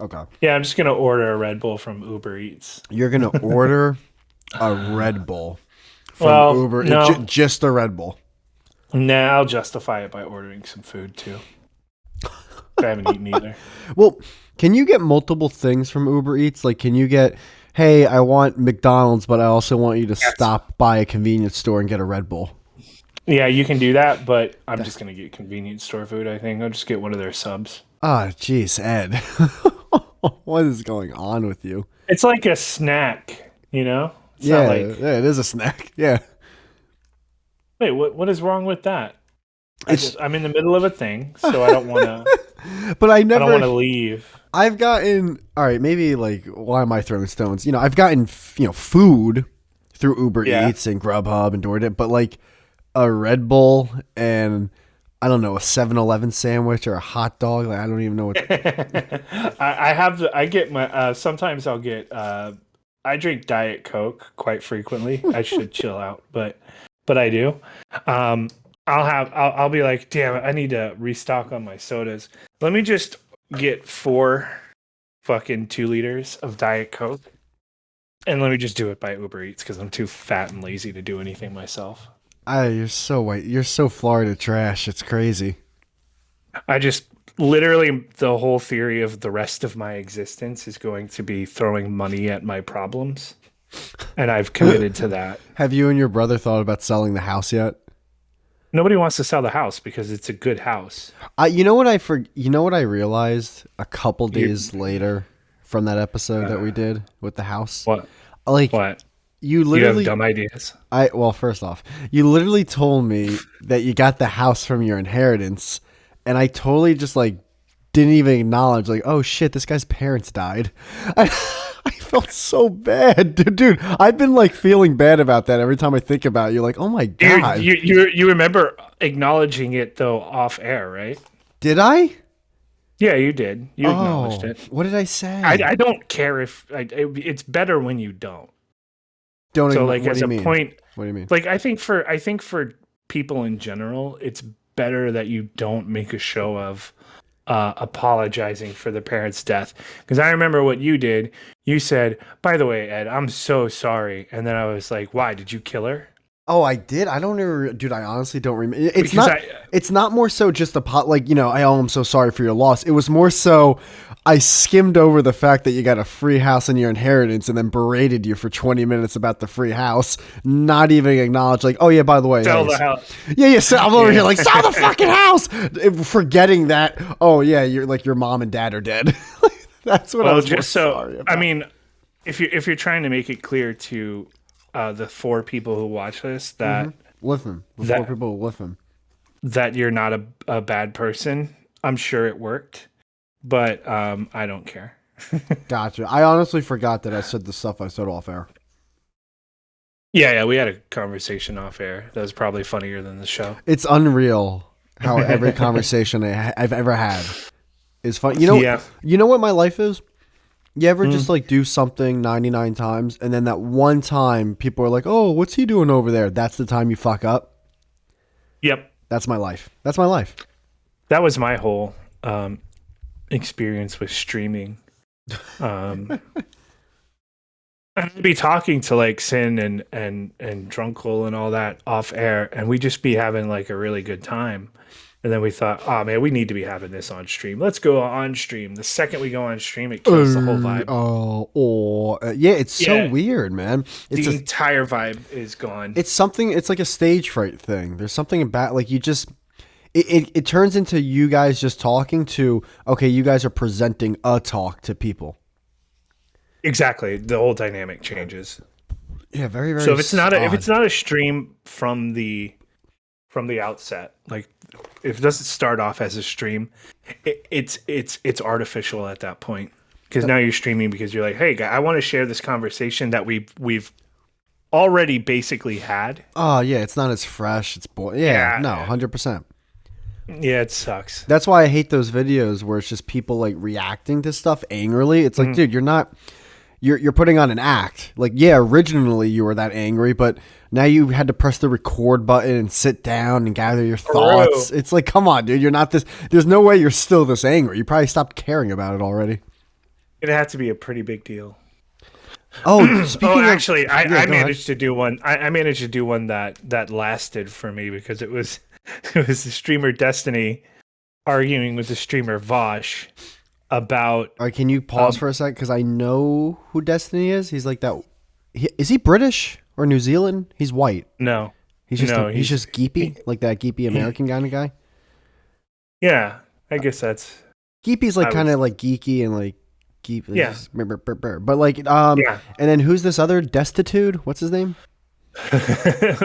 Okay. Yeah, I'm just gonna order a Red Bull from Uber Eats. You're gonna order a Red Bull from Well, Uber, no, just a Red Bull. now I'll justify it by ordering some food too. I haven't eaten either. Well, can you get multiple things from Uber Eats? Like, can you get, hey, I want McDonald's, but I also want you to Yes. stop by a convenience store and get a Red Bull? Yeah, you can do that, but I'm just gonna get convenience store food. I think I'll just get one of their subs. Ah, jeez, Ed. What is going on with you? It's like a snack, you know. It's not Yeah, like yeah, it is a snack. Yeah. wait, what is wrong with that? It's, I'm in the middle of a thing, so but I don't want to leave. I've gotten, all right, maybe like, why am I throwing stones? I've gotten, food through Uber Yeah. Eats and Grubhub and DoorDash, but like a Red Bull and I don't know, a 7-Eleven sandwich or a hot dog. Like, I don't even know what. I have the, I get my sometimes I'll get I drink Diet Coke quite frequently. I should chill out, but I do. Um I'll be like, damn it, I need to restock on my sodas. Let me just get 4 fucking 2 liters of Diet Coke and let me just do it by Uber Eats because I'm too fat and lazy to do anything myself. You're so white. You're so Florida trash. It's crazy. I just literally the whole theory of the rest of my existence is going to be throwing money at my problems. And I've committed to that. Have you and your brother thought about selling the house yet? Nobody wants to sell the house because it's a good house. You know what you know what I realized a couple You, days later from that episode that we did with the house? what? Like What? you You have literally dumb ideas. well, first off, you literally told me that you got the house from your inheritance, and I totally just like didn't even acknowledge like, oh shit, this guy's parents died. I, I felt so bad, dude. I've been like feeling bad about that every time I think about it. You're like, oh my god, You remember acknowledging it though off air, right? did I? Yeah, you did. You acknowledged Oh, it. what did I say? I don't care if it's better when you don't. Don't. So like What do as you a mean? point, What do you mean? like I think for people in general, it's better that you don't make a show of apologizing for the parent's death. Because I remember what you did. You said, "By the way, Ed, I'm so sorry," and then I was like, "Why did you kill her?" Oh, I did. I don't ever, dude. I honestly don't remember. It's Because not. I It's not more so just a pot. Like I'm so sorry for your loss. It was more so. I skimmed over the fact that you got a free house in your inheritance, and then berated you for 20 minutes about the free house, not even acknowledge like, oh yeah, by the way, sell hey, the house. yeah. So I'm over Yeah. here like, sell the fucking house, forgetting that. Oh yeah, you're like your mom and dad are dead. That's what I Well, was more just so sorry I about. mean, if you're trying to make it clear to the 4 people who watch this Listen, before that people listen. that you're not a bad person, I'm sure it worked, but I don't care. Gotcha. I honestly forgot that I said the stuff I said off air. Yeah, we had a conversation off air that was probably funnier than the show. It's unreal how every conversation I've ever had is fun. Yeah. You know what my life is? You ever just like do something 99 times and then that one time people are like, "Oh, what's he doing over there?" That's the time you fuck up. Yep. That's my life. That's my life. That was my whole experience with streaming. Um, I'd be talking to like Sin and Drunkle and all that off air, and we'd just be having like a really good time. And then we thought, oh man, we need to be having this on stream. Let's go on stream. The second we go on stream, it kills the whole vibe. Yeah, it's so Yeah. weird, man. The entire vibe is gone. It's something. It's like a stage fright thing. There's something about like you just. It turns into you guys just talking to. Okay, you guys are presenting a talk to people. Exactly. The whole dynamic changes. Yeah, very very. So if it's not odd. a stream from the outset, like if it doesn't start off as a stream, it's artificial at that point. Because now you're streaming because you're like, hey, guy, I want to share this conversation that we've already basically had. Oh yeah, it's not as fresh. It's yeah, Yeah. no, 100%. Yeah, it sucks. That's why I hate those videos where it's just people like reacting to stuff angrily. It's like, dude, you're putting on an act. Like, yeah, originally you were that angry, but now you had to press the record button and sit down and gather your thoughts. It's like, come on, dude, you're not this. There's no way you're still this angry. You probably stopped caring about it already. It'd have to be a pretty big deal. Oh, Oh, speaking of, actually, yeah, I go ahead. managed to do one. I managed to do one that lasted for me because it was it was the streamer Destiny arguing with the streamer Vosh about All right, can you pause um for a sec? Because I know who Destiny is. He's like that. Is he British or New Zealand? He's white. no He's just no he's just geepy, like that geepy he American kind of guy. yeah, I guess that's Geepy's like I would kind of like geeky and like geek, like yeah just brr, brr, brr, brr. But like yeah and then who's this other destitute? What's his name?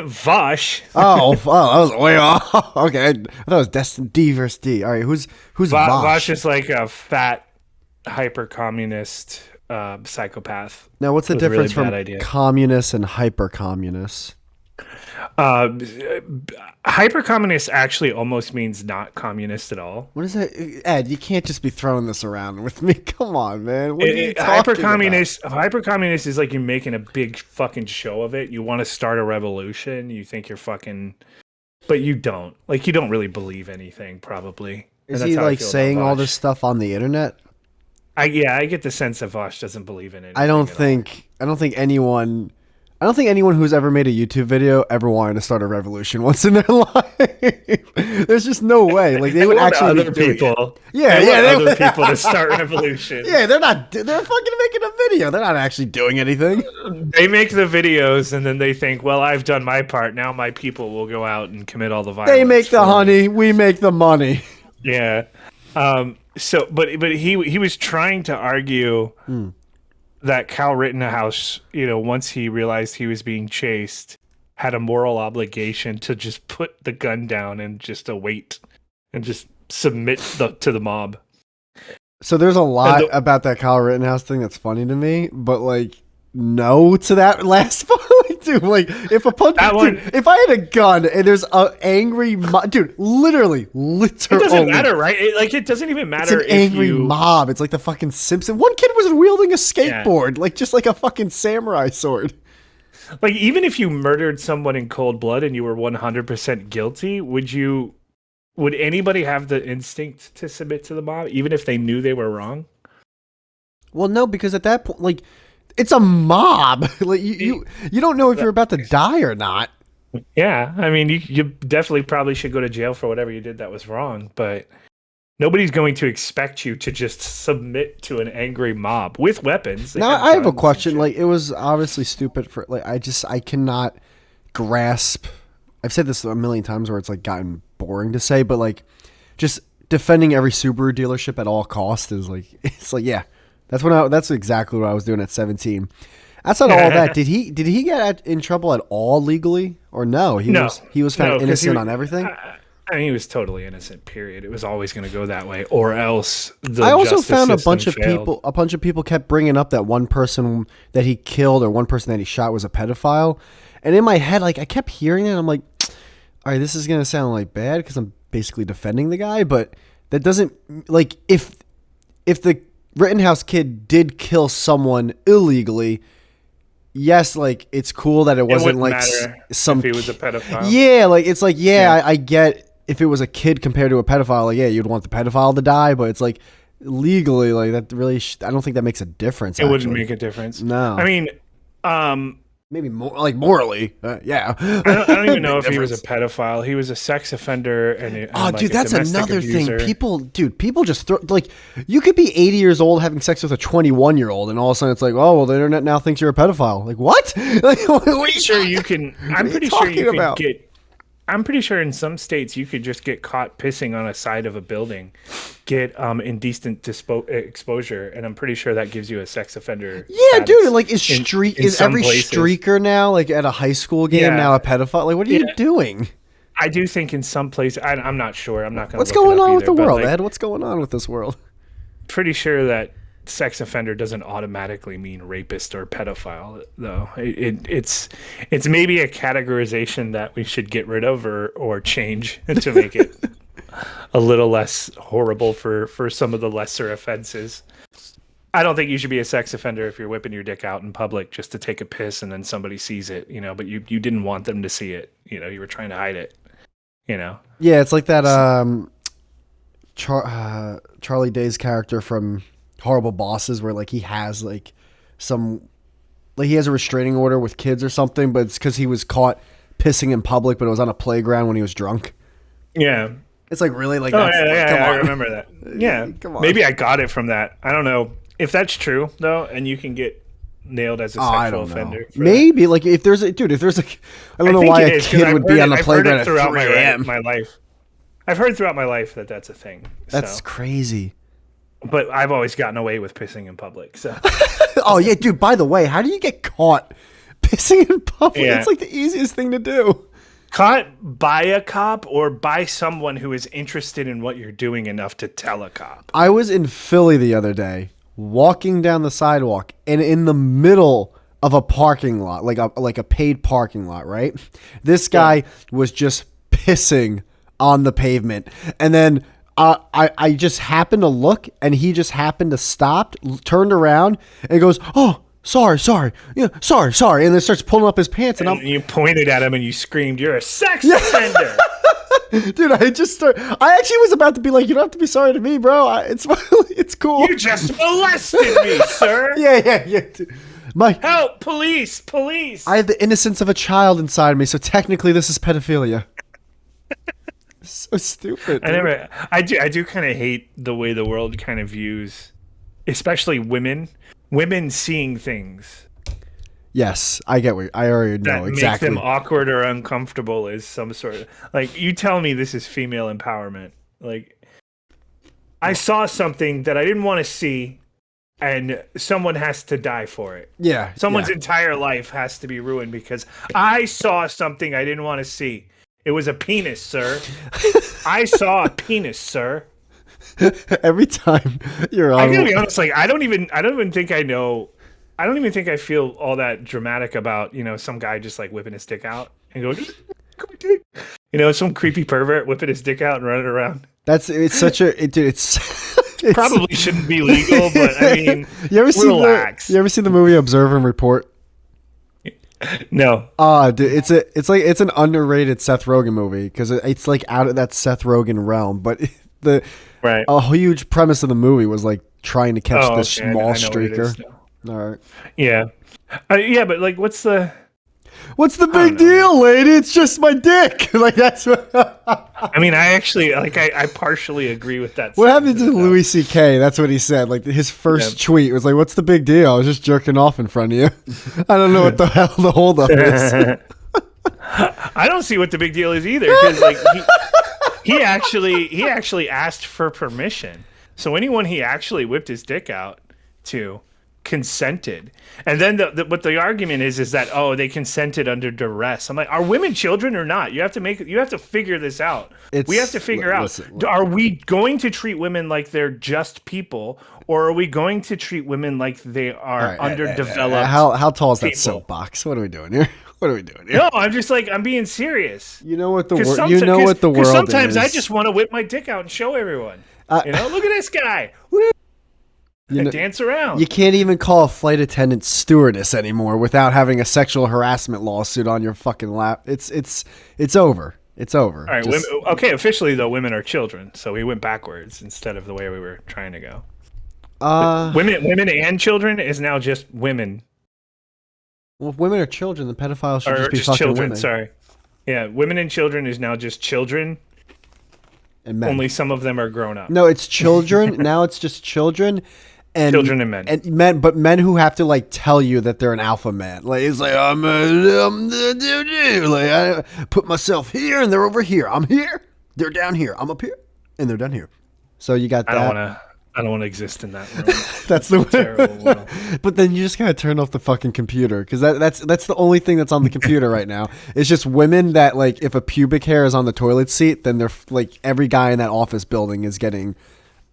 Vosh Oh, that was way off. Okay, I thought it was D versus D. All right, who's Vosh Vosh? is like a fat hyper communist psychopath Now, what's the with a really difference bad from idea. communist and hyper communist? Uh, Hyper communist actually almost means not communist at all. What is that, Ed? You can't just be throwing this around with me. Come on, man. What are you Hyper talking about? communist, hyper communist is like you're making a big fucking show of it. You want to start a revolution. You think you're fucking, but you don't. Like you don't really believe anything, probably. And Is that's he how I like feel about saying all this Vosh. stuff on the internet? I get the sense that Vosh doesn't believe in I anything don't at all. think I don't think anyone I don't think anyone who's ever made a YouTube video ever wanted to start a revolution once in their life. There's just no way. Like they They would want actually be other doing it. people. Yeah, They yeah, want they other people to start revolution. yeah, they're fucking making a video. They're not actually doing anything. They make the videos and then they think, well, I've done my part. Now my people will go out and commit all the violence. They make the for me. honey, we make the money. Yeah. So, but he was trying to argue that Cal Rittenhouse, once he realized he was being chased, had a moral obligation to just put the gun down and just await and just submit to the mob. So there's a lot And about that Kyle Rittenhouse thing that's funny to me, but like no to that last part. Like, dude, like if a punch, That one- dude, if I had a gun and there's a angry, dude, literally, It doesn't literally, matter, right? It doesn't even it's matter an if angry you. mob. It's like the fucking Simpson. One kid was wielding a skateboard, like just like a fucking samurai sword. Like, even if you murdered someone in cold blood and you were 100% guilty, would anybody have the instinct to submit to the mob, even if they knew they were wrong? Well, no, because at that point, like, it's a mob. Like you don't know if you're about to die or not. Yeah, I mean, you definitely probably should go to jail for whatever you did that was wrong, but nobody's going to expect you to just submit to an angry mob with weapons. They Now have I have a guns and question. shit. Like, it was obviously stupid for like I cannot grasp. I've said this a million times where it's like gotten boring to say, but like just defending every Subaru dealership at all costs is like it's like yeah, that's exactly what I was doing at 17. Outside of all that, did he get in trouble at all legally or no? He No, was found 'cause innocent on everything. I mean, he was totally innocent. Period. It was always going to go that way, or else the I also justice found a system bunch of failed. people. A bunch of people kept bringing up that one person that he killed or one person that he shot was a pedophile, and in my head, like I kept hearing it. I'm like, all right, this is gonna sound like bad because I'm basically defending the guy, but that doesn't like if the Rittenhouse kid did kill someone illegally. Yes, like it's cool that it wasn't wouldn't like matter some if he was a pedophile. yeah, like it's like yeah, Yeah. I get if it was a kid compared to a pedophile, like yeah, you'd want the pedophile to die, but it's like legally, like that really, I don't think that makes a difference. It wouldn't actually. make a difference. No. I mean, Maybe more like morally, yeah. I don't even know Big if he was a difference. pedophile. He was a sex offender, and Oh, like dude, a that's domestic another abuser. thing. People just throw like you could be 80 years old having sex with a 21-year-old, and all of a sudden it's like, oh well, the internet now thinks you're a pedophile. Like what? Like, what are Pretty sure you can. I'm are you pretty sure talking you could about? get. I'm pretty sure in some states you could just get caught pissing on a side of a building, get indecent exposure, and I'm pretty sure that gives you a sex offender. Yeah, status dude. Like, in is some every places. streaker now like at a high school game Yeah. now a pedophile? Like, what are you Yeah. doing? I do think in some places. I'm not sure. I'm not going to. What's look going it up on with either, the but, world, like, Ed? What's going on with this world? Pretty sure that sex offender doesn't automatically mean rapist or pedophile, though. It's maybe a categorization that we should get rid of or change to make it a little less horrible for some of the lesser offenses. I don't think you should be a sex offender if you're whipping your dick out in public just to take a piss and then somebody sees it, but you didn't want them to see it. You were trying to hide it, Yeah, it's like that Charlie Day's character from horrible bosses where like he has like some like he has a restraining order with kids or something, but it's because he was caught pissing in public, but it was on a playground when he was drunk. Yeah. It's like really like Oh that's yeah, like, yeah, come yeah, I on. remember that. Yeah. Come on. Maybe I got it from that. I don't know if that's true though, and you can get nailed as a sexual I don't know. offender. Maybe like if there's a dude, if there's like I don't know think why it a is, 'cause kid would be on the I've heard playground it at throughout 3 a.m. my life. I've heard throughout my life that that's a thing. That's So. crazy. But I've always gotten away with pissing in public. So Oh yeah, dude. By the way, how do you get caught pissing in public? Yeah. It's like the easiest thing to do. caught by a cop or by someone who is interested in what you're doing enough to tell a cop. I was in Philly the other day, walking down the sidewalk, and in the middle of a parking lot, like a paid parking lot, right? This guy was just pissing on the pavement, and then I just happened to look, and he just happened to stop, turned around, and goes, "Oh, sorry, yeah, sorry," and then starts pulling up his pants, and I'm You pointed at him and you screamed, "You're a sex offender!" dude, I actually was about to be like, you don't have to be sorry to me, bro. It's cool. You just molested me, sir. Yeah. Dude. Help, police! I have the innocence of a child inside me, so technically this is pedophilia. So stupid. Dude. I do kind of hate the way the world kind of views, especially women seeing things Yes, I get what I already know that exactly. make them awkward or uncomfortable is some sort of like you tell me this is female empowerment. Like I saw something that I didn't want to see, and someone has to die for it. Yeah. Someone's entire life has to be ruined because I saw something I didn't want to see. It was a penis, sir. I saw a penis, sir. Every time you're on, I gotta be honest. Like I don't even think I know. I don't even think I feel all that dramatic about some guy just like whipping his dick out and going, some creepy pervert whipping his dick out and running around. it's such a dude. It's Probably shouldn't be legal, but I mean, you ever relax. You ever seen the movie Observe and Report? No. Dude, it's an underrated Seth Rogen movie because it's like out of that Seth Rogen realm. But a huge premise of the movie was like trying to catch this small streaker. All right. Yeah. Yeah, but like, what's the big deal, lady? It's just my dick. Like that's what. I mean, I actually I partially agree with that. What happened to Louis C.K.? That's what he said. Like his first tweet was like, "What's the big deal? I was just jerking off in front of you." I don't know what the hell the holdup is. I don't see what the big deal is either because like he actually asked for permission. So anyone he actually whipped his dick out to consented, and then what the argument is that they consented under duress. I'm like, are women children or not? You have to figure this out. We have to figure out, are we going to treat women like they're just people, or are we going to treat women like they are underdeveloped? How tall is that people? Soapbox? What are we doing here? No, I'm just like, I'm being serious. You know what the world is. Sometimes I just want to whip my dick out and show everyone. Look at this guy. Woo! Dance around. You can't even call a flight attendant stewardess anymore without having a sexual harassment lawsuit on your fucking lap. It's over. It's over. All right. Officially though, women are children, so we went backwards instead of the way we were trying to go. Women and children is now just women. Well, if women are children, the pedophiles should just be fucking children. women. Sorry. Yeah, women and children is now just children. And men. Only some of them are grown up. No, it's children. Now it's just children. And children and men. And men, but men who have to like tell you that they're an alpha man. Like it's like I'm the dude. Like I put myself here and they're over here. I'm here. They're down here. I'm up here and they're down here. So you got that. I don't want to exist in that room. That's the terrible world. But then you just gotta turn off the fucking computer because that's the only thing that's on the computer right now. It's just women that like if a pubic hair is on the toilet seat, then they're like every guy in that office building is getting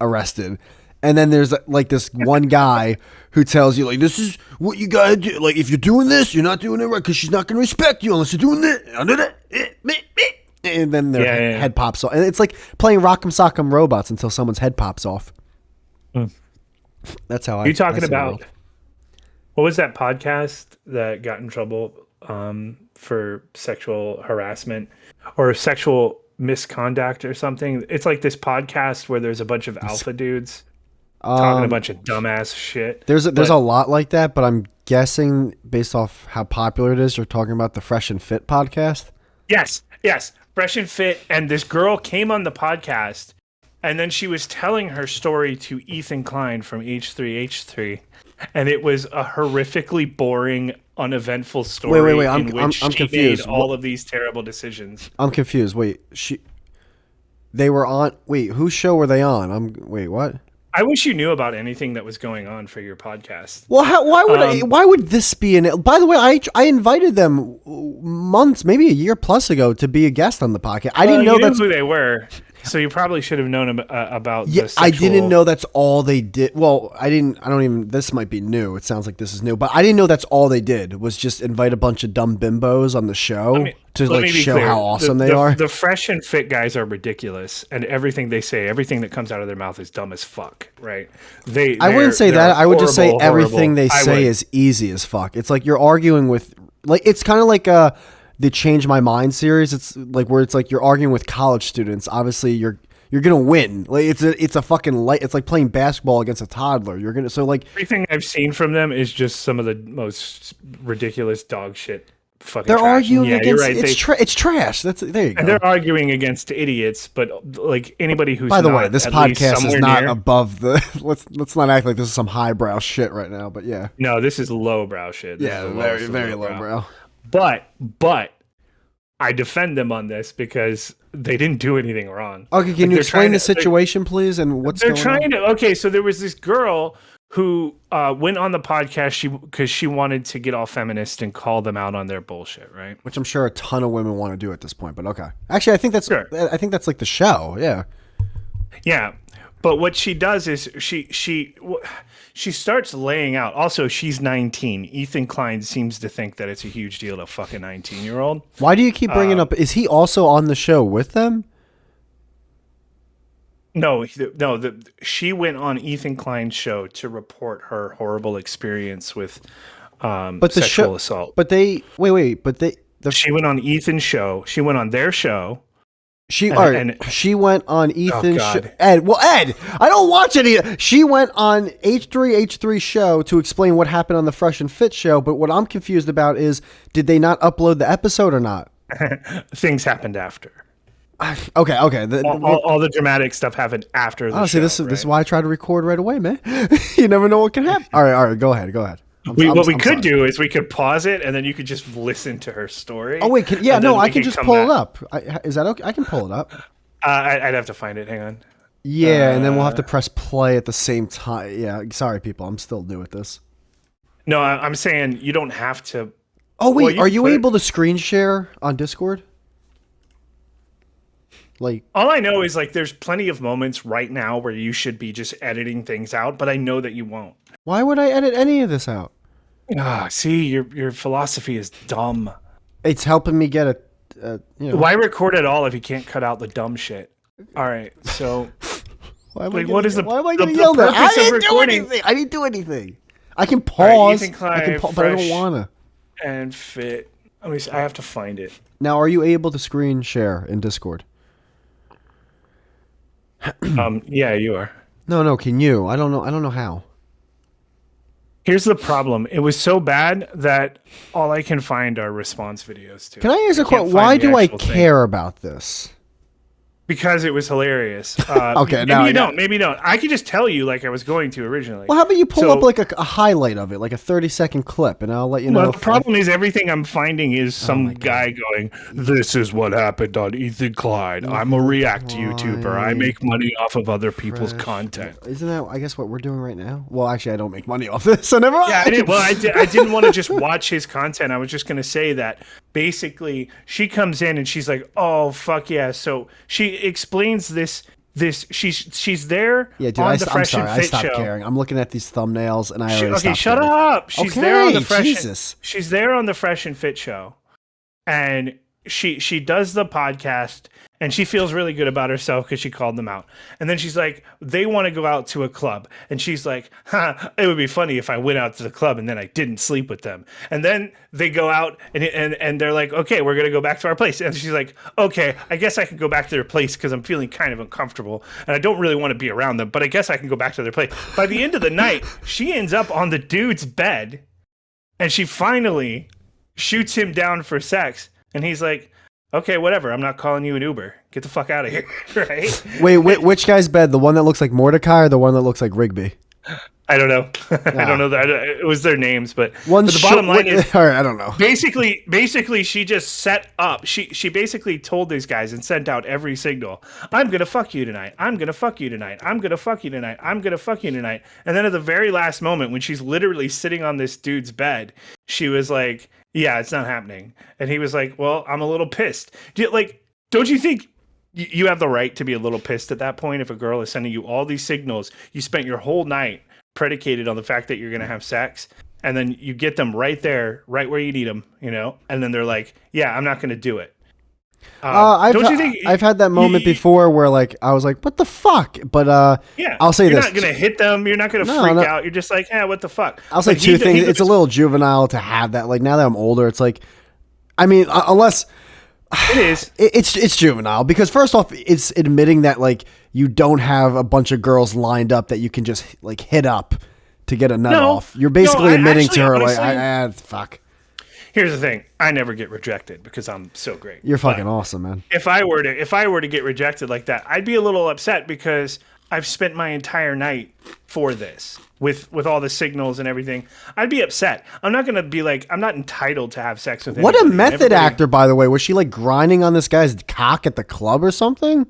arrested. And then there's like this one guy who tells you like this is what you gotta do. Like if you're doing this, you're not doing it right because she's not gonna respect you unless you're doing this. And then their head pops off, and it's like playing Rock'em Sock'em Robots until someone's head pops off. That's how you talking about. What was that podcast that got in trouble for sexual harassment or sexual misconduct or something? It's like this podcast where there's a bunch of alpha dudes. talking a bunch of dumbass shit. There's a lot like that, but I'm guessing based off how popular it is, you're talking about the Fresh and Fit podcast. Yes, Fresh and Fit, and this girl came on the podcast, and then she was telling her story to Ethan Klein from H3H3, and it was a horrifically boring, uneventful story. Wait. I'm confused. Made all of these terrible decisions. I'm confused. They were on. Wait, whose show were they on? Wait, what? I wish you knew about anything that was going on for your podcast. Well, why would this be in it? By the way, I invited them months, maybe a year plus ago, to be a guest on the podcast. I didn't know who they were, so you probably should have known about. Yeah, I didn't know that's all they did. Well, I don't even. This might be new. It sounds like this is new, but I didn't know that's all they did was just invite a bunch of dumb bimbos on the show to show clear. How awesome they are. The Fresh and Fit guys are ridiculous, and everything they say, everything that comes out of their mouth is dumb as fuck. Right? I wouldn't say that. I would just say everything they say is easy as fuck. It's like you're arguing with, like, it's kind of like the Change My Mind series. It's like where it's like you're arguing with college students. Obviously, you're gonna win. Like it's a fucking light. It's like playing basketball against a toddler. Everything I've seen from them is just some of the most ridiculous dog shit. Fucking they're trash. arguing against. Right. It's trash. There you go. And they're arguing against idiots, but like anybody who's. By the way, this podcast is not near, above the. Let's not act like this is some highbrow shit right now. But yeah. No, this is lowbrow shit. Yeah, very lowbrow. But I defend them on this because they didn't do anything wrong. Okay, can you explain the situation, please, and what's going on? They're trying to. Okay, so there was this girl who went on the podcast because she wanted to get all feminist and call them out on their bullshit, right? Which I'm sure a ton of women want to do at this point, but okay. Actually, I think that's like the show, yeah. Yeah, but what she does is she starts laying out. Also, she's 19. Ethan Klein seems to think that it's a huge deal to fuck a 19-year-old. Why do you keep bringing up? Is he also on the show with them? No. She went on Ethan Klein's show to report her horrible experience with sexual assault. But she went on Ethan's show. She went on their show. She went on Ethan's show. Ed, I don't watch any. She went on H3H3 show to explain what happened on the Fresh and Fit show. But what I'm confused about is, did they not upload the episode or not? Things happened after. Okay. All the dramatic stuff happened after the show. This is why I try to record right away, man. You never know what can happen. All right. Go ahead. What we could do is we could pause it and then you could just listen to her story. Oh wait, I can just pull it up. Is that okay? I can pull it up. I'd have to find it. Hang on. Yeah, and then we'll have to press play at the same time. Yeah, sorry, people. I'm still new at this. No, I'm saying you don't have to. Oh wait, are you able to screen share on Discord? Like, all I know is like there's plenty of moments right now where you should be just editing things out, but I know that you won't. Why would I edit any of this out? See, your philosophy is dumb. It's helping me get Why record at all if you can't cut out the dumb shit? All right, so why am I going to yell at? I didn't do anything. I can pause. Right, but I don't wanna. And Fit. I have to find it. Now, are you able to screen share in Discord? Yeah, you are. No. Can you? I don't know how. Here's the problem. It was so bad that all I can find are response videos to. Can I ask a question? Why do I care about this? Because it was hilarious. Okay, maybe you don't. I could just tell you like I was going to originally. Well, how about you pull up like a highlight of it, like a 30-second clip, and I'll let you know. Well, the problem is everything I'm finding is some guy going, "This is what happened on Ethan Klein. I'm a React YouTuber. I make money off of other people's content." Isn't that, I guess, what we're doing right now? Well, actually, I don't make money off this, so never mind. Yeah, I did. Well, I didn't want to just watch his content. I was just going to say that basically she comes in and she's like, "Oh, fuck yeah." So she explains this she's there. Yeah, dude, on the Fresh I'm sorry, and Fit I stopped show. caring. I'm looking at these thumbnails and I already stopped shut caring. up. She's there on the Jesus. She's there on the Fresh and Fit show. And she does the podcast And she feels really good about herself because she called them out. And then she's like, they want to go out to a club. And she's like, it would be funny if I went out to the club and then I didn't sleep with them. And then they go out and they're like, okay, we're going to go back to our place. And she's like, okay, I guess I can go back to their place because I'm feeling kind of uncomfortable. And I don't really want to be around them, but I guess I can go back to their place. By the end of the night, she ends up on the dude's bed and she finally shoots him down for sex. And he's like, okay, whatever. I'm not calling you an Uber. Get the fuck out of here, right? Wait, which guy's bed? The one that looks like Mordecai or the one that looks like Rigby? I don't know. I don't know that. It was their names, but the bottom line is, all right, I don't know. Basically, she just set up. She basically told these guys and sent out every signal. I'm gonna fuck you tonight. I'm gonna fuck you tonight. I'm gonna fuck you tonight. I'm gonna fuck you tonight. And then at the very last moment, when she's literally sitting on this dude's bed, she was like, "Yeah, it's not happening." And he was like, "Well, I'm a little pissed." Don't you think you have the right to be a little pissed at that point if a girl is sending you all these signals? You spent your whole night predicated on the fact that you're going to have sex, and then you get them right there, right where you need them, and then they're like, yeah, I'm not going to do it. Don't you think I've had that moment before where like I was like, what the fuck? But yeah, I'll say you're this. Not going to hit them. You're not going to freak out. You're just like, what the fuck? I'll say two things. It's a little juvenile to have that. Like now that I'm older, it's like, I mean, unless it is, it's juvenile because first off, it's admitting that like you don't have a bunch of girls lined up that you can just like hit up to get a nut off. You're basically admitting to her honestly, like, fuck. Here's the thing: I never get rejected because I'm so great. You're fucking awesome, man. If I were to get rejected like that, I'd be a little upset because I've spent my entire night for this with all the signals and everything. I'd be upset. I'm not gonna be like, I'm not entitled to have sex with. What a method actor, by the way. Was she like grinding on this guy's cock at the club or something?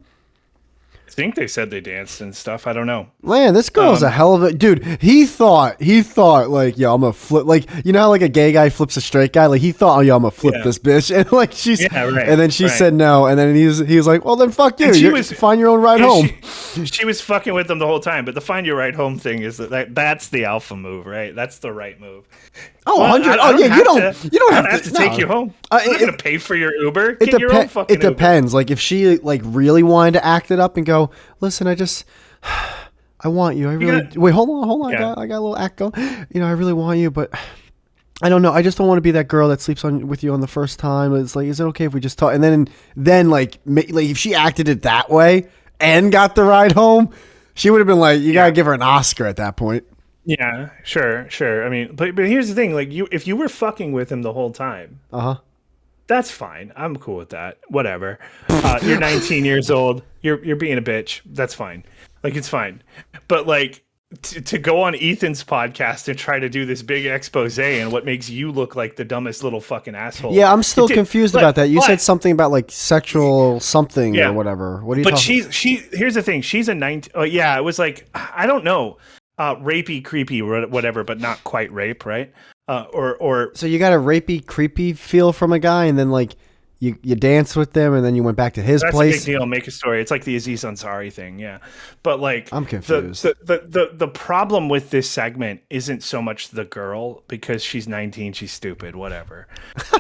I think they said they danced and stuff. I don't know. Man, this girl's a hell of a dude. He thought like, yo, I'm gonna flip, like, you know how like a gay guy flips a straight guy? Like he thought, oh, yo, I'm gonna flip this bitch. And like and then she said no. And then he was like, well, then fuck you. Find your own ride home. She was fucking with them the whole time. But the find your ride home thing is that's the alpha move, right? That's the right move. Oh, 100. Oh, yeah. You don't have to take you home. I'm not gonna pay for your Uber. Get your own fucking It depends. Like if she like really wanted to act it up and go, listen, I want you. Wait, hold on. Yeah. I got a little act going. I really want you, but I don't know. I just don't want to be that girl that sleeps with you on the first time. It's like, is it okay if we just talk? And then like if she acted it that way and got the ride home, she would have been like, you gotta give her an Oscar at that point. Yeah, sure. I mean, but here's the thing: like if you were fucking with him the whole time, that's fine. I'm cool with that. Whatever. You're 19 years old. You're being a bitch. That's fine. Like it's fine. But like to go on Ethan's podcast and try to do this big expose and what makes you look like the dumbest little fucking asshole. Yeah, I'm still confused about that. You said something about like sexual something or whatever. What are you talking about? Here's the thing. She's a 19. Oh yeah, it was like I don't know. Rapey, creepy, or whatever, but not quite rape, right? Or so you got a rapey, creepy feel from a guy, and then like you dance with them, and then you went back to his place. That's a big deal. Make a story. It's like the Aziz Ansari thing, yeah. But like, I'm confused. The problem with this segment isn't so much the girl because she's 19, she's stupid, whatever.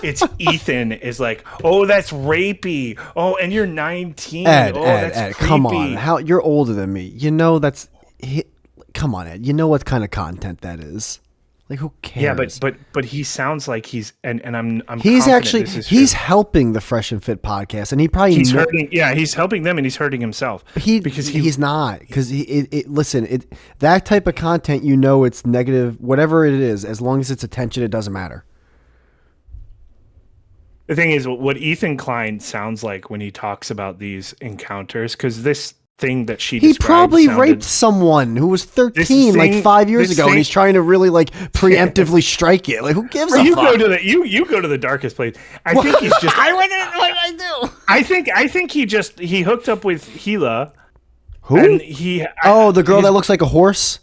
It's Ethan is like, oh, that's rapey. Oh, and you're 19. Ed, come on, you're older than me. Come on, Ed. You know what kind of content that is. Like, who cares? Yeah, but he sounds like he's and I'm he's actually he's helping the Fresh and Fit podcast, and he probably he's helping them, and he's hurting himself. He's not because that type of content, it's negative, whatever it is, as long as it's attention, it doesn't matter. The thing is, what Ethan Klein sounds like when he talks about these encounters, because this thing that he probably raped someone who was 13 like 5 years ago, and he's trying to really like preemptively strike it. Like, who gives a fuck? You go to the darkest place. I think he's just what did I do? I think he hooked up with Gila. Who? And the girl that looks like a horse.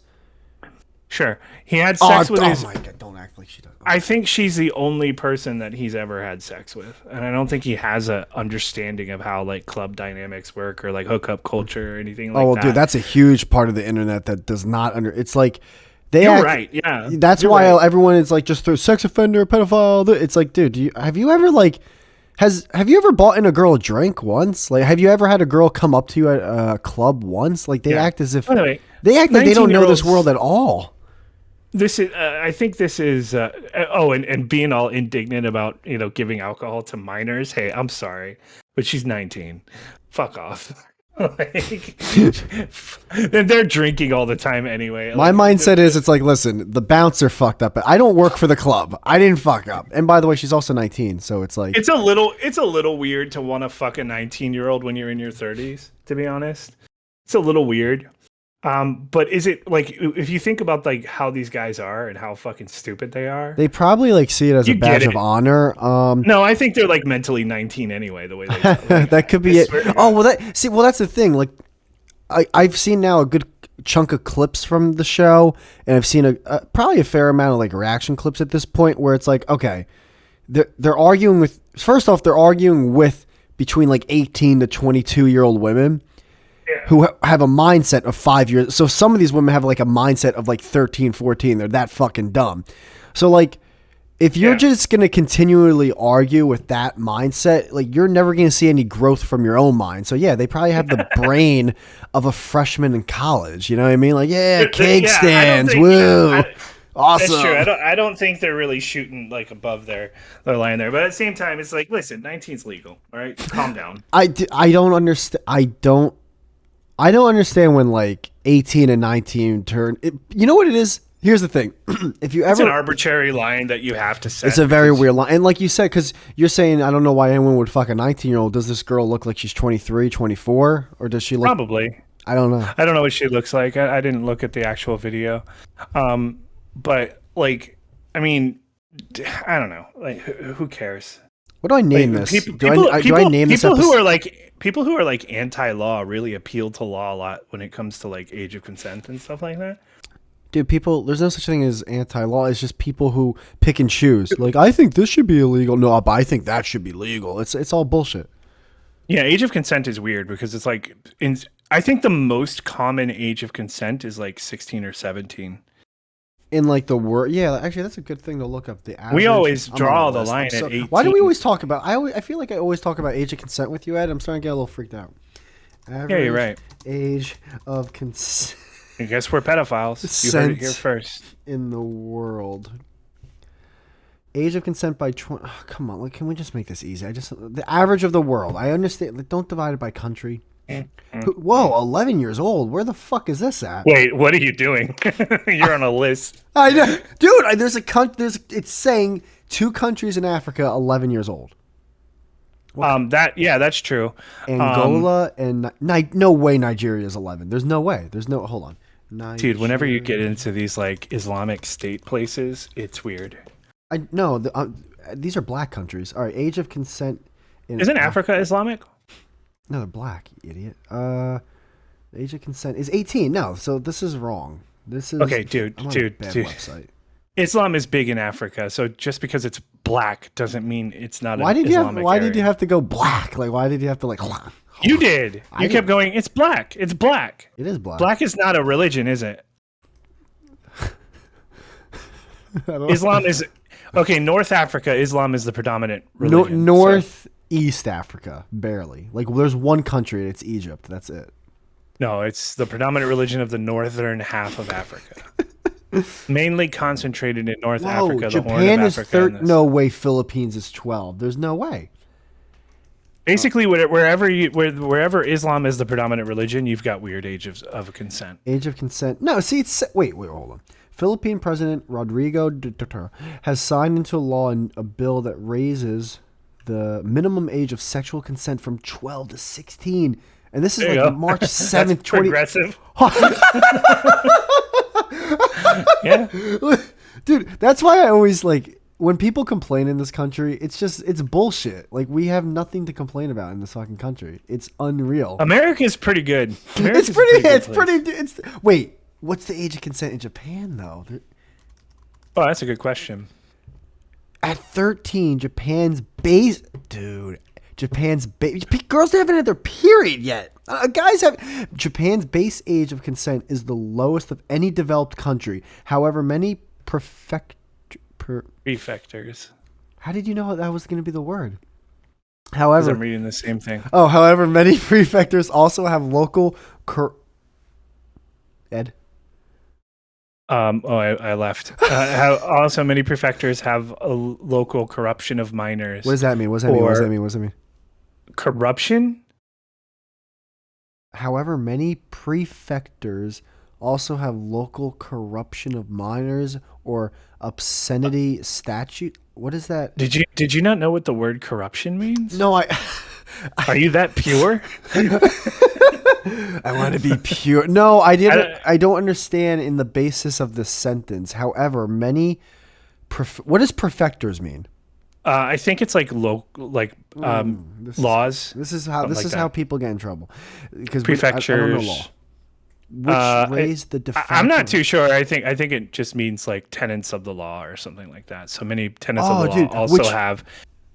Sure, he had sex with his. Oh my god! Don't act like she does. I think she's the only person that he's ever had sex with, and I don't think he has a understanding of how like club dynamics work or like hookup culture or anything like that. Oh, well, dude, that's a huge part of the internet that does not It's like you're right. Yeah, that's why everyone is like just through sex offender, pedophile. It's like, dude, have you ever like Have you ever bought in a girl a drink once? Like, have you ever had a girl come up to you at a club once? Like, they act as if Anyway, they act like they don't know this world at all. This is, I think this is, and being all indignant about, giving alcohol to minors. Hey, I'm sorry, but she's 19. Fuck off. Like, they're drinking all the time anyway. My mindset is, it's like, listen, the bouncer fucked up. I don't work for the club. I didn't fuck up. And by the way, she's also 19, so it's like it's a little weird to want to fuck a 19-year-old when you're in your 30s. To be honest, it's a little weird. But is it like, if you think about like how these guys are and how fucking stupid they are, they probably like see it as a badge of honor. No, I think they're like mentally 19 anyway. The way they like, that could be it. Oh well, that's the thing. Like, I've seen now a good chunk of clips from the show, and I've seen probably a fair amount of like reaction clips at this point where it's like, okay, they're arguing with. First off, they're arguing with between like 18 to 22-year-old women. Yeah. Who have a mindset of 5 years. So some of these women have like a mindset of like 13, 14. They're that fucking dumb. So like, if you're just going to continually argue with that mindset, like you're never going to see any growth from your own mind. So yeah, they probably have the brain of a freshman in college. You know what I mean? Like, keg stands. Woo. Awesome. That's true. I don't think they're really shooting like above their line there. But at the same time, it's like, listen, 19's legal. All right. Calm down. I don't understand. I don't understand when like 18 and 19 turn. You know what it is? Here's the thing. It's an arbitrary line that you have to set. It's a very weird line. And like you said, because you're saying, I don't know why anyone would fuck a 19-year-old. Does this girl look like she's 23, 24? Or does she look... Probably. I don't know. I don't know what she looks like. I didn't look at the actual video. But like, I mean, I don't know. Like, who cares? What do I name this? Do I name this episode? People who are like anti-law really appeal to law a lot when it comes to like age of consent and stuff like that. Dude, there's no such thing as anti-law. It's just people who pick and choose. Like, I think this should be illegal. No, but I think that should be legal. It's all bullshit. Yeah, age of consent is weird because it's like, I think the most common age of consent is like 16 or 17. In like the word, yeah. Actually, that's a good thing to look up. The average. We always draw the line at 18. Why do we always talk about? I feel like I always talk about age of consent with you, Ed. I'm starting to get a little freaked out. Yeah, you're right. Age of consent. I guess we're pedophiles. You heard it here first. In the world, age of consent by 20. Oh, come on, can we just make this easy? The average of the world. I understand. Don't divide it by country. Whoa, 11 years old. Where the fuck is this at? Wait, what are you doing? You're on a list. I know, dude. It's saying 2 countries in Africa, 11 years old. That's true. Angola and no way Nigeria is 11. There's no way. Hold on. Nigeria. Dude, whenever you get into these like Islamic State places, it's weird. These are black countries. All right, age of consent. Isn't Africa Islamic? No, they're black, you idiot. The age of consent is 18. No, so this is wrong. This is okay, dude. Website. Islam is big in Africa, so just because it's black doesn't mean it's not. Why did you have to go black? Like, why did you have to like? You did. You kept going. It's black. It's black. It is black. Black is not a religion, is it? Islam is okay. North Africa, Islam is the predominant religion. East Africa, barely. Like, there's one country, it's Egypt. That's it. No, it's the predominant religion of the northern half of Africa. Mainly concentrated in North Africa, Japan the Horn of is Africa. No way. Philippines is 12. There's no way. Basically, wherever Islam is the predominant religion, you've got weird age of consent. Age of consent. No, see, wait, hold on. Philippine President Rodrigo Duterte has signed into law a bill that raises the minimum age of sexual consent from 12 to 16. And this is like March 7th, 20. Progressive. Yeah. Dude, that's why I always like when people complain in this country, it's bullshit. Like, we have nothing to complain about in this fucking country. It's unreal. America's pretty good. Wait, what's the age of consent in Japan though? Oh, that's a good question. At 13, girls haven't had their period yet. Japan's base age of consent is the lowest of any developed country. However, many prefectors. How did you know that was going to be the word? because I'm However, reading the same thing. however, many prefectures also have local Ed. I left. How also many prefectures have a local corruption of What minors does that mean? What does that mean? What does that or mean? What does that mean? corruption. However, many prefectures also have local corruption of minors or obscenity statute. What is that? Did you not know what the word corruption means? No, Are you that pure? I want to be pure. No, I didn't. I don't understand in the basis of the sentence. However, many. What does prefectors mean? I think it's like laws. This is how Something like how that. people get in trouble because Prefectures. I don't know law. Which raised the de facto. I'm not too sure. I think it just means like tenets of the law or something like that. So many tenets of the law also have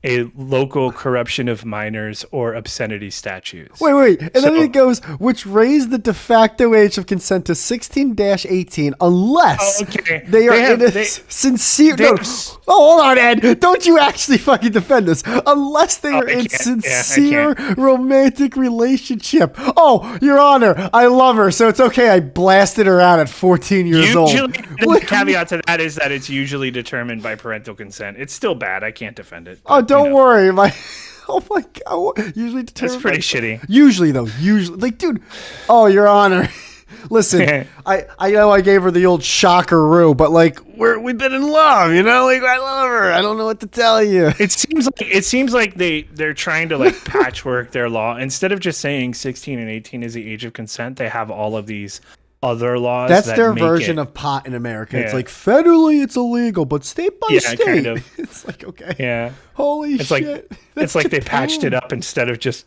a local corruption of minors or obscenity statutes. Wait. And then it goes, which raised the de facto age of consent to 16-18 unless they are sincere. Hold on, Ed. Don't you actually fucking defend this. Unless they are in sincere romantic relationship. Oh, Your Honor, I love her, so it's okay. I blasted her out at 14 years old. The caveat to that is that it's usually determined by parental consent. It's still bad. I can't defend it. Oh, don't worry. Oh my god. Usually determined. That's pretty shitty. Usually, like, dude. Oh, Your Honor. Listen, I know I gave her the old shockeroo, but like we've been in love, you know. Like I love her. I don't know what to tell you. It seems like they're trying to like patchwork their law instead of just saying 16 and 18 is the age of consent. They have all of these other laws. That's their version of pot in America. Yeah. It's like federally it's illegal, but state by state, kind of. It's like okay, yeah, holy shit. It's like they patched it up instead of just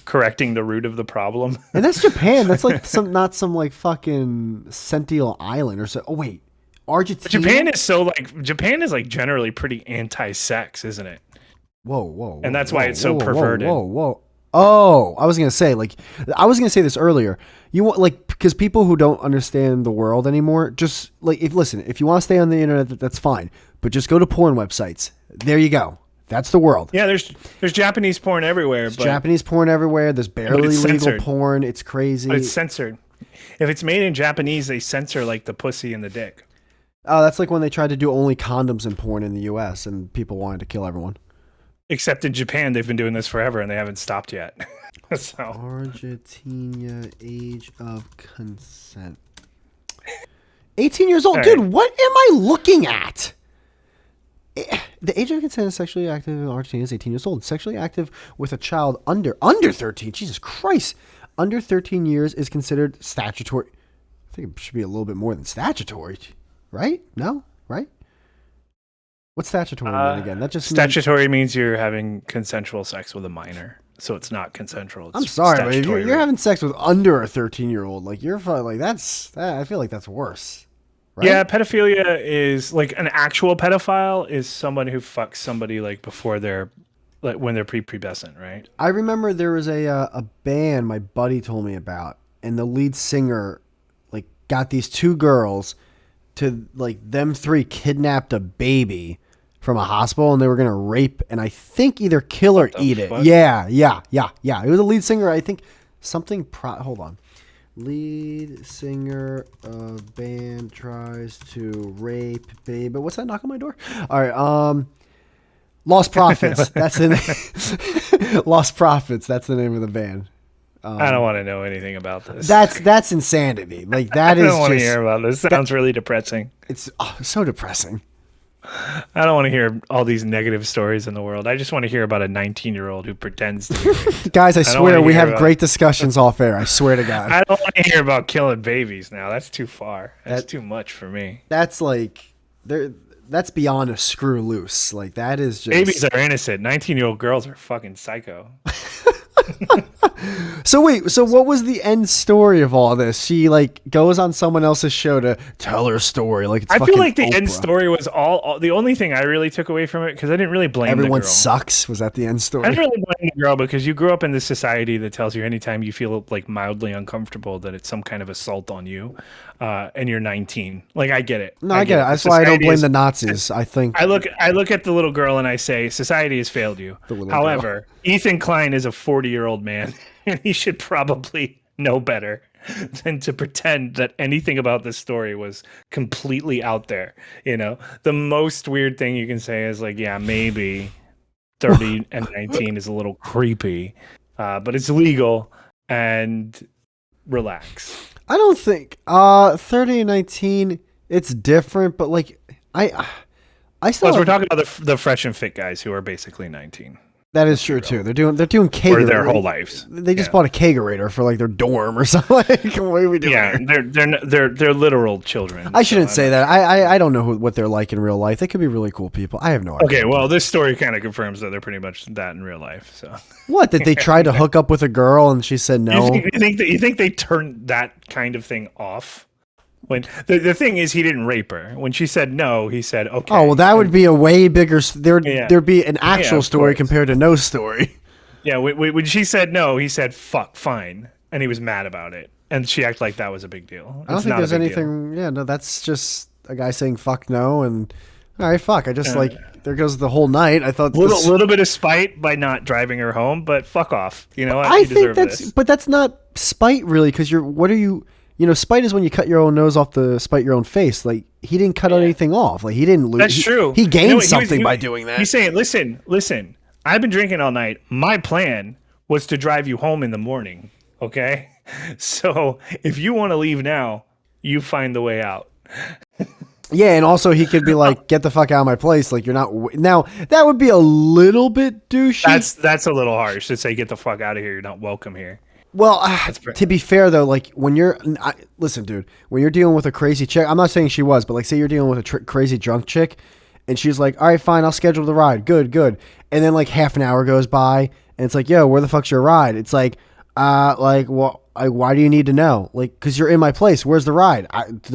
correcting the root of the problem. And that's Japan. That's like not some like fucking Sentinel Island or so. Oh wait, Argentina. Japan is like generally pretty anti-sex, isn't it? Whoa. And that's why it's so perverted. Whoa. Oh, I was gonna say this earlier. You want because people who don't understand the world anymore, just like if you want to stay on the internet, that's fine. But just go to porn websites. There you go. That's the world. Yeah, there's Japanese porn everywhere. There's Japanese porn everywhere. There's barely legal porn. It's crazy. But it's censored. If it's made in Japanese, they censor like the pussy and the dick. Oh, that's like when they tried to do only condoms in porn in the U.S. and people wanted to kill everyone. Except in Japan, they've been doing this forever and they haven't stopped yet. So. Argentina age of consent. 18 years old. Dude, what am I looking at? The age of consent is sexually active in Argentina is 18 years old. Sexually active with a child under 13. Jesus Christ. Under 13 years is considered statutory. I think it should be a little bit more than statutory. Right? No? Right? What's statutory mean again? That just statutory means you're having consensual sex with a minor, so it's not consensual. It's I'm sorry, but if you're having sex with under a 13-year-old, like you're like I feel like that's worse. Right? Yeah, pedophilia is like an actual pedophile is someone who fucks somebody like before they're like when they're prepubescent, right? I remember there was a band my buddy told me about, and the lead singer like got these two girls to like them three kidnapped a baby from a hospital and they were going to rape and I think either kill or eat it. Yeah. It was a lead singer. I think something hold on. Lead singer of band tries to rape baby. But what's that knock on my door? All right. Lost Prophets. That's the name. Lost Prophets. That's the name of the band. I don't want to know anything about this. That's insanity. Like that is. I don't want to hear about this. Sounds really depressing. It's so depressing. I don't want to hear all these negative stories in the world. I just want to hear about a 19-year-old who pretends to be raped. Guys, I swear we have great discussions off air. I swear to God. I don't want to hear about killing babies now. That's too far. That's too much for me. That's like that's beyond a screw loose. Like that is just babies are innocent. 19-year-old girls are fucking psycho. So wait, so what was the end story of all this? She like goes on someone else's show to tell her story, like it's I fucking feel like the Oprah. end story was all the only thing I really took away from it, because I didn't really blame Everyone the girl. sucks. Was that the end I story? didn't really blame the girl, because you grew up in this society that tells you anytime you feel like mildly uncomfortable that it's some kind of assault on you, and you're 19. Like, I get it. No, I get it. The That's why I don't society blame is- the Nazis. I think I look at the little girl and I say, society has failed you. The little However, Ethan Klein is a 40-year-old man, and he should probably know better than to pretend that anything about this story was completely out there. You know, the most weird thing you can say is like, yeah, maybe 30 and 19 is a little creepy, but it's legal, and relax. I don't think 30 and 19 it's different, but like I still Plus, we're have- talking about the fresh and fit guys who are basically 19 that is true too. They're doing for kegerator. their whole lives. They just Yeah. bought a kegerator for like their dorm or something. Like, what are we doing? Yeah, they're literal children. I shouldn't so say that. I don't know what they're like in real life. They could be really cool people. I have no idea. Okay, well, this story kind of confirms that they're pretty much that in real life. So, What, did they try to hook up with a girl and she said no? you think they turned that kind of thing off? When the thing is, he didn't rape her. When she said no, he said okay. Oh well, that would be a way bigger. There'd be an actual of story course. compared to no story. Yeah, when she said no, he said fuck, fine, and he was mad about it. And she acted like that was a big deal. I don't think there's anything. Yeah, no, that's just a guy saying fuck no and all right, fuck. I just there goes the whole night. I thought Little bit of spite by not driving her home, but fuck off. You know what? I You think deserve that's, this. but that's not spite really, because what are you? You know, spite is when you cut your own nose off to spite your own face. Like he didn't cut anything off. Like he didn't lose. That's true. He gained You know what, something by doing that. He's saying, listen. I've been drinking all night. My plan was to drive you home in the morning. Okay, so if you want to leave now, you find the way out. Yeah, and also he could be like, "Get the fuck out of my place!" Like you're not. Now that would be a little bit douchey. That's a little harsh to say. Get the fuck out of here. You're not welcome here. Well, to be fair though, like when listen, dude, when you're dealing with a crazy chick, I'm not saying she was, but like say you're dealing with a crazy drunk chick, and she's like, "All right, fine, I'll schedule the ride." Good. And then like half an hour goes by, and it's like, "Yo, where the fuck's your ride?" It's like, why do you need to know? Like, because you're in my place. Where's the ride?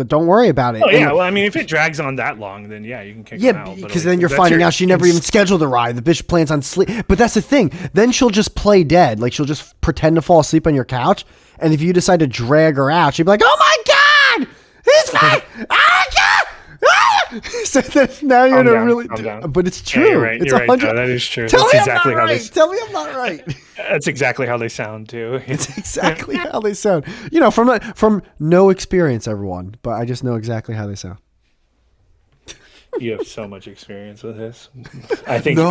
Don't worry about it. Oh yeah, And- well, I mean, if it drags on that long, then yeah, you can kick yeah, them out. because then you're finding out she never even scheduled the ride. The bitch plans on sleep. But that's the thing. Then she'll just play dead. Like she'll just pretend to fall asleep on your couch. And if you decide to drag her out, she'll be like, "Oh my god, he's fine! Oh my god!" Ah! So then now you're in a really. But it's true. Yeah, you're right. It's You're right. 100. No, that is true. Tell That's me exactly I'm not how right. Tell me I'm not right. That's exactly how they sound too. It's exactly how they sound. You know, from no experience, everyone. But I just know exactly how they sound. You have so much experience with this. I think. No,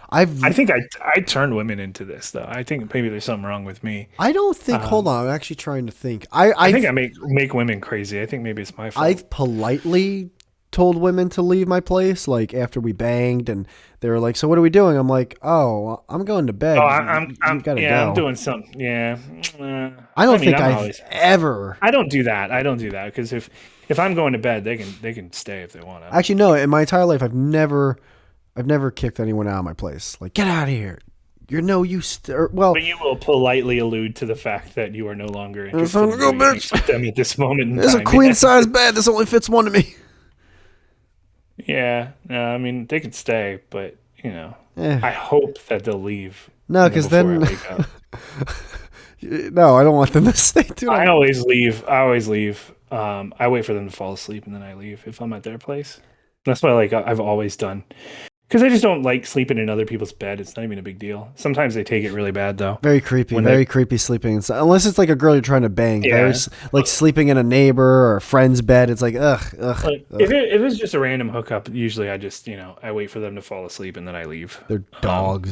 I think I turned women into this though. I think maybe there's something wrong with me. I don't think. Hold on, I'm actually trying to think. I think I make women crazy. I think maybe it's my fault. I've politely told women to leave my place, like after we banged, and they were like, "So what are we doing?" I'm like, "Oh, I'm going to bed." Oh, You gotta go. I'm doing something. Yeah. I don't think I'm I've always- ever. I don't do that. because if I'm going to bed, they can stay if they want to. Actually, no. In my entire life, I've never kicked anyone out of my place. Like, get out of here. You're no use. Well, But you will politely allude to the fact that you are no longer time interested to in go, doing bitch. anything with them at this moment in there's time. a queen size bed. This only fits one of me. Yeah, no, I mean they can stay, but you know, Eh. I hope that they'll leave. No, because before I then. wake up. No, I don't want them to stay too long. I always leave. I wait for them to fall asleep and then I leave if I'm at their place. That's what I've always done. Because I just don't like sleeping in other people's bed. It's not even a big deal. Sometimes they take it really bad though. Very creepy. Very creepy sleeping inside. Unless it's like a girl you're trying to bang. Yeah. Very, like sleeping in a neighbor or a friend's bed. It's like, ugh. If it's just a random hookup, usually I just I wait for them to fall asleep and then I leave. Their dog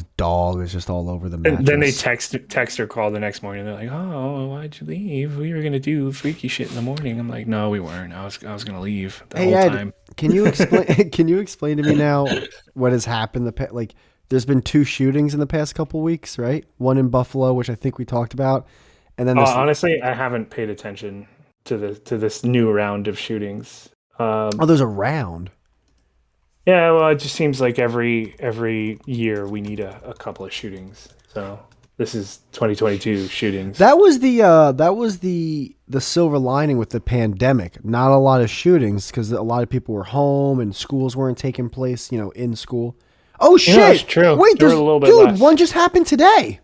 is just all over the mattress. And then they text or call the next morning. They're like, "Oh, why'd you leave? We were gonna do freaky shit in the morning." I'm like, "No, we weren't. I was gonna leave the whole Ed, time." Can you explain? Can you explain to me now what has happened? There's been 2 shootings in the past couple weeks, right? One in Buffalo, which I think we talked about, and then Honestly, I haven't paid attention to this new round of shootings. there's a round. Yeah, well, it just seems like every year we need a couple of shootings. So This is 2022 shootings. That was the silver lining with the pandemic. Not a lot of shootings because a lot of people were home and schools weren't taking place, in school. Oh shit! That's true. Wait, There were a little bit less. one just happened today,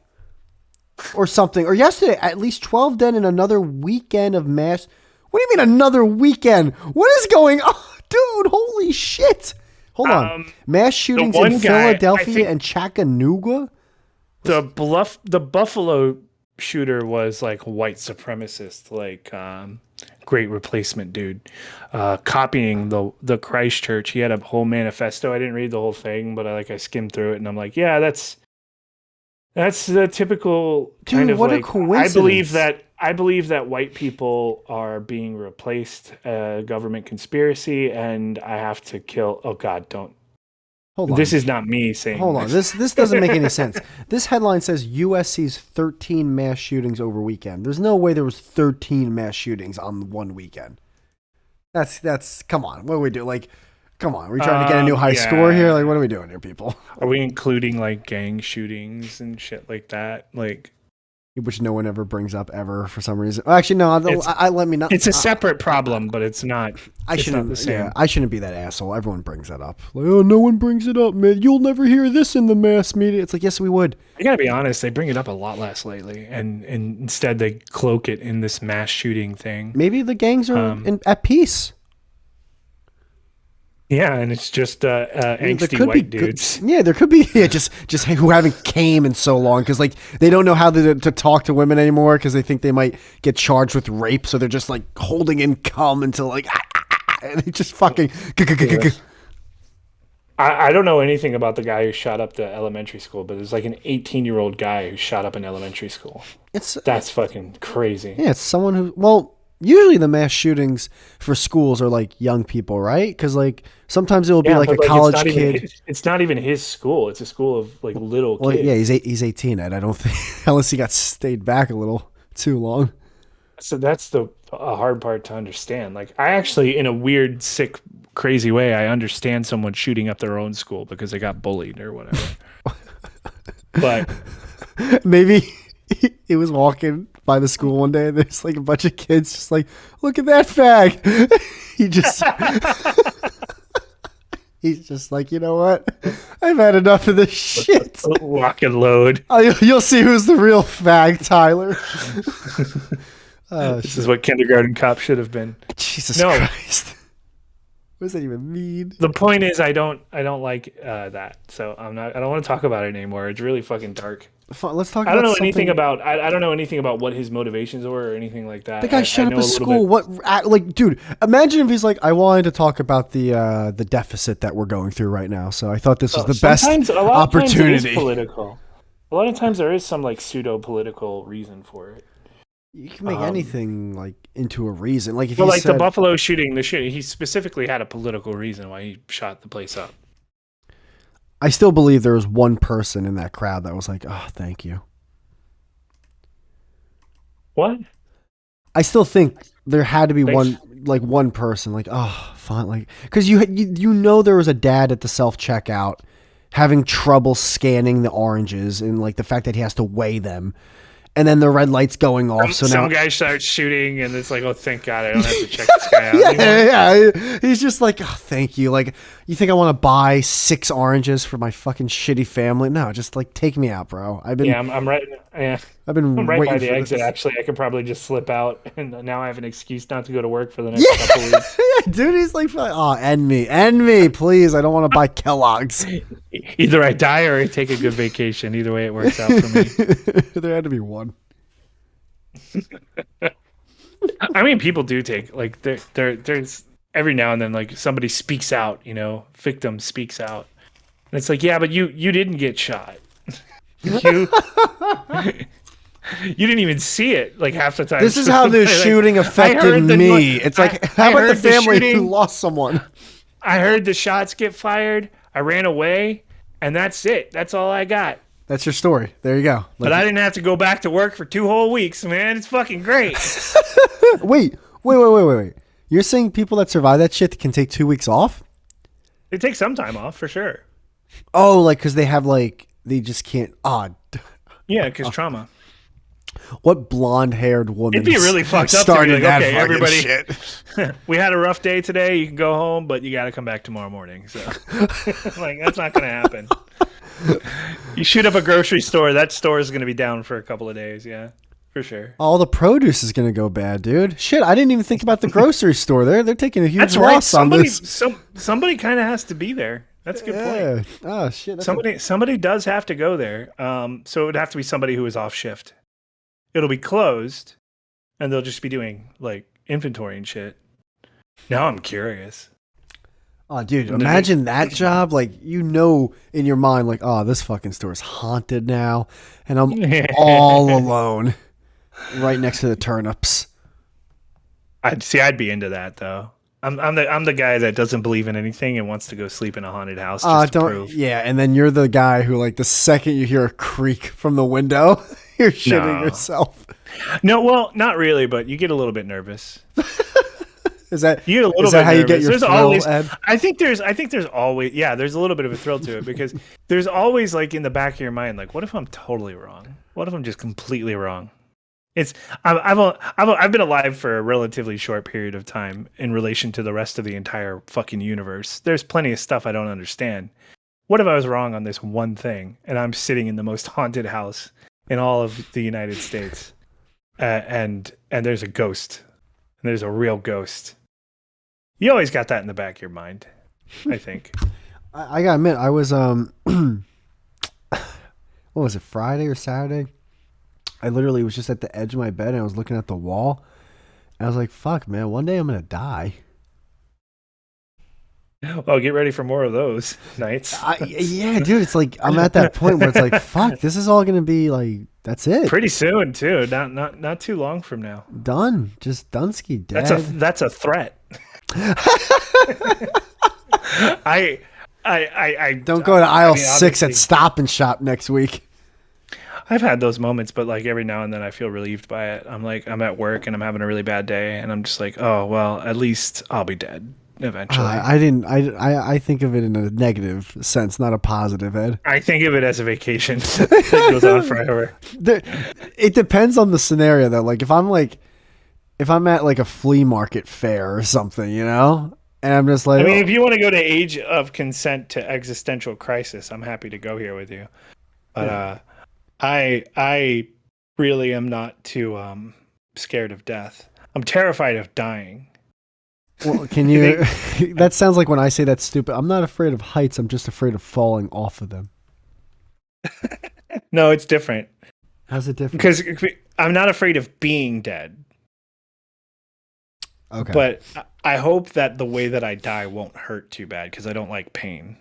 or something, or yesterday. At least 12 dead in another weekend of mass. What do you mean another weekend? What is going on, dude? Holy shit! Hold on, mass shootings in Philadelphia and Chattanooga. The Buffalo shooter was like white supremacist, like great replacement dude, copying the Christchurch. He had a whole manifesto. I didn't read the whole thing, but I skimmed through it, and I'm like, yeah, that's the typical kind of what like. A coincidence. I believe that white people are being replaced, government conspiracy, and I have to kill. Oh God, don't. Hold on. This is not me saying. Hold on. This doesn't make any sense. This headline says U.S. sees 13 mass shootings over weekend. There's no way there was 13 mass shootings on one weekend. That's come on. What do we do? Like, come on. We're trying to get a new high score here. Like, what are we doing here, people? Are we including like gang shootings and shit like that? Like, which no one ever brings up ever for some reason. Actually, no. Let me not. It's a separate problem, but it's not. I shouldn't. The same. Yeah, I shouldn't be that asshole. Everyone brings that up. Like, oh, no one brings it up, man. You'll never hear this in the mass media. It's like, yes, we would. I gotta be honest. They bring it up a lot less lately, and instead they cloak it in this mass shooting thing. Maybe the gangs are at peace. Yeah, and it's just angsty white dudes. There could be just who haven't came in so long because like they don't know how to talk to women anymore because they think they might get charged with rape, so they're just like holding in cum until like and they just fucking. I don't know anything about the guy who shot up the elementary school, but there's like an 18-year-old guy who shot up an elementary school. That's fucking crazy. Yeah, it's someone who usually the mass shootings for schools are like young people, right? Because like sometimes it will be like a college kid. It's not even his school. It's a school of like little kids. Yeah, he's 18, Ed. I don't think unless he got stayed back a little too long. So that's a hard part to understand. Like I actually, in a weird, sick, crazy way, I understand someone shooting up their own school because they got bullied or whatever. But maybe he was walking by the school one day and there's like a bunch of kids just like, look at that fag. He's just like, you know what? I've had enough of this shit. Lock and load. You'll see who's the real fag, Tyler. This is what kindergarten cop should have been. Jesus Christ. What does that even mean? The point is, I don't like that. So I don't want to talk about it anymore. It's really fucking dark. Let's talk. I don't know anything about. I don't know anything about what his motivations were or anything like that. The guy shut up a school. Like, dude? Imagine if he's like, I wanted to talk about the deficit that we're going through right now. So I thought this was the best opportunity. Political. A lot of times there is some like pseudo political reason for it. You can make anything like into a reason. Like if the Buffalo shooting, he specifically had a political reason why he shot the place up. I still believe there was one person in that crowd that was like, "Oh, thank you." What? I still think there had to be one person like, "Oh, fine," like because you know there was a dad at the self checkout having trouble scanning the oranges and like the fact that he has to weigh them. And then the red light's going off. So some guy starts shooting, and it's like, oh, thank God, I don't have to check this guy out. yeah. He's just like, oh, thank you. Like, you think I want to buy 6 oranges for my fucking shitty family? No, just like take me out, bro. I'm right. Yeah, I'm right by the exit. This. Actually, I could probably just slip out, and now I have an excuse not to go to work for the next couple weeks. Yeah, dude, he's like, oh, end me, please. I don't want to buy Kellogg's. Either I die or I take a good vacation. Either way, it works out for me. There had to be one. I mean, people do take like there's every now and then like somebody speaks out, victim speaks out, and it's like, yeah, but you didn't get shot. You didn't even see it like half the time. This is how the shooting affected me. It's like, how about the family who lost someone? I heard the shots get fired. I ran away, and that's it. That's all I got. That's your story. There you go. But I didn't have to go back to work for 2 whole weeks, man. It's fucking great. Wait. You're saying people that survive that shit can take 2 weeks off? They take some time off for sure. Oh, like because they have like they just can't. Yeah, because trauma. What blonde-haired woman It'd be really fucked up to be started like, that okay, fucking everybody, shit? we had a rough day today. You can go home, but you got to come back tomorrow morning. So, like, that's not going to happen. You shoot up a grocery store, that store is going to be down for a couple of days. Yeah, for sure. All the produce is gonna go bad, dude. Shit, I didn't even think about the grocery store. They're taking a huge That's right. loss on this. Somebody kind of has to be there. That's a good point. Oh shit. Somebody does have to go there. So it would have to be somebody who is off shift. It'll be closed, and they'll just be doing like inventory and shit. Now I'm curious. Oh, dude, imagine that job. Like, in your mind, like, oh, this fucking store is haunted now, and I'm all alone, right next to the turnips. I'd be into that though. I'm the guy that doesn't believe in anything and wants to go sleep in a haunted house. Just to prove. Yeah, and then you're the guy who, like, the second you hear a creak from the window, you're shitting yourself. No, well, not really, but you get a little bit nervous. Is that you get a little is that bit how nervous. you get your There's thrill, always, Ed? I think there's always, there's a little bit of a thrill to it because there's always like in the back of your mind, like, what if I'm totally wrong? What if I'm just completely wrong? I've been alive for a relatively short period of time in relation to the rest of the entire fucking universe. There's plenty of stuff I don't understand. What if I was wrong on this one thing and I'm sitting in the most haunted house in all of the United States, and there's a ghost, and there's a real ghost. You always got that in the back of your mind, I think. I gotta admit, I was what was it, Friday or Saturday? I literally was just at the edge of my bed and I was looking at the wall, and I was like, "Fuck, man, one day I'm gonna die." Well, get ready for more of those nights. Yeah, dude, it's like I'm at that point where it's like, "Fuck, this is all gonna be like, that's it." Pretty soon, too. Not too long from now. Done, just Dunsky dead. That's a threat. I don't go to aisle 6 at Stop and Shop next week. I've had those moments, but like every now and then I feel relieved by it. I'm like, I'm at work and I'm having a really bad day, and I'm just like, oh well, at least I'll be dead eventually. I think of it in a negative sense, not a positive, Ed. I think of it as a vacation that goes on forever. It depends on the scenario though. Like if I'm at like a flea market fair or something, and I'm just like, I mean, if you want to go to age of consent to existential crisis, I'm happy to go here with you. But I really am not too scared of death. I'm terrified of dying. Well, can you? That sounds like when I say that's stupid. I'm not afraid of heights. I'm just afraid of falling off of them. No, it's different. How's it different? Because I'm not afraid of being dead. Okay. But I hope that the way that I die won't hurt too bad because I don't like pain.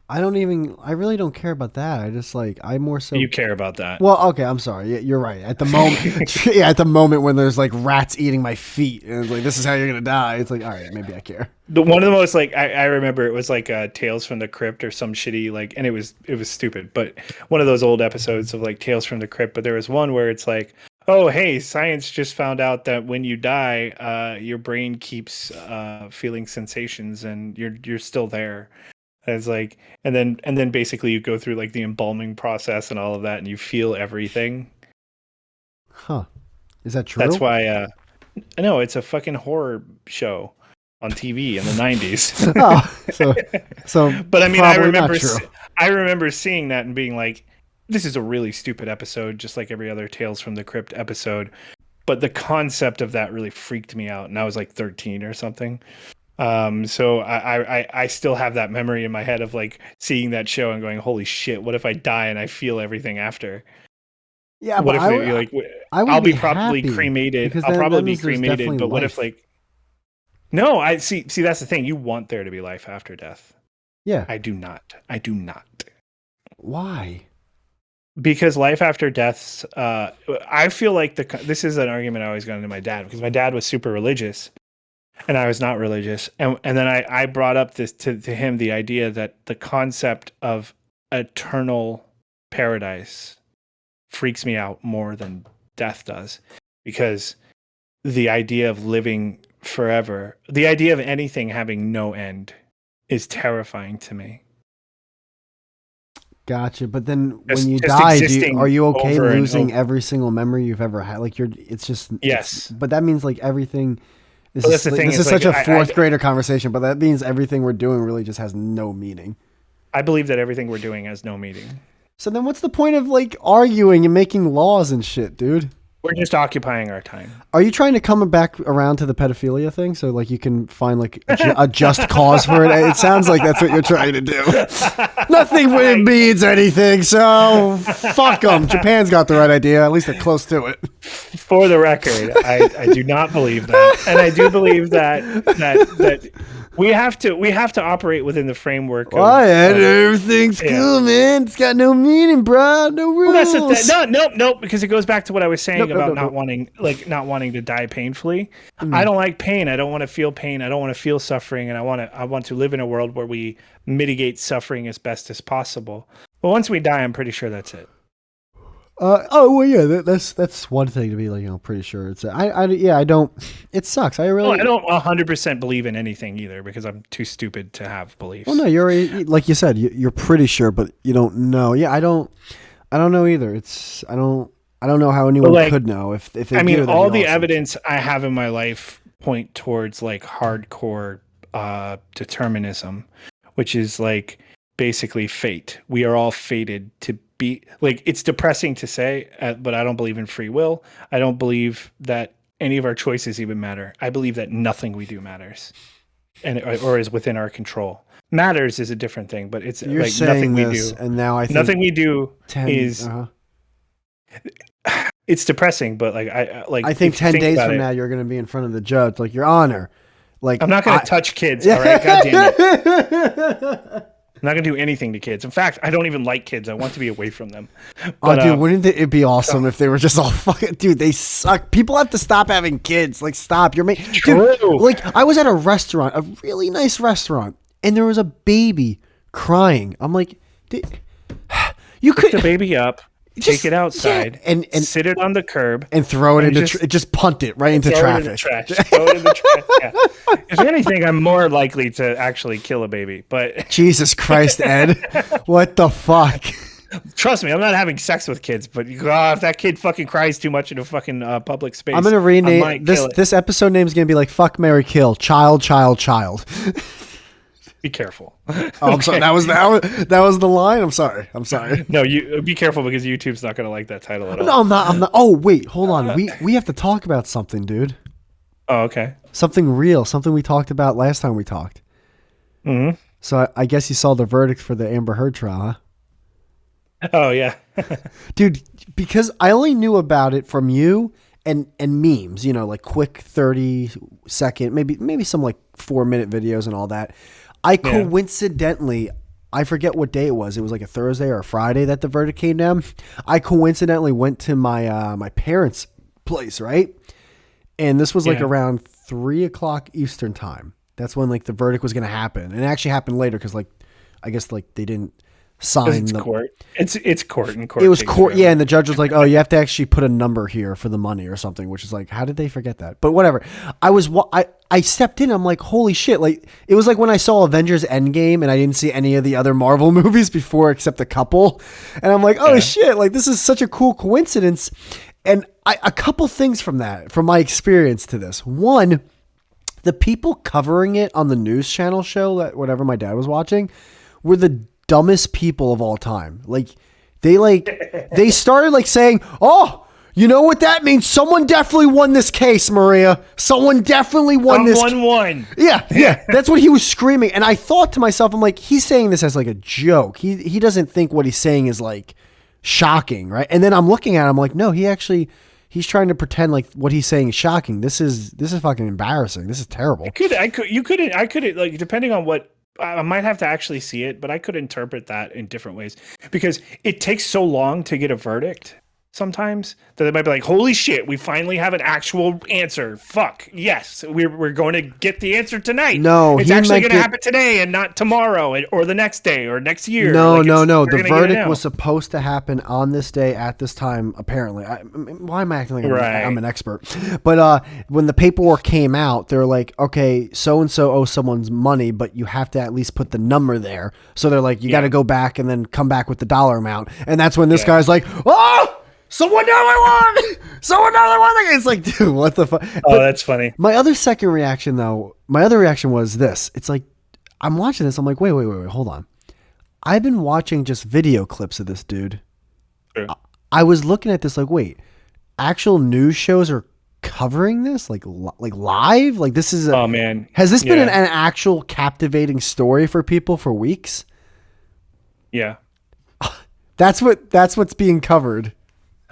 I really don't care about that. I more so. You care about that. Well, okay, I'm sorry. Yeah, you're right. At the moment, at the moment when there's like rats eating my feet, and it's like, this is how you're gonna die. It's like, all right, maybe I care. One of the most I remember it was like Tales from the Crypt or some shitty and it was stupid, but one of those old episodes of like Tales from the Crypt. But there was one where it's like, oh hey, science just found out that when you die, your brain keeps feeling sensations, and you're still there. It's like, and then basically you go through like the embalming process and all of that, and you feel everything. Huh? Is that true? That's why. No, it's a fucking horror show on TV in the 90s. so. But I mean, I remember seeing that and being like, this is a really stupid episode, just like every other Tales from the Crypt episode. But the concept of that really freaked me out, and I was like 13 or something. So I still have that memory in my head of like seeing that show and going, holy shit, what if I die and I feel everything after? Yeah, what but if I'll be probably cremated. I'll probably be cremated, but what if like no, I see that's the thing. You want there to be life after death. Yeah. I do not. Why? Because life after deaths, I feel like this is an argument I always got into my dad, because my dad was super religious. And I was not religious. And then I brought up this to him, the idea that the concept of eternal paradise freaks me out more than death does. Because the idea of living forever, the idea of anything having no end is terrifying to me. Gotcha. But then Just- when you just die, existing are you okay over and losing over. every single memory you've ever had? Like it's just Yes. but that means like everything. This Well, is that's the like, thing, this is is such like, a fourth grader conversation, but that means everything we're doing really just has no meaning. I believe that everything we're doing has no meaning. So then, what's the point of like arguing and making laws and shit, dude? We're just occupying our time. Are you trying to come back around to the pedophilia thing so like you can find like a just cause for it? It sounds like that's what you're trying to do. Nothing means anything, so fuck them. Japan's got the right idea. At least they're close to it. For the record, I do not believe that, and I do believe that we have to operate within the framework. Everything's cool, man. It's got no meaning, bro. No rules. Well, that's the no, because it goes back to what I was saying about not wanting. wanting to die painfully. I don't like pain. I don't want to feel pain. I don't want to feel suffering, and I want to live in a world where we mitigate suffering as best as possible. But once we die, I'm pretty sure that's it. Well, yeah, that's one thing to be like, pretty sure it's. I don't. It sucks. I don't 100% believe in anything either because I'm too stupid to have beliefs. Well, no, you're like you said, you're pretty sure, but you don't know. Yeah, I don't know either. I don't know how anyone could know if they I mean, do, all the awesome. evidence I have in my life point towards like hardcore determinism, which is like basically fate. We are all fated to be like, it's depressing to say, but I don't believe in free will. I don't believe that any of our choices even matter. I believe that nothing we do matters or is within our control. Matters is a different thing, but it's You're like saying nothing we this, do. and now I think nothing we do is. Uh-huh. It's depressing, but I think 10 days from now you're going to be in front of the judge, like, Your Honor. Like, I'm not going to touch kids. All right, God damn it. I'm not going to do anything to kids. In fact, I don't even like kids. I want to be away from them. But, dude, wouldn't it be awesome if they were just all fucking... Dude, they suck. People have to stop having kids. Like, stop. You're making... Dude, like, I was at a restaurant, a really nice restaurant, and there was a baby crying. I'm like, you could... Pick the baby up, take it outside, and sit it on the curb. And throw it into... just punt it right into traffic. Throw it in the trash. Yeah. If anything, I'm more likely to actually kill a baby. But Jesus Christ, Ed. What the fuck? Trust me, I'm not having sex with kids, but if that kid fucking cries too much in a fucking public space, I'm going to rename... This episode name is going to be like, Fuck, Marry, Kill. Child. Be careful. Oh, I'm sorry. That was the line. I'm sorry. No, you be careful because YouTube's not gonna like that title at all. No, I'm not. Oh, wait, hold on. We have to talk about something, dude. Oh, okay. Something real. Something we talked about last time we talked. Mm-hmm. So I guess you saw the verdict for the Amber Heard trial, huh? Oh yeah, dude. Because I only knew about it from you and memes. Like quick 30-second, maybe some like 4-minute videos and all that. Coincidentally, I forget what day it was. It was like a Thursday or a Friday that the verdict came down. I coincidentally went to my my parents' place, right? And this was like around 3:00 Eastern time. That's when like the verdict was going to happen. And it actually happened later because like I guess like they didn't sign the court. It's court and court. It was court, yeah. And the judge was like, "Oh, you have to actually put a number here for the money or something," which is like, how did they forget that? But whatever. I stepped in. I'm like, holy shit! Like it was like when I saw Avengers Endgame and I didn't see any of the other Marvel movies before except a couple, and I'm like, oh shit! Like this is such a cool coincidence. And a couple things from my experience to this. One, the people covering it on the news channel show that whatever my dad was watching were the dumbest people of all time. Like they started like saying, "Oh, you know what that means? Someone definitely won this case, Maria. Someone definitely won this." Won. Yeah. That's what he was screaming. And I thought to myself, I'm like, he's saying this as like a joke. He doesn't think what he's saying is like shocking, right? And then I'm looking at him like, no, he's trying to pretend like what he's saying is shocking. This is fucking embarrassing. This is terrible. I could like depending on what. I might have to actually see it, but I could interpret that in different ways because it takes so long to get a verdict. sometimes that they might be like, holy shit, we finally have an actual answer. Fuck. Yes. We're going to get the answer tonight. No, It's he actually meant going to happen today and not tomorrow or the next day or next year. No, Like no, no. we're The gonna get it verdict now. was supposed to happen on this day at this time. Apparently, why am I acting like Right. I'm an expert? But when the paperwork came out, they're like, okay, so and so owes someone's money, but you have to at least put the number there. So they're like, you got to go back and then come back with the dollar amount. And that's when this guy's like, oh, someone know I won. Someone know I won. It's like, dude, what the fuck? Oh, that's funny. My other reaction was this. It's like, I'm watching this. I'm like, wait, hold on. I've been watching just video clips of this dude. True. I was looking at this like, wait, actual news shows are covering this like live? Like this is Oh man. Has this been an actual captivating story for people for weeks? Yeah. That's what's being covered.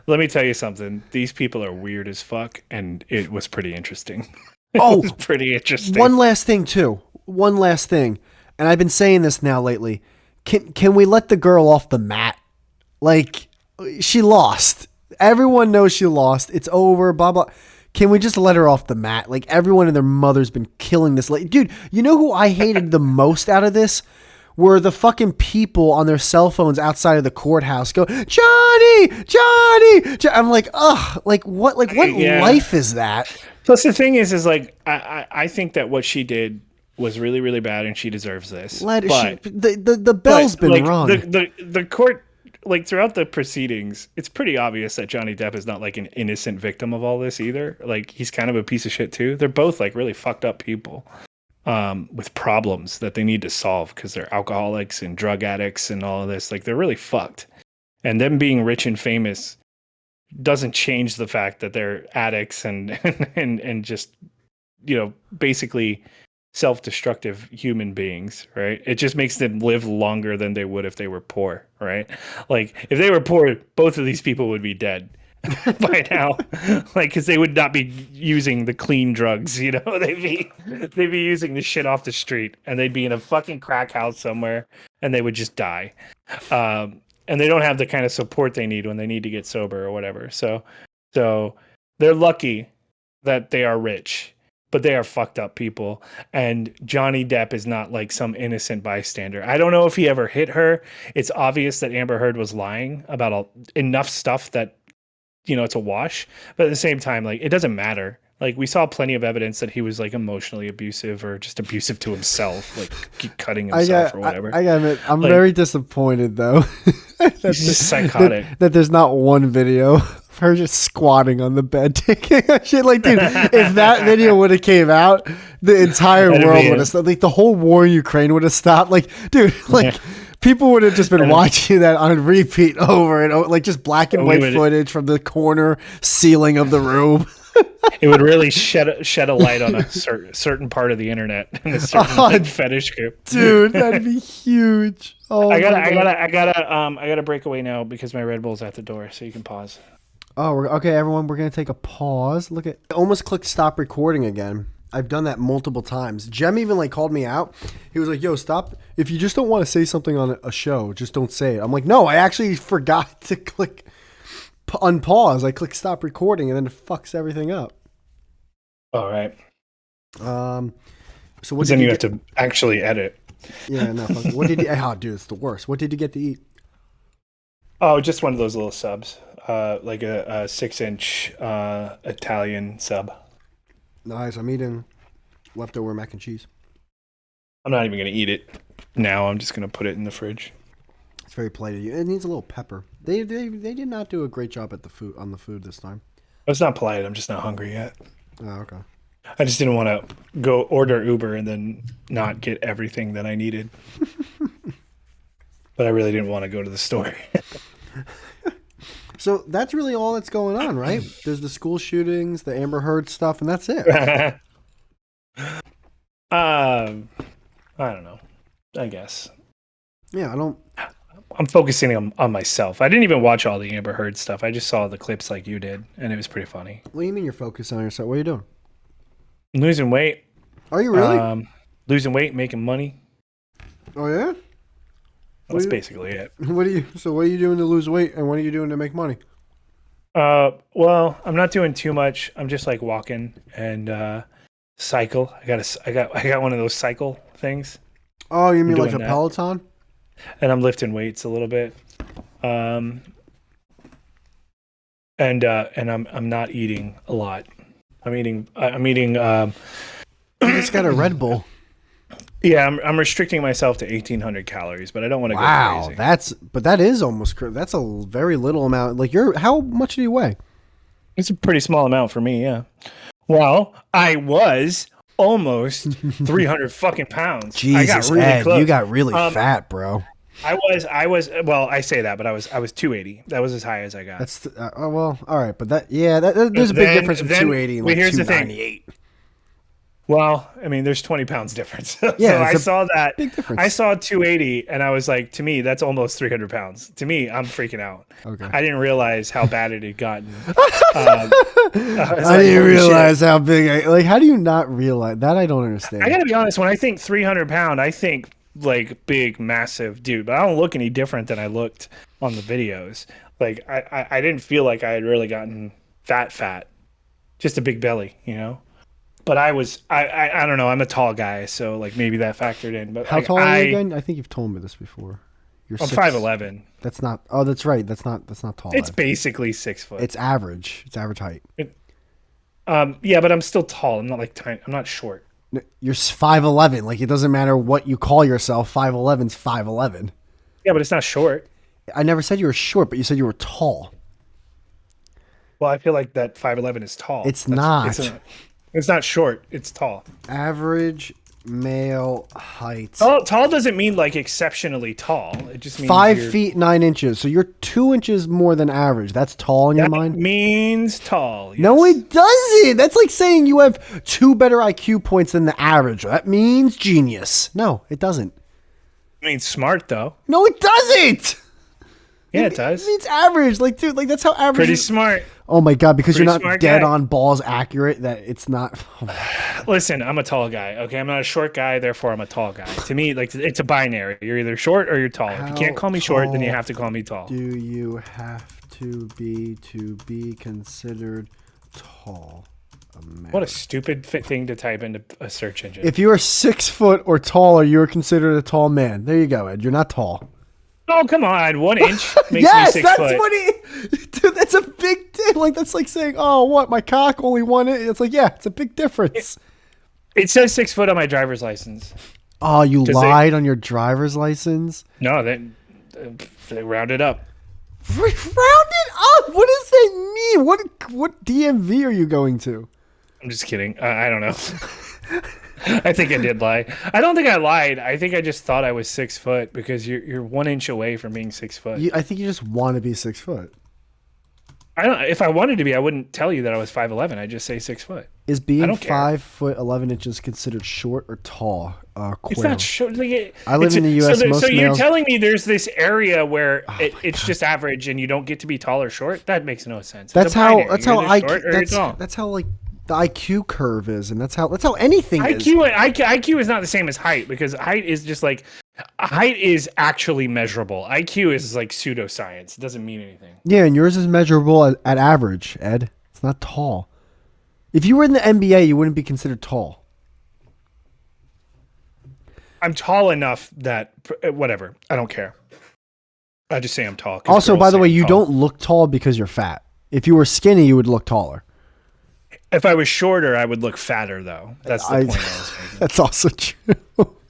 Let me tell you something. These people are weird as fuck, and it was pretty interesting. Oh, it was pretty interesting. One last thing. And I've been saying this now lately. Can we let the girl off the mat? Like, she lost. Everyone knows she lost. It's over, blah, blah. Can we just let her off the mat? Like, everyone and their mother's been killing this lady. Dude, you know who I hated the most out of this? Were the fucking people on their cell phones outside of the courthouse go, Johnny! I'm like, ugh, like what life is that? Plus the thing is like, I think that what she did was really, really bad and she deserves this. The bell's been rung. The court, like throughout the proceedings, it's pretty obvious that Johnny Depp is not like an innocent victim of all this either. Like he's kind of a piece of shit too. They're both like really fucked up people. With problems that they need to solve because they're alcoholics and drug addicts and all of this. Like they're really fucked. And them being rich and famous doesn't change the fact that they're addicts and and just, you know, basically self-destructive human beings, right? It just makes them live longer than they would if they were poor, right? Like if they were poor, both of these people would be dead. By now, like because they would not be using the clean drugs, you know, they'd be using the shit off the street, and they'd be in a fucking crack house somewhere, and they would just die. And they don't have the kind of support they need when they need to get sober or whatever. So they're lucky that they are rich, but they are fucked up people. And Johnny Depp is not like some innocent bystander. I don't know if he ever hit her. It's obvious that Amber Heard was lying about enough stuff that, you know, it's a wash, but at the same time, like it doesn't matter. Like we saw plenty of evidence that he was like emotionally abusive or just abusive to himself, like keep cutting himself or whatever. I gotta admit, I'm very disappointed though. He's just psychotic. That there's not one video of her just squatting on the bed taking a shit. Like, dude, if that video would have came out, the entire world would have stopped. Like the whole war in Ukraine would have stopped. Like, dude, like. Yeah. People would have just been watching that on repeat over and over, like just black and white footage from the corner ceiling of the room. It would really shed a light on a certain part of the internet and a certain fetish group. Dude, that'd be huge. Oh, I gotta break away now because my Red Bull's at the door, so you can pause. Oh, okay, everyone, we're gonna take a pause. Look at, I almost clicked stop recording again. I've done that multiple times. Jem even like called me out. He was like, yo, stop. If you just don't want to say something on a show, just don't say it. I'm like, no, I actually forgot to click unpause. I click stop recording and then it fucks everything up. All right. So what then you have to actually edit. Yeah, no. What did you, oh, dude, it's the worst. What did you get to eat? Oh, just one of those little subs. Like a 6-inch Italian sub. Nice. I'm eating leftover mac and cheese. I'm not even going to eat it now. I'm just going to put it in the fridge. It's very polite of you. It needs a little pepper. They did not do a great job at the food this time. It's not polite. I'm just not hungry yet. Oh, okay. I just didn't want to go order Uber and then not get everything that I needed. But I really didn't want to go to the store. So that's really all that's going on, right? There's the school shootings, the Amber Heard stuff, and that's it. I don't know. I guess. Yeah, I'm focusing on myself. I didn't even watch all the Amber Heard stuff. I just saw the clips like you did, and it was pretty funny. What do you mean you're focusing on yourself? What are you doing? I'm losing weight. Are you really? Losing weight, making money. Oh yeah. That's basically it. What are you doing to lose weight, and what are you doing to make money? Well, I'm not doing too much. I'm just like walking and cycle. I got one of those cycle things. Oh, you I'm mean like doing a that, Peloton? and I'm lifting weights a little bit. Um, and I'm not eating a lot. I'm eating. You just got a Red Bull. Yeah, I'm restricting myself to 1,800 calories, but I don't want to go Wow, crazy. that is almost that's a very little amount. Like how much do you weigh? It's a pretty small amount for me, yeah. Well, I was almost 300 fucking pounds. I got Jesus, really Ed, close. you got really Um, fat, bro. I was. Well, I say that, but I was 280. That was as high as I got. That's oh, well, all right, but there's a big Then- difference from then- 280 and well, like here's the thing. 298. Well, I mean, there's 20 pounds difference. So Yeah, I it's a saw that. big difference. I saw 280, and I was like, to me, that's almost 300 pounds. To me, I'm freaking out. Okay. I didn't realize how bad it had gotten. I didn't realize how big. Like, how do you not realize that? I don't understand. I gotta be honest. When I think 300 pound, I think like big, massive dude. But I don't look any different than I looked on the videos. Like I didn't feel like I had really gotten fat. Just a big belly, you know. But I don't know. I'm a tall guy, so like maybe that factored in. But How like, tall are you again? I think you've told me this before. You're I'm 6. 5'11". That's not. Oh, that's right. That's not tall. It's Ed. basically 6 foot. It's average. It's average height. Yeah, but I'm still tall. I'm not like tiny. I'm not short. You're 5'11". Like it doesn't matter what you call yourself. 5'11's 5'11. Yeah, but it's not short. I never said you were short, but you said you were tall. Well, I feel like that 5'11 is tall. It's not. It's not short. It's tall. Average male height. Tall doesn't mean like exceptionally tall. It just means 5 you're- feet 9 inches. So you're 2 inches more than average. That's tall in your That mind? means tall. Yes. No, it doesn't. That's like saying you have 2 better IQ points than the average. That means genius. No, it doesn't. It means smart though. No, it doesn't. Yeah, it does. It means average. Like, dude, like that's how average. Pretty is. smart. Oh my god, because you're Pretty not smart dead guy. on balls accurate. That it's not. Oh my Listen, I'm a tall guy. Okay, I'm not a short guy. Therefore, I'm a tall guy. To me, like it's a binary. You're either short or you're tall. If you can't call me short, then you have to call me tall. do you have to be considered tall? What a stupid thing to type into a search engine. If you are 6 foot or taller, you are considered a tall man. There you go, Ed. You're not tall. Oh, come on. 1 inch makes Yes, me 6 that's foot. what he. Dude, that's a big deal. Like that's like saying, "Oh, what? My cock only 1 inch." It's like, yeah, it's a big difference. It says 6 foot on my driver's license. Oh, you Does lied on your driver's license. No, they rounded up. Round it up. What does that mean? What DMV are you going to? I'm just kidding. I don't know. I think I did lie. I don't think I lied. I think I just thought I was 6 foot because you're 1 inch away from being 6 foot. I think you just want to be 6 foot. I don't. If I wanted to be, I wouldn't tell you that I was 5'11". I'd just say 6 foot. Is being don't care. 5 foot 11 inches considered short or tall? It's not short. Like I live in the U.S. So, most so you're males- telling me there's this area where it's just average and you don't get to be tall or short? That makes no sense. That's It's a how. binary. That's You're how either I. short or you're tall. That's how like the IQ curve is, and that's how anything is. IQ is not the same as height because height is just like height is actually measurable. IQ is like pseudoscience. It doesn't mean anything. Yeah, and yours is measurable at average, Ed. It's not tall. If you were in the NBA, you wouldn't be considered tall. I'm tall enough that whatever. I don't care. I just say I'm tall. 'Cause Also, girls by the say way, I'm you tall. don't look tall because you're fat. If you were skinny, you would look taller. If I was shorter, I would look fatter, though. That's the point I was making. That's also true.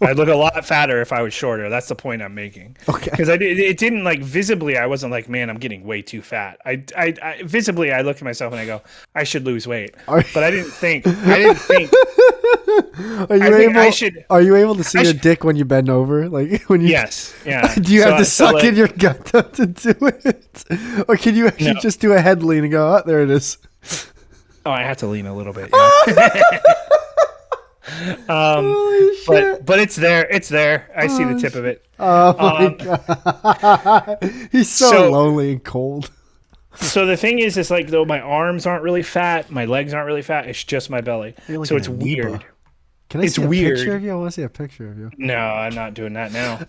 I'd look a lot fatter if I was shorter. That's the point I'm making. Okay. Because it didn't like visibly. I wasn't like, man, I'm getting way too fat. I visibly, I look at myself and I go, I should lose weight. But I didn't think. Are you able to see your dick when you bend over? Like when you? Yes. Yeah. Do you have to suck like, in your gut to do it, or can you actually just do a head lean and go, "Oh, there it is"? Oh, I have to lean a little bit. Yeah. Holy shit. but it's there. It's there. I see the tip of it. Oh my god, he's so lonely and cold. So the thing is like though my arms aren't really fat, my legs aren't really fat. It's just my belly. You're like So an it's amoeba. weird. Can I It's see a weird. picture of you? I want to see a picture of you. No, I'm not doing that now.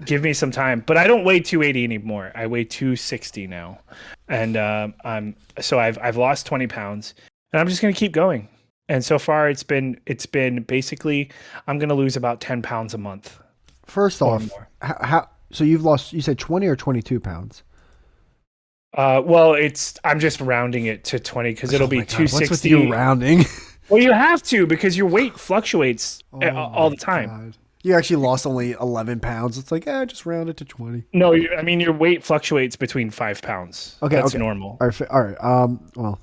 Give me some time. But I don't weigh 280 anymore. I weigh 260 now, and I've lost 20 pounds, and I'm just gonna keep going. And so far, it's been basically I'm gonna lose about 10 pounds a month. First Or off, more. so you've lost, you said 20 or 22 pounds? Well, I'm just rounding it to 20 because it'll Oh be my God, 260. what's with you rounding? Well, you have to because your weight fluctuates all my the time. God. You actually lost only 11 pounds. It's like, just round it to 20. No, I mean your weight fluctuates between 5 pounds. Okay, That's okay. normal. All right, all right. Well,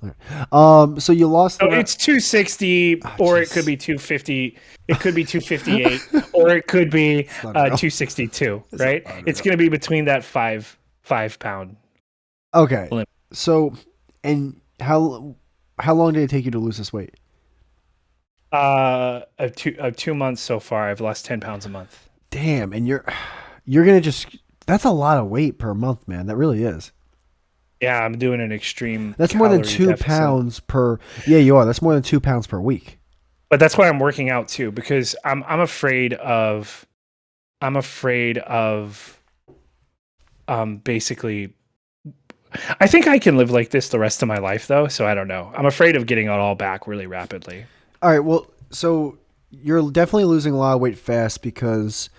all right. So you lost. So it's 260, or it could be 250. It could be 258, or it could be 262. Right? It's going to be between that 5 pound. Okay. limit. So, and how long did it take you to lose this weight? Of 2 months so far, I've lost 10 pounds a month. Damn, and you're gonna that's a lot of weight per month, man. That really is. Yeah, I'm doing an extreme. That's more than calorie 2 deficit. pounds per. Yeah, you are. That's more than 2 pounds per week. But that's why I'm working out too, because I'm afraid of basically. I think I can live like this the rest of my life, though. So I don't know. I'm afraid of getting it all back really rapidly. All right. Well, so you're definitely losing a lot of weight fast because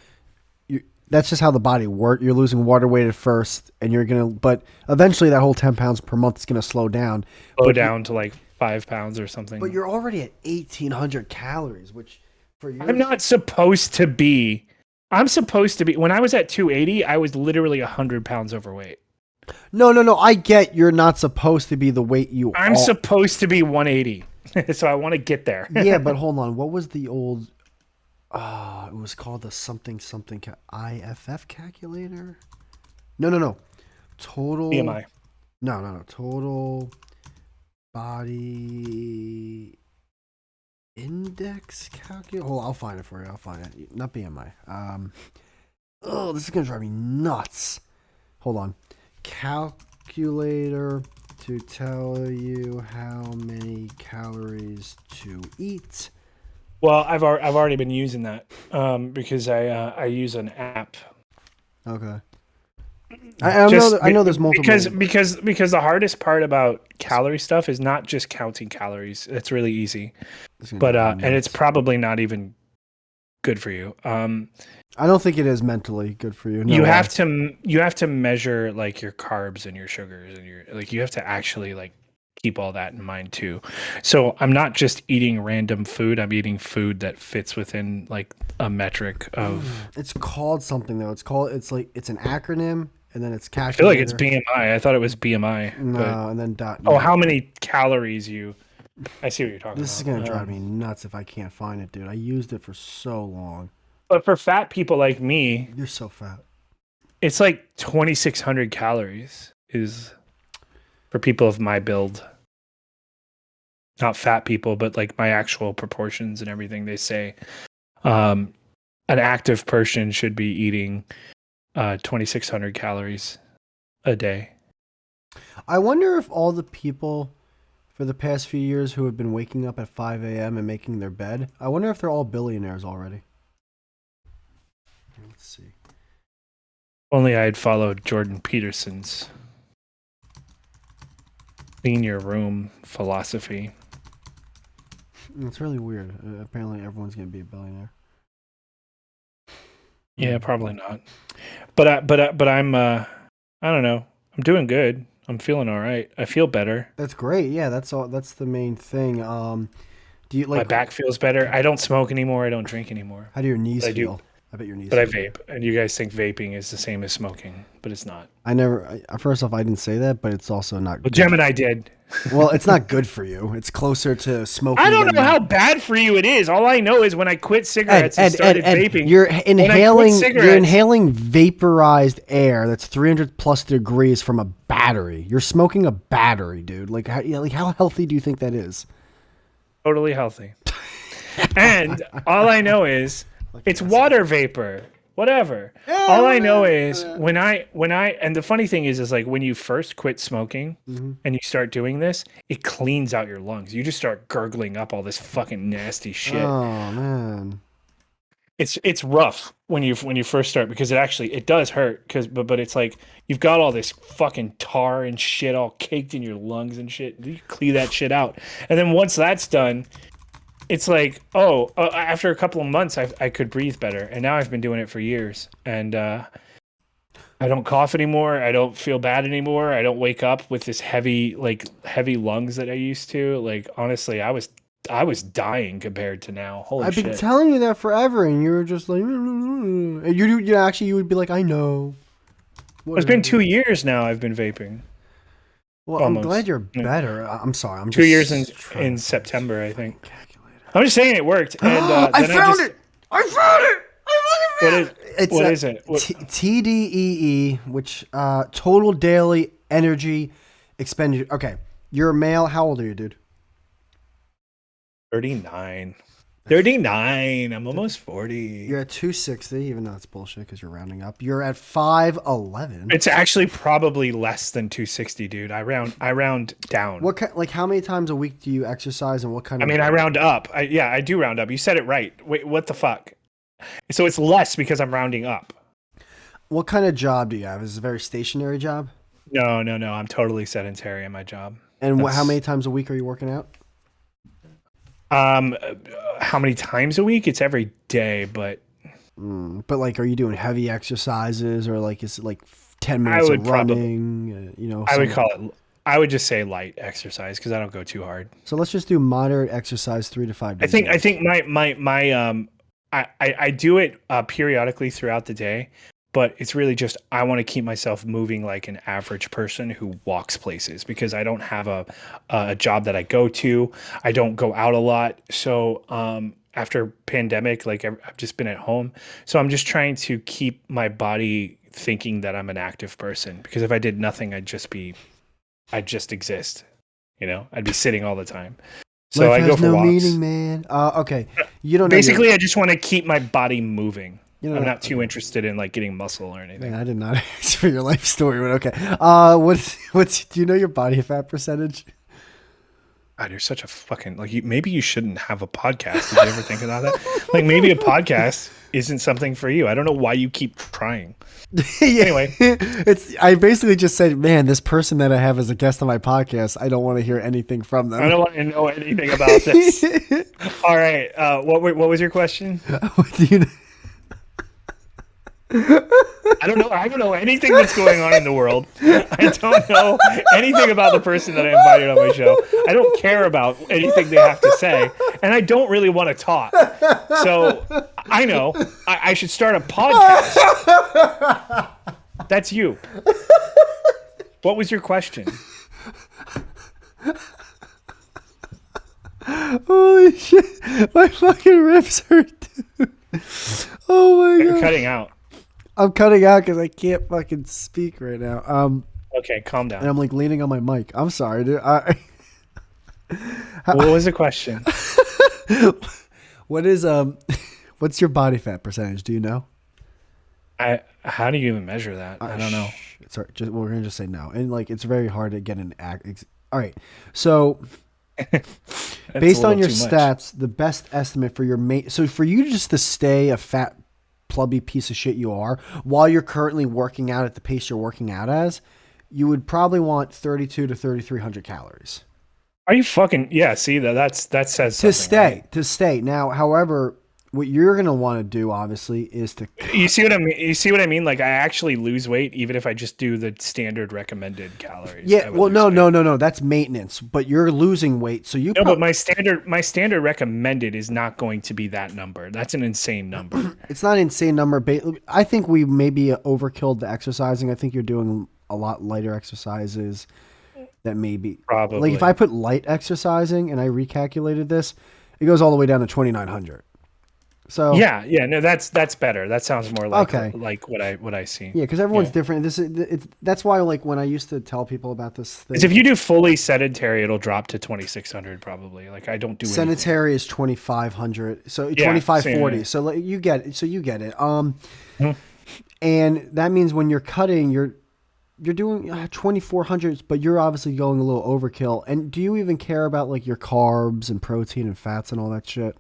that's just how the body works. You're losing water weight at first, and but eventually that whole 10 pounds per month is gonna slow down. Slow down to like 5 pounds or something. But you're already at 1,800 calories, which for you, I'm not supposed to be. I'm supposed to be. When I was at 280, I was literally 100 pounds overweight. No. I get you're not supposed to be the weight you are. I'm supposed to be 180. So I want to get there. Yeah, but hold on. What was the old? It was called the something IFF calculator. No. Total BMI. No. Total body index calculator. Hold on, I'll find it for you. I'll find it. Not BMI. This is gonna drive me nuts. Hold on. Calculator to tell you how many calories to eat. Well, I've already been using that because I use an app. Okay. I know there's multiple because the hardest part about calorie stuff is not just counting calories. It's really easy, but and it's probably not even good for you. I don't think it is mentally good for you. No you way. have to measure like your carbs and your sugars and you have to actually like keep all that in mind too. So I'm not just eating random food. I'm eating food that fits within like a metric of. It's called something though. It's an acronym and then it's calculator. I feel like it's BMI. I thought it was BMI. No, and then dot. Oh, how many calories you? I see what you're talking about. This is gonna drive me nuts if I can't find it, dude. I used it for so long. But for fat people like me, You're so fat. it's like 2,600 calories is for people of my build. Not fat people, but like my actual proportions and everything. They say an active person should be eating 2,600 calories a day. I wonder if all the people for the past few years who have been waking up at 5 a.m. and making their bed, I wonder if they're all billionaires already. Let's see. Only I had followed Jordan Peterson's clean your room philosophy. It's really weird. Apparently everyone's going to be a billionaire. Yeah, probably not. But I'm I don't know. I'm doing good. I'm feeling all right. I feel better. That's great. Yeah, that's all. That's the main thing. Do you like my back feels better. I don't smoke anymore. I don't drink anymore. How do your knees But I do. feel? I bet your knees. But I feel vape, and you guys think vaping is the same as smoking, but it's not. First off, I didn't say that, but it's also not. Well, Gemini did. Well, it's not good for you. It's closer to smoking. I don't know how bad for you it is. All I know is when I quit cigarettes and started vaping, you're inhaling vaporized air that's 300 plus degrees from a battery. You're smoking a battery, dude. Like how healthy do you think that is? Totally healthy. And all I know is it's water vapor. whatever. All I know is when I and the funny thing is like when you first quit smoking and you start doing this, it cleans out your lungs. You just start gurgling up all this fucking nasty shit. Oh man. It's rough when you first start because it does hurt but it's like you've got all this fucking tar and shit all caked in your lungs and shit. You clean that shit out, and then once that's done, it's like after a couple of months I could breathe better, and now I've been doing it for years, and I don't cough anymore. I don't feel bad anymore. I don't wake up with this heavy lungs that I used to. Like honestly, I was dying compared to now. Holy shit. I've been telling you that forever, and you were just like, you would be like, I know. It's been 2 years now I've been vaping. Well, almost. I'm glad you're better. I'm sorry. I'm 2 years in September, I think. I'm just saying it worked. And I found it. I found it. What is it? TDEE, which total daily energy expenditure. Okay, you're a male. How old are you, dude? 39. 39. I'm almost 40. You're at 260, even though that's bullshit because you're rounding up. You're at 5'11". It's actually probably less than 260, dude. I round down. Like how many times a week do you exercise, and what kind of? I mean, I round up. I do round up. You said it right. Wait, what the fuck? So it's less because I'm rounding up. What kind of job do you have? Is it a very stationary job? No. I'm totally sedentary in my job. And how many times a week are you working out? How many times a week? It's every day, but like, are you doing heavy exercises, or like is it like 10 minutes of running? I would just say light exercise because I don't go too hard. So let's just do moderate exercise 3 to 5 days. I think I do it periodically throughout the day, but it's really just I want to keep myself moving like an average person who walks places because I don't have a job that I go to. I don't go out a lot. So after pandemic, like I've just been at home. So I'm just trying to keep my body thinking that I'm an active person, because if I did nothing, I'd just exist. You know, I'd be sitting all the time. So Life I go has for no walks. meaning, man. Okay. You don't know Basically, I just want to keep my body moving. I'm not too interested in like getting muscle or anything. Man, I did not ask for your life story, but okay. What's do you know your body fat percentage? God, you're such a fucking maybe you shouldn't have a podcast. Did you ever think about that? Like maybe a podcast isn't something for you. I don't know why you keep trying. Yeah. Anyway, I basically just said, man, this person that I have as a guest on my podcast, I don't want to hear anything from them. I don't want to know anything about this. All right. What was your question? What do you know? I don't know. I don't know anything that's going on in the world. I don't know anything about the person that I invited on my show. I don't care about anything they have to say, and I don't really want to talk. So I know I should start a podcast. That's you. What was your question? Holy shit! My fucking ribs hurt, dude. Oh my god! You're cutting out. I'm cutting out because I can't fucking speak right now. Okay, calm down. And I'm like leaning on my mic. I'm sorry, dude. What was the question? What's your body fat percentage? Do you know? How do you even measure that? I don't know. Sorry, we're gonna just say no, and like it's very hard to get an act. All right, so based on your stats, the best estimate for your so for you just to stay a fat plubby piece of shit you are while you're currently working out at the pace you're working out as, you would probably want 32 to 3,300 calories. Are you fucking see that says something, to stay now. However, what you're going to want to do obviously is to you see what I mean, like I actually lose weight even if I just do the standard recommended calories. No, that's maintenance, but you're losing weight, so but my standard recommended is not going to be that number. That's an insane number. It's not an insane number. I think we maybe overkilled the exercising. I think you're doing a lot lighter exercises that maybe probably, like if I put light exercising and I recalculated this, it goes all the way down to 2,900. So Yeah, no, that's better. That sounds more okay, like what I see. yeah, because everyone's Yeah. different. That's why like when I used to tell people about this Because thing, if you do fully sedentary, it'll drop to 2,600 probably. Like I don't do anything. sanitary is 2,500, so Yeah, 2,540. same. So like, you get it. So you get it. Mhm. And that means when you're cutting, you're doing 2,400, but you're obviously going a little overkill. And do you even care about like your carbs and protein and fats and all that shit?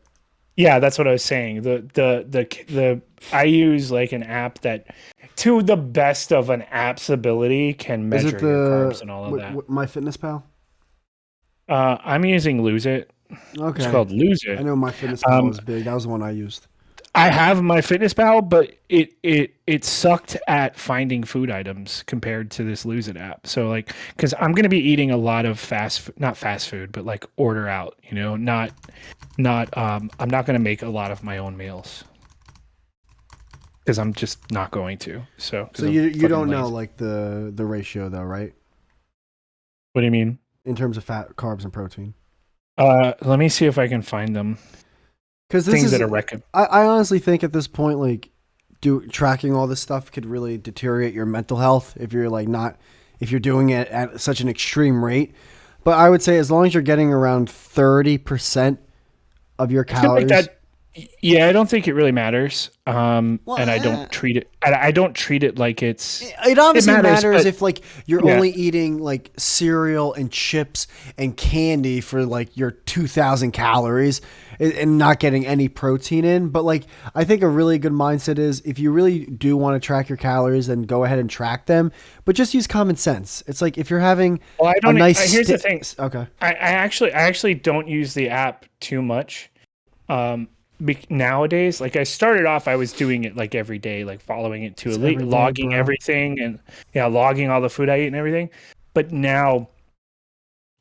Yeah, that's what I was saying. The I use like an app that, to the best of an app's ability, can Is it measure your carbs the and all of that. My Fitness Pal? I'm using Lose It. It's Okay, called Lose I It. know My Fitness Pal Um, is big. That was the one I used. I have my Fitness Pal, but it sucked at finding food items compared to this Lose It app. So like, because I'm gonna be eating a lot of not fast food, but like order out. Not I'm not gonna make a lot of my own meals because I'm just not going to. So because So I'm you fucking don't know lazy. like the ratio though, right? What do you mean? In terms of fat, carbs, and protein. Let me see if I can find them. Because this Things is, that are recommended. I honestly think at this point, like, tracking all this stuff could really deteriorate your mental health if you're like not, if you're doing it at such an extreme rate. But I would say as long as you're getting around 30% of your I feel like calories. that. Yeah, I don't think it really matters. Well, And I don't treat it. I don't treat it like it's. it It obviously matters, matters but if like you're yeah. only eating like cereal and chips and candy for like your 2,000 calories and not getting any protein in. But like I think a really good mindset is if you really do want to track your calories, then go ahead and track them. But just use common sense. It's like if you're having Well, I a don't. nice Here's the thing. Okay. I actually don't use the app too much. Um, Nowadays, like I started off, I was doing it like every day, like following it to It's elite, every day, logging bro. everything, and yeah, logging all the food I eat and everything. But now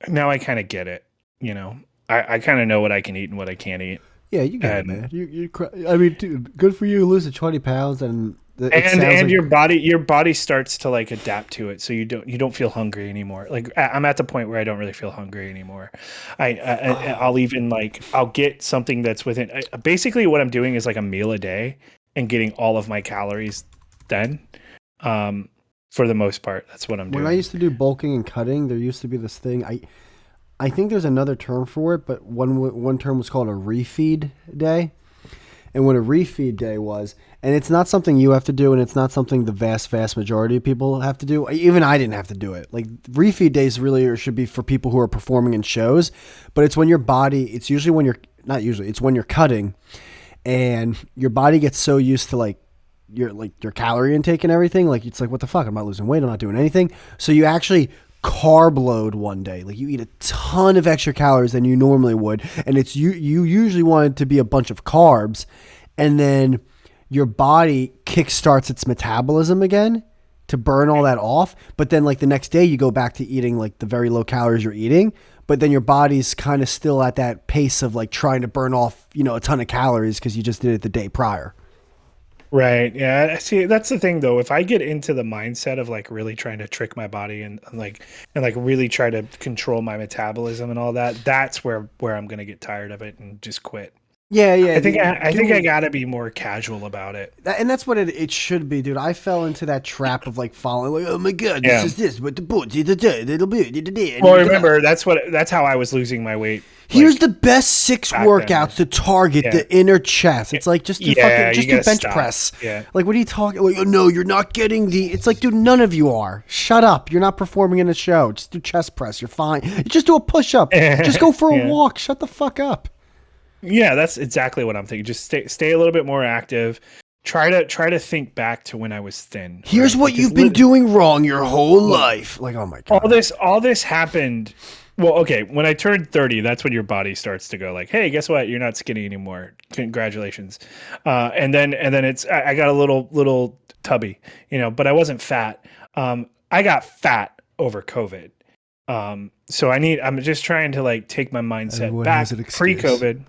I kind of get it. You know, I kind of know what I can eat and what I can't eat, Yeah, you get it, and man. I mean, dude, good for you losing 20 pounds, and it sounds and like your body starts to like adapt to it, so you don't feel hungry anymore. Like I'm at the point where I don't really feel hungry anymore. I'll even like I'll get something that's within basically what I'm doing is like a meal a day and getting all of my calories then. um for the most part, that's what I'm when I doing. used to do bulking and cutting, there used to be this thing. I think there's another term for it, but one term was called a refeed day. And what a refeed day was, and it's not something you have to do, and it's not something the vast majority of people have to do. Even I didn't have to do it. Like refeed days really should be for people who are performing in shows, but it's when your body. It's usually when you're not usually. It's when you're cutting, and your body gets so used to your calorie intake and everything. Like it's like what the fuck? I'm not losing weight. I'm not doing anything. So you actually carb load one day. Like you eat a ton of extra calories than you normally would, and it's you usually want it to be a bunch of carbs, and then your body kickstarts its metabolism again to burn all that off. But then like the next day you go back to eating like the very low calories you're eating, but then your body's kind of still at that pace of like trying to burn off, a ton of calories because you just did it the day prior. Right. Yeah. See, that's the thing though. If I get into the mindset of like really trying to trick my body and really try to control my metabolism and all that, that's where I'm gonna get tired of it and just quit. Yeah, yeah. I think I gotta be more casual about it. And that's what it should be, dude. I fell into that trap of like following, like, oh my god, this Yeah. is this, but the boot, it'll be. Well, remember that's how I was losing my weight. Here's Like the best 6 back then. workouts to target Yeah. the inner chest. It's like just do Yeah, just you do gotta bench stop. press. Yeah. Like what are you talking? Like, oh, no, you're not getting the. It's like, dude, none of you are. Shut up. You're not performing in a show. Just do chest press. You're fine. Just do a push up. Just go for a Yeah. walk. Shut the fuck up. Yeah, that's exactly what I'm thinking. Just stay a little bit more active. Try to think back to when I was thin. Here's right? what Because you've been doing wrong your whole life. Like, oh my god. all this happened. Well, okay, when I turned 30, that's when your body starts to go like, "Hey, guess what? You're not skinny anymore. Congratulations." And then I got a little tubby, but I wasn't fat. I got fat over COVID. So I'm just trying to like take my mindset Everyone back has an excuse. pre-COVID.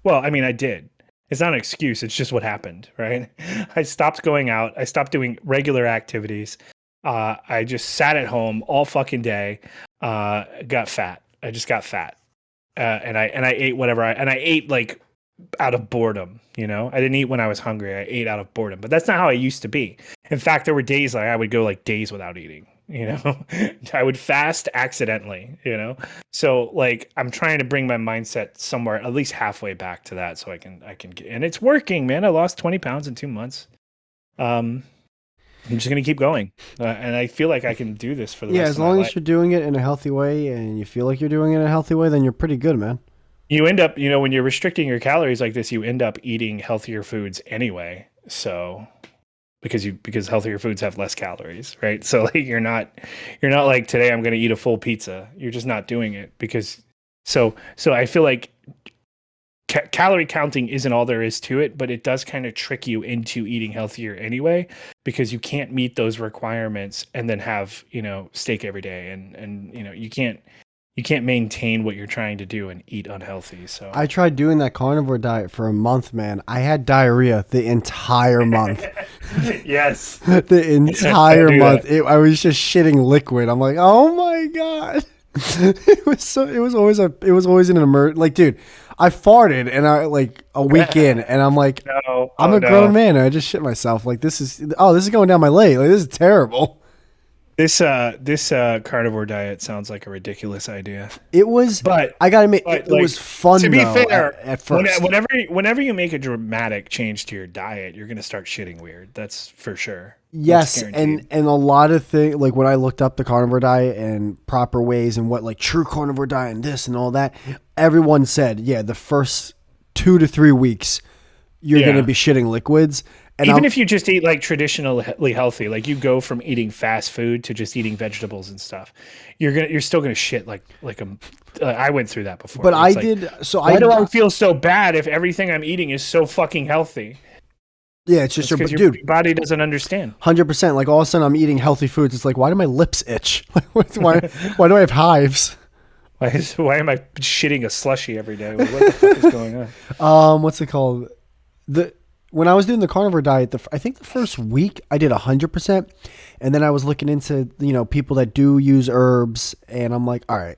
Well, I mean, I did. It's not an excuse. It's just what happened, right? I stopped going out. I stopped doing regular activities. I just sat at home all fucking day. Got fat. I just got fat. And I ate whatever I ate like out of boredom. I didn't eat when I was hungry. I ate out of boredom, but that's not how I used to be. In fact, there were days like I would go like days without eating. I would fast accidentally. So like I'm trying to bring my mindset somewhere at least halfway back to that so I can get, and it's working, man. I lost 20 pounds in 2 months. I'm just going to keep going. And I feel like I can do this for the rest as of my long life. as you're doing it in a healthy way and you feel like you're doing it in a healthy way, then you're pretty good, man. You end up, when you're restricting your calories like this, you end up eating healthier foods anyway. So because healthier foods have less calories, right? So like you're not like today I'm going to eat a full pizza. You're just not doing it because so I feel like calorie counting isn't all there is to it, but it does kind of trick you into eating healthier anyway because you can't meet those requirements and then have, steak every day and you can't maintain what you're trying to do and eat unhealthy. So I tried doing that carnivore diet for a month, man. I had diarrhea the entire month. Yes. The entire month. I was just shitting liquid. I'm like, oh my God. It was always an emergency. Like, dude, I farted and I like a week in and I'm like, I'm a grown man. And I just shit myself. Like this is going down my leg. Like this is terrible. This carnivore diet sounds like a ridiculous idea. It was, but I gotta admit, it was fun. To be fair, at first, whenever you make a dramatic change to your diet, you're gonna start shitting weird. That's for sure. Yes, and a lot of things like when I looked up the carnivore diet and proper ways and what like true carnivore diet and this and all that, everyone said, the first 2 to 3 weeks you're gonna be shitting liquids. And even if you just eat like traditionally healthy, like you go from eating fast food to just eating vegetables and stuff, you're still gonna shit like I went through that before. But I did. So why do I feel so bad if everything I'm eating is so fucking healthy? Yeah, it's just because your body doesn't understand. 100%. Like all of a sudden I'm eating healthy foods. It's like, why do my lips itch? why do I have hives? Why am I shitting a slushie every day? What the fuck is going on? What's it called? When I was doing the carnivore diet, I think the first week I did 100%. And then I was looking into, people that do use herbs. And I'm like, all right,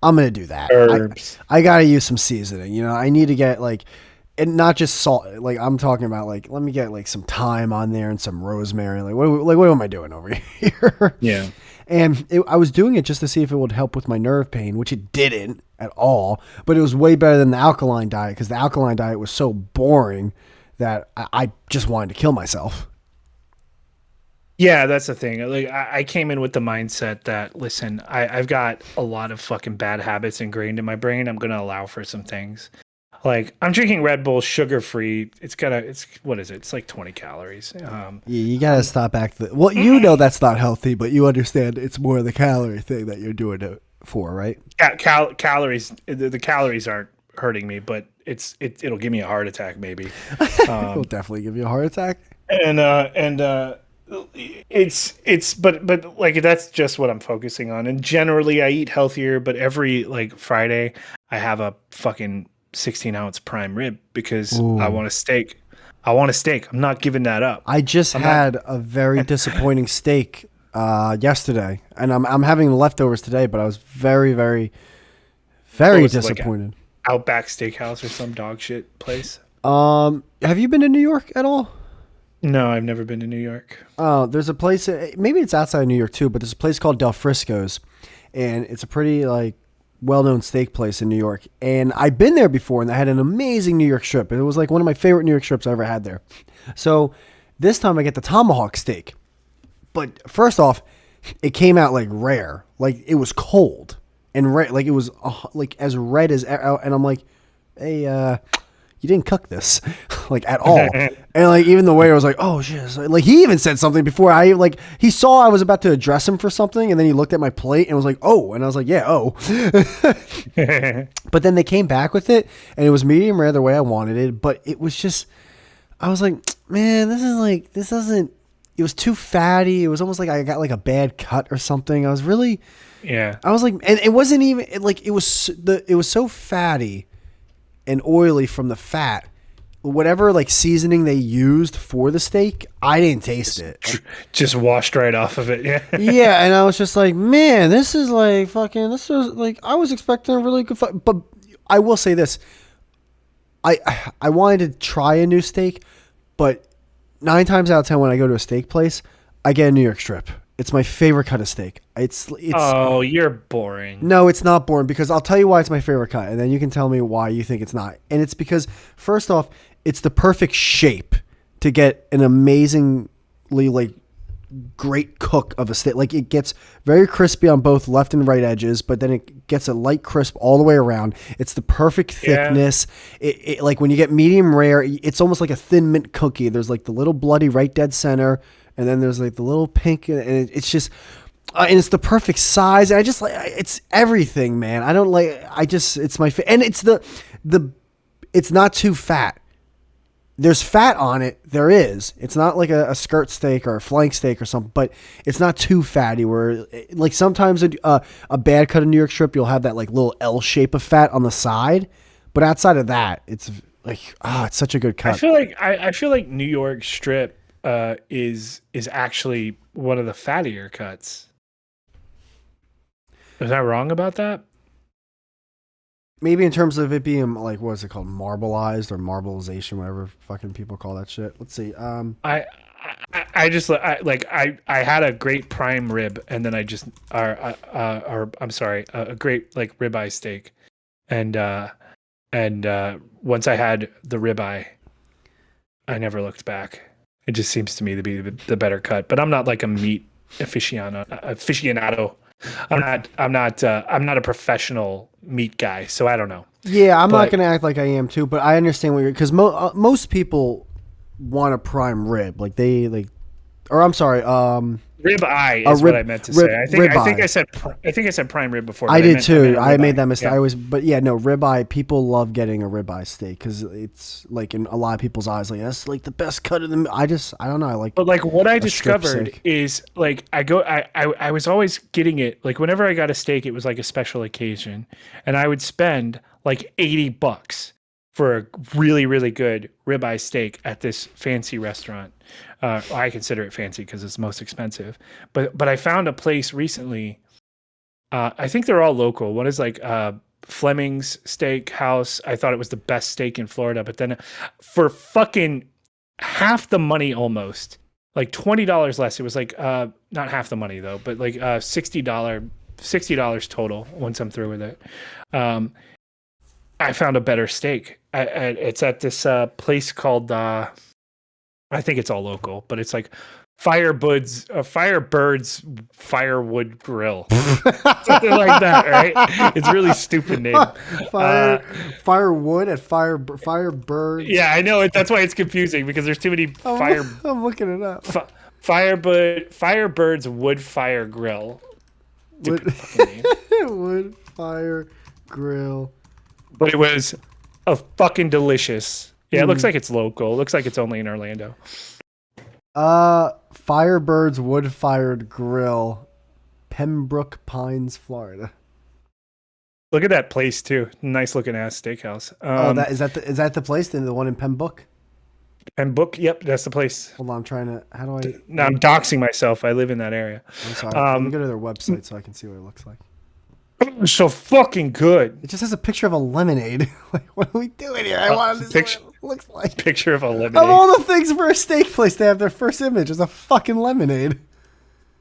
I'm going to do that. Herbs. I got to use some seasoning. I need to get like, and not just salt. Like I'm talking about like, let me get like some thyme on there and some rosemary. Like what am I doing over here? Yeah. And I was doing it just to see if it would help with my nerve pain, which it didn't at all. But it was way better than the alkaline diet because the alkaline diet was so boring that I just wanted to kill myself. Yeah, that's the thing. Like I came in with the mindset that, listen, I've got a lot of fucking bad habits ingrained in my brain. I'm going to allow for some things. Like I'm drinking Red Bull sugar free. It's what is it? It's like 20 calories. You got to stop back. That's not healthy, but you understand it's more the calorie thing that you're doing it for, right? Calories. The calories aren't hurting me, but it'll give me a heart attack maybe. It'll definitely give you a heart attack. But like that's just what I'm focusing on. And generally I eat healthier, but every like Friday I have a fucking 16-ounce prime rib because I want a steak. I'm not giving that up. I just had a very disappointing steak yesterday, and I'm having leftovers today, but I was very, very, very disappointed. Like Outback Steakhouse or some dog shit place. Have you been to New York at all? No, I've never been to New York. There's a place, maybe it's outside of New York too, but there's a place called Del Frisco's, and it's a pretty like well-known steak place in New York. And I've been there before, and they had an amazing New York strip. It was like one of my favorite New York strips I ever had there. So this time I get the tomahawk steak, but first off, it came out like rare, like it was cold. And red, like it was like as red as, and I'm like, hey, you didn't cook this, like at all. And like even the waiter was like, oh shit, so, like he even said something before he saw I was about to address him for something, and then he looked at my plate and was like, oh, and I was like, yeah, oh. But then they came back with it, and it was medium rare the way I wanted it, but it was just, I was like, man, this doesn't. It was too fatty. It was almost like I got like a bad cut or something. I was really. Yeah. I was like, and it wasn't even like it was so fatty and oily from the fat. Whatever like seasoning they used for the steak, I didn't taste it. Just washed right off of it. Yeah. Yeah, and I was just like, man, this is like I was expecting a really good but I will say this. I wanted to try a new steak, but 9 times out of 10 when I go to a steak place, I get a New York strip. It's my favorite cut of steak. It's Oh, you're boring. No, it's not boring because I'll tell you why it's my favorite cut, and then you can tell me why you think it's not. And it's because first off, it's the perfect shape to get an amazingly like great cook of a steak. Like it gets very crispy on both left and right edges, but then it gets a light crisp all the way around. It's the perfect thickness. It like when you get medium rare, it's almost like a thin mint cookie. There's like the little bloody right dead center, and then there's like the little pink, and it's just. And it's the perfect size. And I just like it's everything, man. I don't like. I just it's my and it's the it's not too fat. There's fat on it. There is. It's not like a skirt steak or a flank steak or something, but it's not too fatty. Where like sometimes a bad cut of New York strip, you'll have that like little L shape of fat on the side, but outside of that, it's like it's such a good cut. I feel like New York strip is actually one of the fattier cuts. Was I wrong about that? Maybe in terms of it being like, what is it called? Marbleized or marbleization, whatever fucking people call that shit. Let's see. I just I had a great prime rib, and then I just I'm sorry, a great like ribeye steak, and once I had the ribeye, I never looked back. It just seems to me to be the better cut. But I'm not like a meat aficionado. I'm not a professional meat guy, so I don't know. Yeah, I'm not gonna act like I am too, but I understand what you're because most people want a prime rib, like they like, or I'm sorry, rib eye is what I meant to say. I think I said prime rib before. I did too. I made that mistake. Yeah. But yeah, no, ribeye. People love getting a ribeye steak because it's like in a lot of people's eyes, like that's like the best cut of the. I don't know. I like. But like what I discovered is like I was always getting it like whenever I got a steak, it was like a special occasion, and I would spend like $80 for a really, really good ribeye steak at this fancy restaurant. I consider it fancy because it's the most expensive. But I found a place recently. I think they're all local. One is like Fleming's Steak House. I thought it was the best steak in Florida. But then for fucking half the money almost, like $20 less. It was like not half the money though, but like $60 total once I'm through with it. I found a better steak. It's at this place called I think it's all local, but it's like Firebird's Firewood Grill, something like that, right? It's really stupid name. Firewood at Firebirds. Yeah, I know it. That's why it's confusing because there's too many fire. I'm looking it up. Firebird's Wood Fire Grill. Stupid fucking name. Wood Fire Grill. But it was a fucking delicious. Yeah, it looks like it's local. It looks like it's only in Orlando. Firebird's Wood Fired Grill, Pembroke Pines, Florida. Look at that place too. Nice looking ass steakhouse. Is that the place? Then the one in Pembroke? Pembroke, yep, that's the place. Hold on, I'm trying to. How do I? No, I'm doxing myself. I live in that area. I'm sorry. Let me go to their website so I can see what it looks like. So fucking good. It just has a picture of a lemonade. Like, what are we doing here? I want to see what it looks like. Picture of a lemonade. Of all the things for a steak place, they have their first image is a fucking lemonade.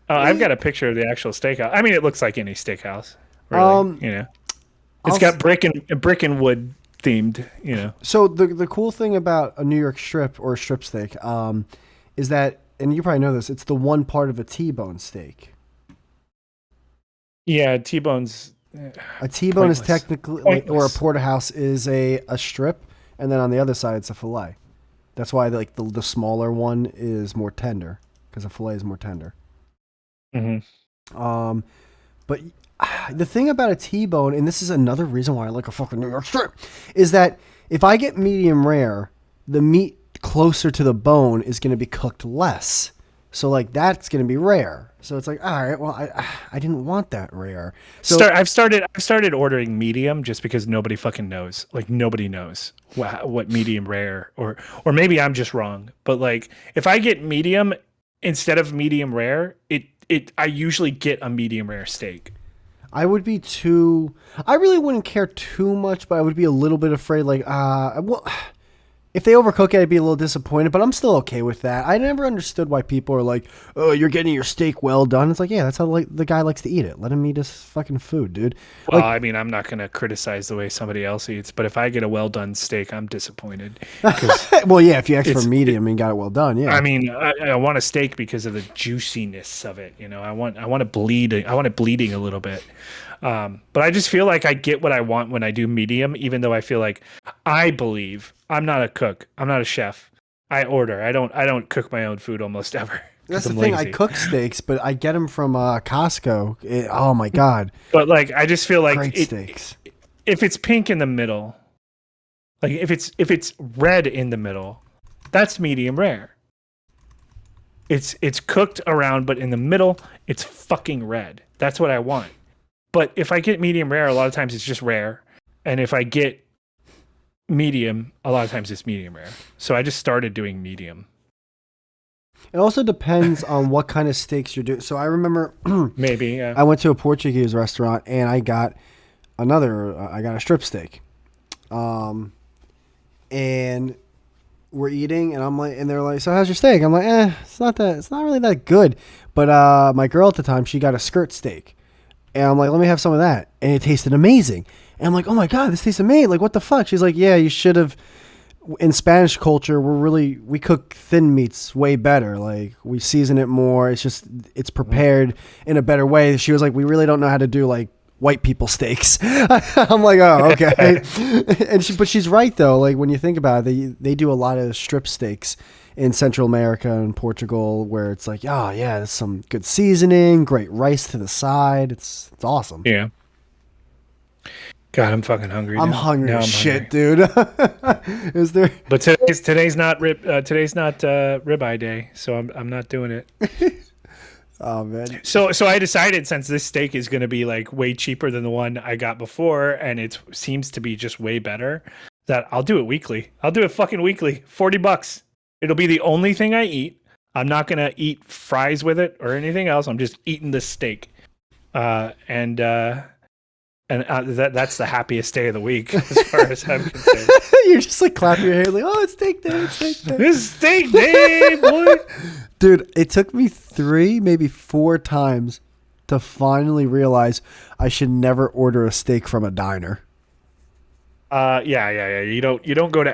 I've got a picture of the actual steakhouse. I mean, it looks like any steakhouse. Really, it's got brick and wood themed. So the cool thing about a New York strip or a strip steak, is that, and you probably know this, it's the one part of a T-bone steak. Yeah, T-bone's. A T-bone is technically, or a porterhouse is a strip, and then on the other side it's a fillet. That's why like the smaller one is more tender because a fillet is more tender. Mm-hmm. But the thing about a T-bone, and this is another reason why I like a fucking New York strip, is that if I get medium rare, the meat closer to the bone is going to be cooked less. So like that's going to be rare. So it's like, all right, well, I didn't want that rare. So I've started ordering medium just because nobody fucking knows. Like nobody knows what medium rare or maybe I'm just wrong. But like if I get medium instead of medium rare, I usually get a medium rare steak. I would be too. I really wouldn't care too much, but I would be a little bit afraid. Like, well, if they overcook it, I'd be a little disappointed. But I'm still okay with that. I never understood why people are like, "Oh, you're getting your steak well done." It's like, yeah, that's how the guy likes to eat it. Let him eat his fucking food, dude. Well, Like, I mean, I'm not going to criticize the way somebody else eats, but if I get a well done steak, I'm disappointed. 'Cause well, yeah, if you ask for it's- medium and got it well done, yeah. I mean, I want a steak because of the juiciness of it. You know, I want it bleeding. I want it bleeding a little bit. But I just feel like I get what I want when I do medium, even though I feel like I believe I'm not a cook. I'm not a chef. I order. I don't cook my own food almost ever. That's the I'm thing. lazy. I cook steaks, but I get them from Costco. Oh my god, But like, I just feel like great steaks. if it's pink in the middle, like if it's red in the middle, that's medium rare. It's cooked around, but in the middle, it's fucking red. That's what I want. But if I get medium rare, a lot of times it's just rare. And if I get medium, a lot of times it's medium rare. So I just started doing medium. It also depends on what kind of steaks you're doing. So I remember Maybe, yeah. I went to a Portuguese restaurant and I got a strip steak. And we're eating and I'm like, and they're like, so how's your steak? I'm like, it's not really that good. But my girl at the time, she got a skirt steak. And I'm like, let me have some of that. And it tasted amazing. And I'm like, oh my God, this tastes amazing. Like, what the fuck? She's like, yeah, you should have. In Spanish culture, we cook thin meats way better. Like, we season it more. It's prepared in a better way. She was like, we really don't know how to do like white people steaks. I'm like, oh, okay. But she's right though. Like, when you think about it, they do a lot of strip steaks in Central America and Portugal, where it's like, oh yeah, there's some good seasoning, great rice to the side. It's awesome. Yeah. God, I'm fucking hungry. I'm now. hungry Now as I'm shit, hungry. dude. Is there? But today's not ribeye day, so I'm not doing it. Oh man. So I decided, since this steak is going to be like way cheaper than the one I got before, and it seems to be just way better, that I'll do it weekly. I'll do it fucking weekly. $40. It'll be the only thing I eat. I'm not going to eat fries with it or anything else. I'm just eating this steak. And that's the happiest day of the week as far as I'm concerned. You're just like clapping your hands like, oh, it's steak day, it's steak day. This steak day, boy. Dude, it took me 3, maybe 4 times to finally realize I should never order a steak from a diner. Yeah. You don't go to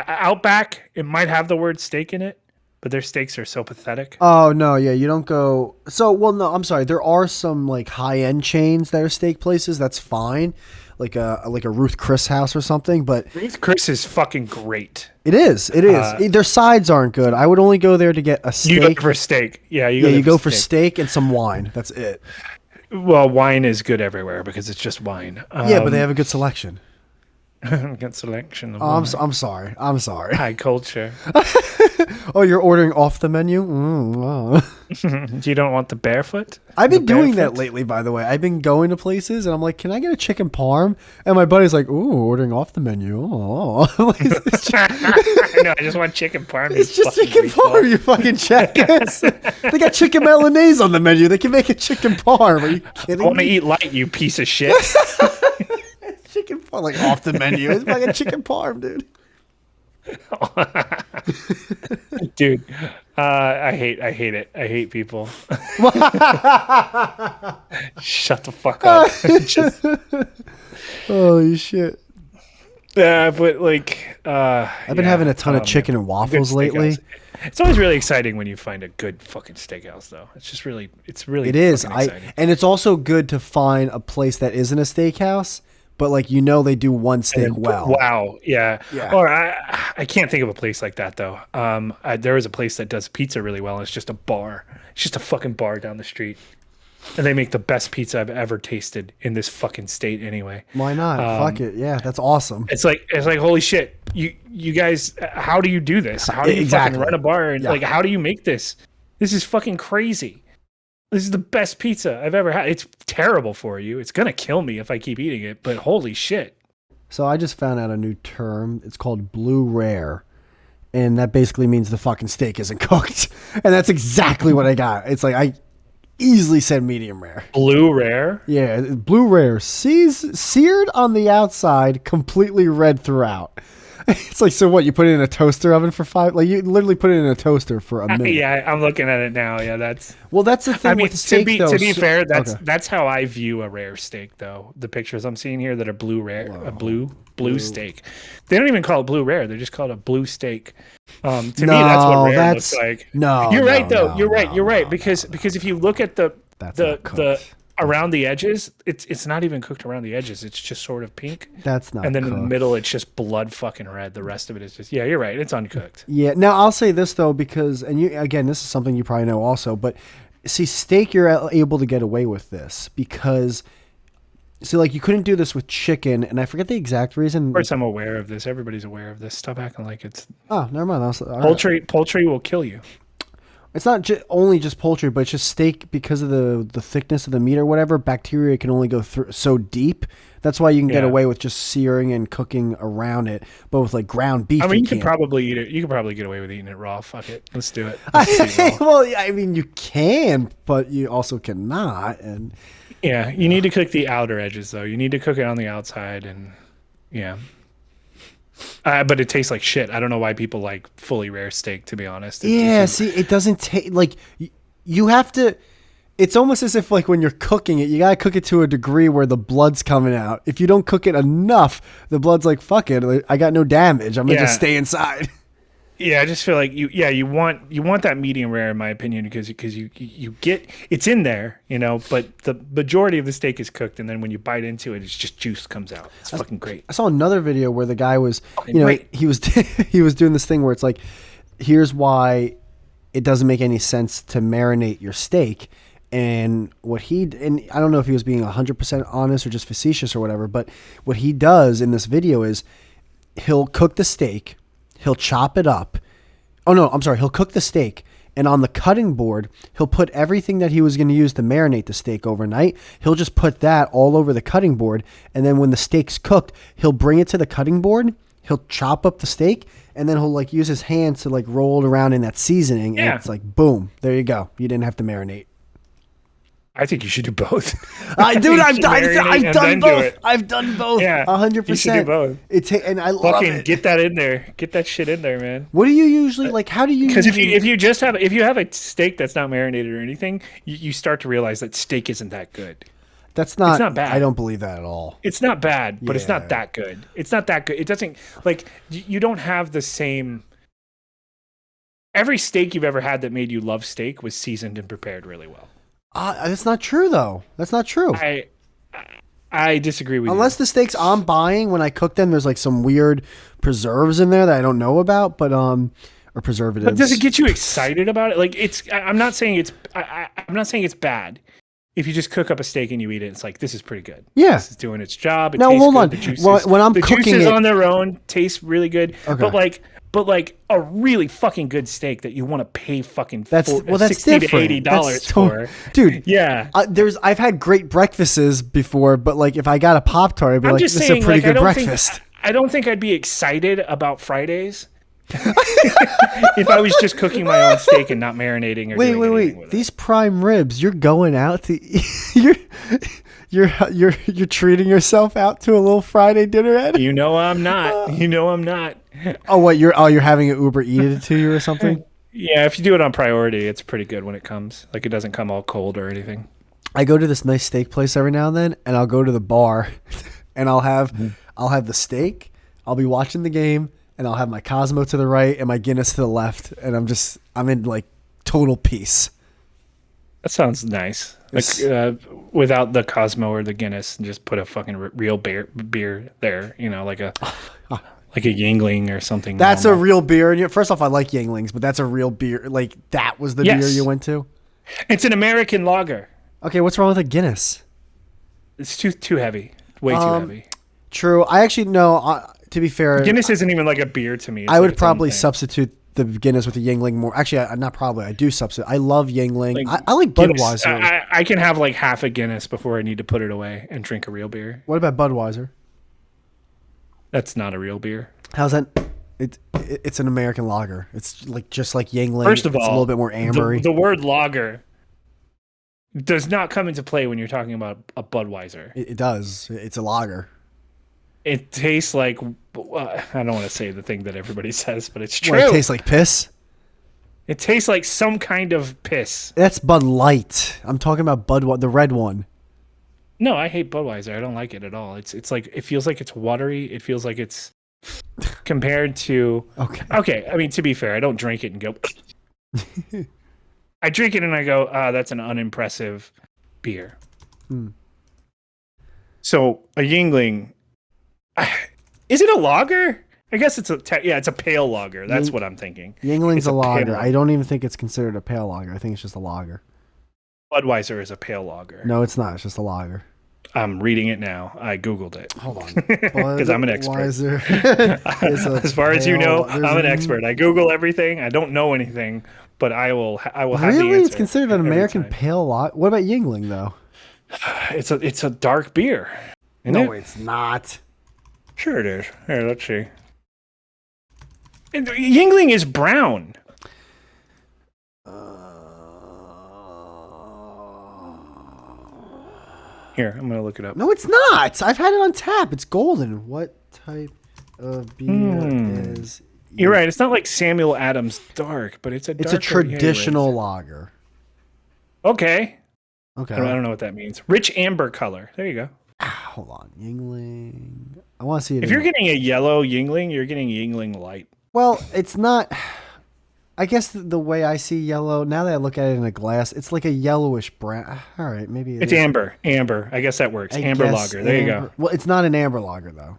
Outback. It might have the word steak in it, but their steaks are so pathetic. Oh no, yeah, you don't go. So, well, no, I'm sorry. There are some like high end chains that are steak places. That's fine, like a Ruth Chris house or something. But Ruth Chris is fucking great. It is. Their sides aren't good. I would only go there to get a steak. You go for steak. Yeah, you go for steak and some wine. That's it. Well, wine is good everywhere because it's just wine. Yeah, but they have a good selection. Good selection. Of I'm sorry. I'm sorry. High culture. Oh, you're ordering off the menu? Wow. You don't want the barefoot? I've been doing that lately, by the way. I've been going to places and I'm like, can I get a chicken parm? And my buddy's like, ooh, ordering off the menu. Oh. Like, No, I just want chicken parm. It's just chicken parm, you fucking jackass. They got chicken Milanese on the menu. They can make a chicken parm. Are you kidding me? I want to eat light, you piece of shit. Chicken parm, like off the menu. It's like a chicken parm, dude. Dude, I hate it. I hate people. Shut the fuck up. Holy shit. But like, I've been having a ton of chicken and waffles lately. It's always really exciting when you find a good fucking steakhouse, though. It is. And it's also good to find a place that isn't a steakhouse, but like, they do one steak well. Wow, yeah. Or I can't think of a place like that though. There is a place that does pizza really well. And it's just a bar. It's just a fucking bar down the street, and they make the best pizza I've ever tasted in this fucking state. Anyway, why not? Fuck it. Yeah, that's awesome. It's like holy shit. You guys, how do you do this? How do you fucking run a bar? And like, how do you make this? This is fucking crazy. This is the best pizza I've ever had. It's terrible for you. It's gonna kill me if I keep eating it, but holy shit. So I just found out a new term. It's called blue rare. And that basically means the fucking steak isn't cooked. And that's exactly what I got. It's like easily said medium rare. Blue rare. Yeah, blue rare, seared on the outside, completely red throughout. It's like, so what? You put it in a toaster oven for 5? Like, you literally put it in a toaster for a minute. Yeah, I'm looking at it now. Yeah, that's. Well, that's the thing with the steak, though. To be fair, okay. that's how I view a rare steak, though. The pictures I'm seeing here that are blue rare, a blue steak. They don't even call it blue rare. They just call it a blue steak. To me, that's what rare looks like. No, you're right, though. No, you're right. No, you're right no, because if you look at the around the edges, it's not even cooked around the edges. It's just sort of pink. That's not. And then cooked. in the middle, it's just blood fucking red. The rest of it is just you're right. It's uncooked. Yeah. Now I'll say this though, because again, this is something you probably know also, but see, steak, you're able to get away with this because. See, like you couldn't do this with chicken, and I forget the exact reason. Of course, I'm aware of this. Everybody's aware of this. Stop acting like it's. Oh, never mind. Poultry will kill you. It's not only just poultry, but it's just steak because of the thickness of the meat or whatever. Bacteria can only go through so deep. That's why you can get away with just searing and cooking around it. But with like ground beef, I mean, you could probably eat it. You could probably get away with eating it raw. Fuck it, let's do it. Well, I mean, you can, but you also cannot. And yeah, you need to cook the outer edges though. You need to cook it on the outside, and yeah. But it tastes like shit. I don't know why people like fully rare steak, to be honest. See, it doesn't taste like you have to. It's almost as if like when you're cooking it, you gotta cook it to a degree where the blood's coming out. If you don't cook it enough, the blood's like, fuck it, I got no damage. I'm gonna just stay inside. Yeah, I just feel like you want that medium rare in my opinion because you get it's in there, but the majority of the steak is cooked and then when you bite into it, it's just juice comes out. It's fucking great. I saw another video where the guy was, he was he was doing this thing where it's like, here's why it doesn't make any sense to marinate your steak. And and I don't know if he was being 100% honest or just facetious or whatever, but what he does in this video is he'll cook the steak. He'll chop it up. Oh, no, I'm sorry. He'll cook the steak. And on the cutting board, he'll put everything that he was going to use to marinate the steak overnight. He'll just put that all over the cutting board. And then when the steak's cooked, he'll bring it to the cutting board. He'll chop up the steak. And then he'll like use his hands to like roll it around in that seasoning. Yeah. And it's like, boom, there you go. You didn't have to marinate. I think you should do both. I've done both. I've done both. Yeah, 100%. You should do both. And I love it. Get that in there. Get that shit in there, man. What do you usually like? How do you? Because if you have a steak that's not marinated or anything, you start to realize that steak isn't that good. It's not bad. I don't believe that at all. It's not bad, but it's not that good. It's not that good. It doesn't like you don't have the same. Every steak you've ever had that made you love steak was seasoned and prepared really well. That's not true, though. That's not true. I disagree with you. Unless the steaks I'm buying, when I cook them, there's like some weird preserves in there that I don't know about, or preservatives. But does it get you excited about it? Like I'm not saying it's bad. If you just cook up a steak and you eat it, it's like, this is pretty good. Yeah. This is doing its job. Now, hold on. When I'm cooking juices it, on their own taste really good. Okay. But like a really fucking good steak that you want to pay fucking that's $60 to $80 for, dude. Yeah, I've had great breakfasts before, but like if I got a Pop-Tart, I'd be like, this is a pretty good breakfast. I don't think I'd be excited about Fridays if I was just cooking my own steak and not marinating. Or wait. These prime ribs, you're going out to you're treating yourself out to a little Friday dinner, Ed? You know I'm not. Oh, what you're having an Uber eat it to you or something? Yeah, if you do it on priority, it's pretty good when it comes. Like it doesn't come all cold or anything. I go to this nice steak place every now and then, and I'll go to the bar, and I'll have the steak. I'll be watching the game, and I'll have my Cosmo to the right and my Guinness to the left, and I'm in like total peace. That sounds nice. Like without the Cosmo or the Guinness, and just put a fucking real beer there. Like a. Like a Yingling or something. That's normal. A real beer. And first off, I like Yinglings, but that's a real beer. Like that was the beer you went to? It's an American lager. Okay, what's wrong with a Guinness? It's too heavy. Way too heavy. True. I actually know. To be fair, Guinness isn't even like a beer to me. It's I would probably substitute the Guinness with the Yingling more. Actually, not probably. I do substitute. I love Yingling. I like Budweiser. I can have like half a Guinness before I need to put it away and drink a real beer. What about Budweiser? That's not a real beer. How's that? It's an American lager. It's like just like Yingling. First of all, it's a little bit more ambery. The word lager does not come into play when you're talking about a Budweiser. It does. It's a lager. It tastes like I don't want to say the thing that everybody says, but it's true. What, it tastes like piss? It tastes like some kind of piss. That's Bud Light. I'm talking about the red one. No, I hate Budweiser. I don't like it at all. It's like it feels like it's watery. It feels like it's compared to Okay, I mean, to be fair, I don't drink it and go I drink it and I go, that's an unimpressive beer. So a Yingling, is it a lager? I guess it's it's a pale lager. That's what I'm thinking. Yingling's a lager. I don't even think it's considered a pale lager. I think it's just a lager. Budweiser is a pale lager. No, it's not. It's just a lager. I'm reading it now. I Googled it. Hold on. Because I'm an expert. As far as you know, I'm an expert. I Google everything. I don't know anything, but I will have the answer. Really? It's considered an American pale lager? What about Yingling, though? It's a dark beer. No, it's not. Sure it is. Here, let's see. Yingling is brown. Here, I'm going to look it up. No, it's not. I've had it on tap. It's golden. What type of beer is... You're right. It's not like Samuel Adams Dark, but it's a traditional lager. Okay. I don't know what that means. Rich amber color. There you go. Hold on. Yingling. I want to see it. If you're getting a yellow Yingling, you're getting Yingling Light. Well, it's not... I guess the way I see yellow, now that I look at it in a glass, it's like a yellowish brown. All right, maybe it's amber. Amber. I guess that works. Amber lager. There you go. Well, it's not an amber lager, though.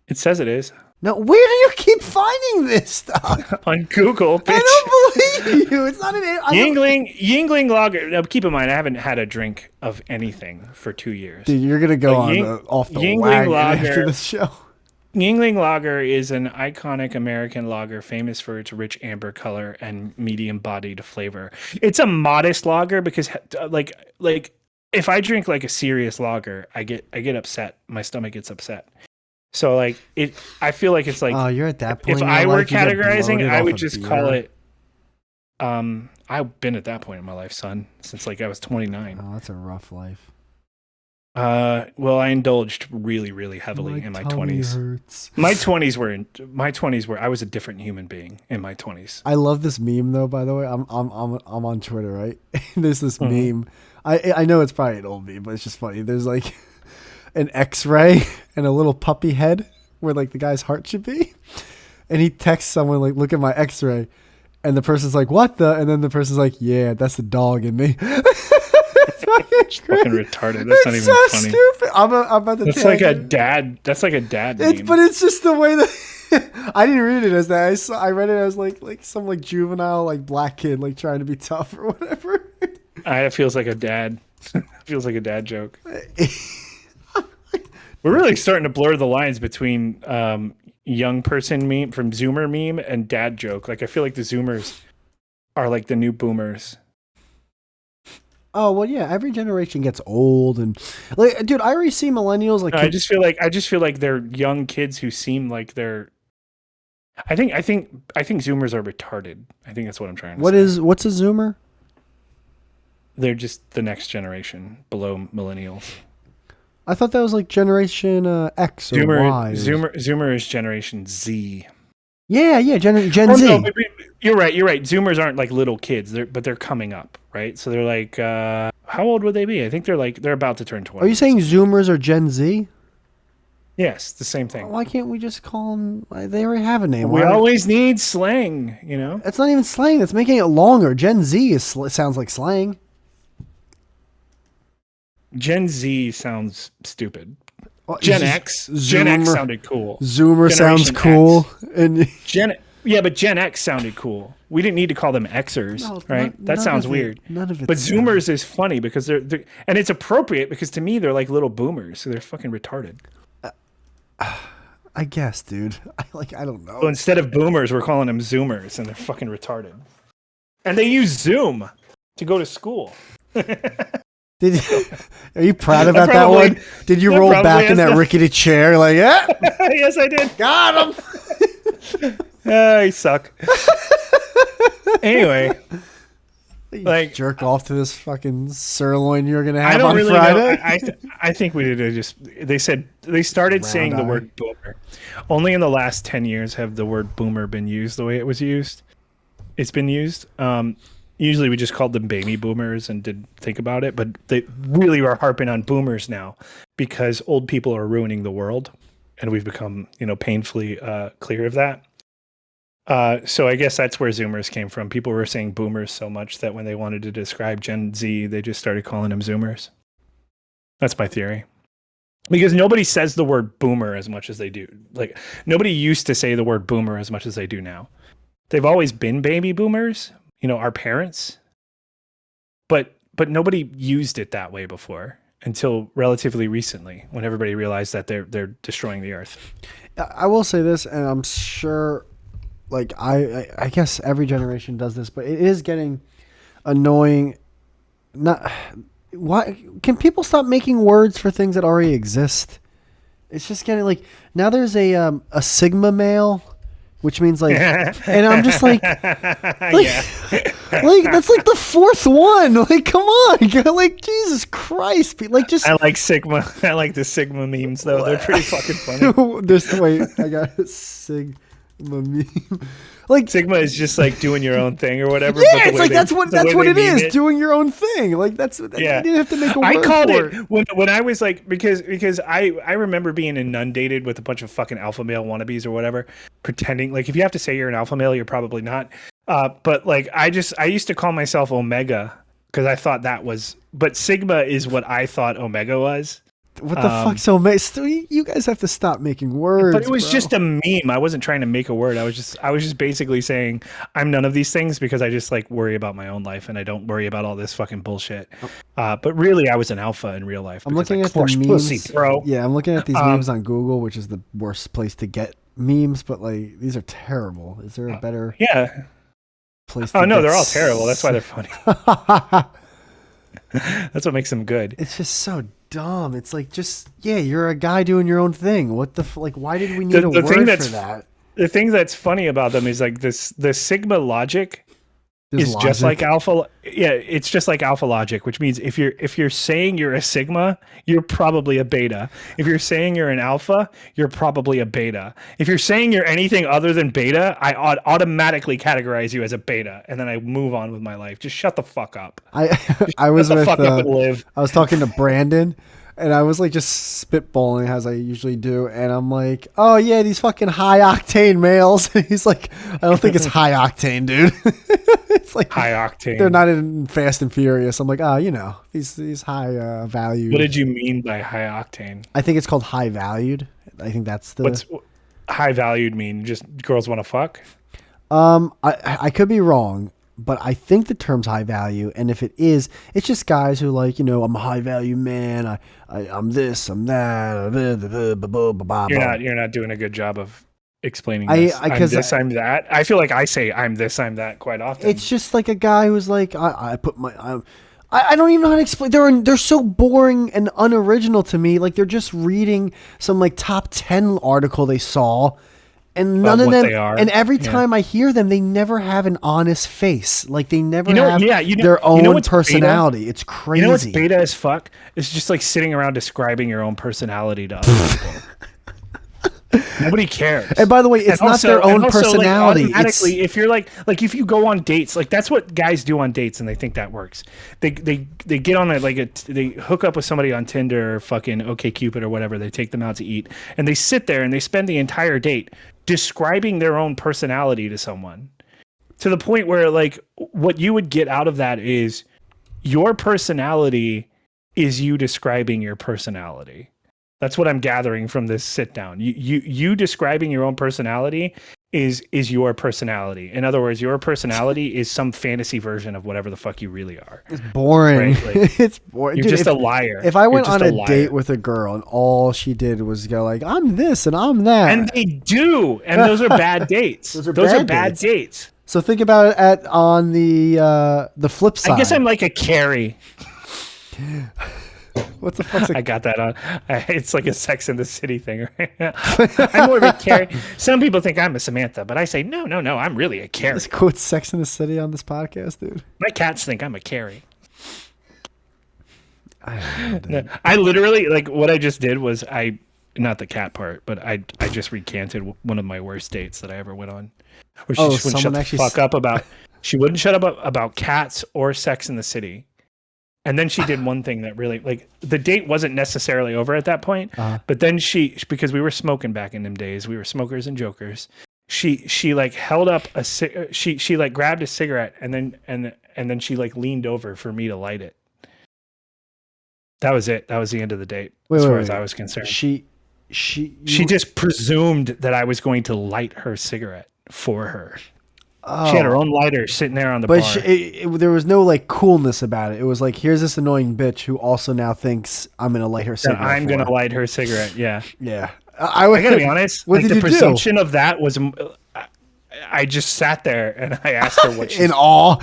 It says it is. No, where do you keep finding this stuff? On Google, bitch. I don't believe you. It's not an Yingling Lager. Now, keep in mind, I haven't had a drink of anything for 2 years. Dude, you're going to go off the wagon after this show. Yingling Lager is an iconic American lager famous for its rich amber color and medium-bodied flavor. It's a modest lager because, like if I drink like a serious lager, I get upset. My stomach gets upset. So like I feel like it's like. Oh, you're at that point. If I were categorizing, I would just call it. I've been at that point in my life, son, since like I was 29. Oh, that's a rough life. Well, I indulged really, really heavily in my 20s. Hurts. My 20s were I was a different human being in my 20s. I love this meme though, by the way. I'm on Twitter, right? There's this meme. I know it's probably an old meme, but it's just funny. There's like an X-ray and a little puppy head where like the guy's heart should be. And he texts someone like, "Look at my X-ray." And the person's like, "What the?" And then the person's like, "Yeah, that's the dog in me." It's fucking retarded. That's not even so funny. Stupid. I'm about to. That's like a dad. That's like a dad meme. But it's just the way that I didn't read it as that. I read it as like some like juvenile like black kid like trying to be tough or whatever. It feels like a dad. Feels like a dad joke. We're really starting to blur the lines between young person meme from Zoomer meme and dad joke. Like I feel like the Zoomers are like the new boomers. Oh well, yeah. Every generation gets old, and like, dude, I already see millennials like. No, I just feel like they're young kids who seem like they're. I think Zoomers are retarded. I think that's what I'm trying to say. What's a Zoomer? They're just the next generation below millennials. I thought that was like Generation X or Y. Zoomer is Generation Z. Yeah, Gen Z. No, you're right. Zoomers aren't like little kids, but they're coming up, right? So they're like, how old would they be? I think they're about to turn 20. Are you saying Zoomers are Gen Z? Yes, the same thing. Why can't we just call them? They already have a name. We always need slang, you know. That's not even slang. That's making it longer. Gen Z sounds like slang. Gen Z sounds stupid. Well, Gen X sounded cool. Zoomer sounds cool. And but Gen X sounded cool. We didn't need to call them Xers, right? That sounds weird. None of it. But Zoomers is funny because they're and it's appropriate because to me they're like little boomers, so they're fucking retarded. I guess, dude. I don't know. So instead of boomers, we're calling them Zoomers, and they're fucking retarded. And they use Zoom to go to school. Are you proud about that one? Did you roll back in that rickety chair? Like, yeah? Yes, I did. Got him. You suck. Anyway. Like jerk off to this fucking sirloin you're gonna I have don't on really Friday. know. I think we did just. They said they started Round saying the eye. word boomer. Only in the last 10 years have the word boomer been used the way it was used. It's been used. Usually we just called them baby boomers and didn't think about it, but they really are harping on boomers now because old people are ruining the world, and we've become painfully clear of that. So I guess that's where Zoomers came from. People were saying boomers so much that when they wanted to describe Gen Z, they just started calling them Zoomers. That's my theory. Because nobody says the word boomer as much as they do. Like nobody used to say the word boomer as much as they do now. They've always been baby boomers, our parents. But nobody used it that way before until relatively recently when everybody realized that they're destroying the earth. I will say this, and I'm sure, like I guess every generation does this, but it is getting annoying. Not why can people stop making words for things that already exist? It's just getting like now there's a Sigma male, which means like, and I'm just like Yeah. like that's like the fourth one. Like, come on, like Jesus Christ, like just. I like Sigma. I like the Sigma memes though. They're pretty fucking funny. There's wait, I got a Sigma meme. Like Sigma is just like doing your own thing or whatever. yeah, but the it's way like they- that's the what way it they is, meme it- doing your own thing. Like that's Yeah. you didn't have to make a word I called for it when I was like because I remember being inundated with a bunch of fucking alpha male wannabes or whatever, pretending like if you have to say you're an alpha male, you're probably not. But like I used to call myself Omega because I thought that was, but Sigma is what I thought Omega was. What the fuck? So you guys have to stop making words. But it was bro. just a meme. I wasn't trying to make a word. I was just basically saying I'm none of these things because I just like worry about my own life and I don't worry about all this fucking bullshit. But really, I was an alpha in real life. I'm looking I at the crushed memes, pussy, bro. Yeah, I'm looking at these memes on Google, which is the worst place to get memes. But like, these are terrible. Is there a better Yeah. place? Oh to no, get they're all terrible. That's why they're funny. they're. That's what makes them good. It's just so dumb. It's like just you're a guy doing your own thing. What the like? Why did we need a word for that? The thing that's funny about them is like the Sigma logic There's is just logic. like alpha. Yeah, it's just like alpha logic, which means if you're saying you're a Sigma, you're probably a beta. If you're saying you're an alpha, you're probably a beta. If you're saying you're anything other than beta, I automatically categorize you as a beta, and then I move on with my life. Just shut the fuck up. I was Shut the with fuck up and live. I was talking to Brandon, and I was like just spitballing as I usually do, and I'm like, oh yeah, these fucking high octane males. And he's like, I don't think it's high octane, dude. It's like High octane. they're not in Fast and Furious. I'm like, these high valued. What did you mean by high octane? I think it's called high valued. I think that's the. What's high valued mean? Just girls want to fuck? I could be wrong, but I think the term's high value, and if it is, it's just guys who like, I'm a high value man. I'm this, I'm that. You're not doing a good job of explaining this. I'm this, I'm that. I feel like I say I'm this, I'm that quite often. It's just like a guy who's like, I put my. I don't even know how to explain. They're so boring and unoriginal to me. Like they're just reading some like top 10 article they saw. And none of them, and every time I hear them, they never have an honest face. Like they never have their own personality. Beta? It's crazy. You know what's beta as fuck? It's just like sitting around describing your own personality to other people. Nobody cares. And by the way, it's not their own personality. Like, automatically, if you're like if you go on dates, like that's what guys do on dates, and they think that works. They get on they hook up with somebody on Tinder or fucking OkCupid or whatever. They take them out to eat, and they sit there and they spend the entire date describing their own personality to someone, to the point where like what you would get out of that is your personality is you describing your personality. That's what I'm gathering from this sit down. You describing your own personality is your personality. In other words, your personality is some fantasy version of whatever the fuck you really are. It's boring. Right? Like, it's boring. You're Dude, just a liar. If I went on a date with a girl and all she did was go like, I'm this and I'm that. And they do. And those are bad dates. Those are bad dates. So think about it on the flip side. I guess I'm like a Carrie. What's the fuck's I got that on. It's like a Sex in the City thing, right? I'm more of a Carrie. Some people think I'm a Samantha, but I say no. I'm really a Carrie. Let's quote Sex in the City on this podcast, dude. My cats think I'm a Carrie. I don't know, dude. I literally like what I just did was not the cat part, but I just recanted one of my worst dates that I ever went on. Where she just wouldn't shut the fuck up about. She wouldn't shut up about cats or Sex in the City. And then she did one thing that really, like, the date wasn't necessarily over at that point, but then because we were smoking back in them days, we were smokers and jokers. She like held up she like grabbed a cigarette and then she like leaned over for me to light it. That was it. That was the end of the date, as far as I was concerned. She just presumed that I was going to light her cigarette for her. Oh. She had her own lighter sitting there on the bar. But there was no like coolness about it. It was like, here's this annoying bitch who also now thinks I'm going to light her cigarette. I'm going to light her cigarette. Yeah. Yeah. I got to be honest. What like did the presumption of that was, I just sat there and I asked her what she in awe.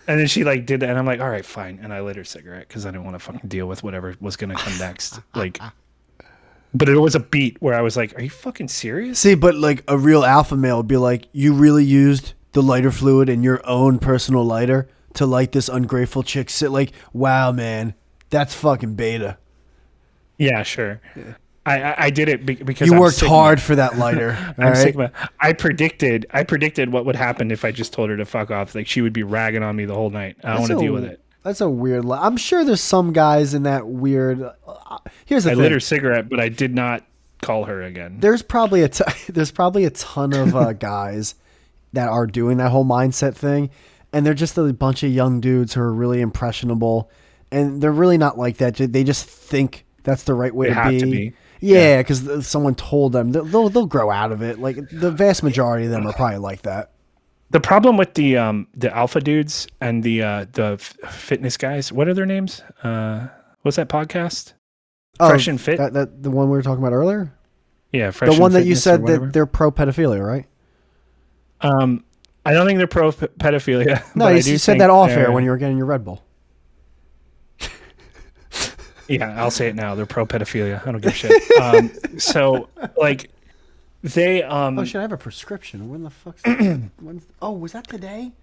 And then she like did that. And I'm like, all right, fine. And I lit her cigarette because I didn't want to fucking deal with whatever was going to come next. Like, but it was a beat where I was like, are you fucking serious? See, but like a real alpha male would be like, you really used the lighter fluid in your own personal lighter to light this ungrateful chick. Like, wow, man, that's fucking beta. Yeah, sure. Yeah. I did it because you worked hard for that lighter. I'm Sigma. I predicted what would happen if I just told her to fuck off. Like she would be ragging on me the whole night. I don't want to deal with it. That's a weird. I'm sure there's some guys in that weird. Here's the thing. I lit her cigarette, but I did not call her again. There's probably a ton of guys that are doing that whole mindset thing, and they're just a bunch of young dudes who are really impressionable, and they're really not like that. They just think that's the right way to be. Yeah, because someone told them they'll grow out of it. Like the vast majority of them are probably like that. The problem with the alpha dudes and the fitness guys, what are their names? What's that podcast? Fresh and Fit. That the one we were talking about earlier. Yeah, Fresh. The one that you said that they're pro pedophilia, right? I don't think they're pro pedophilia. No, you said that off air when you were getting your Red Bull. Yeah, I'll say it now. They're pro pedophilia. I don't give a shit. So like. They Oh, should I have a prescription? When the fuck's that? Was that today?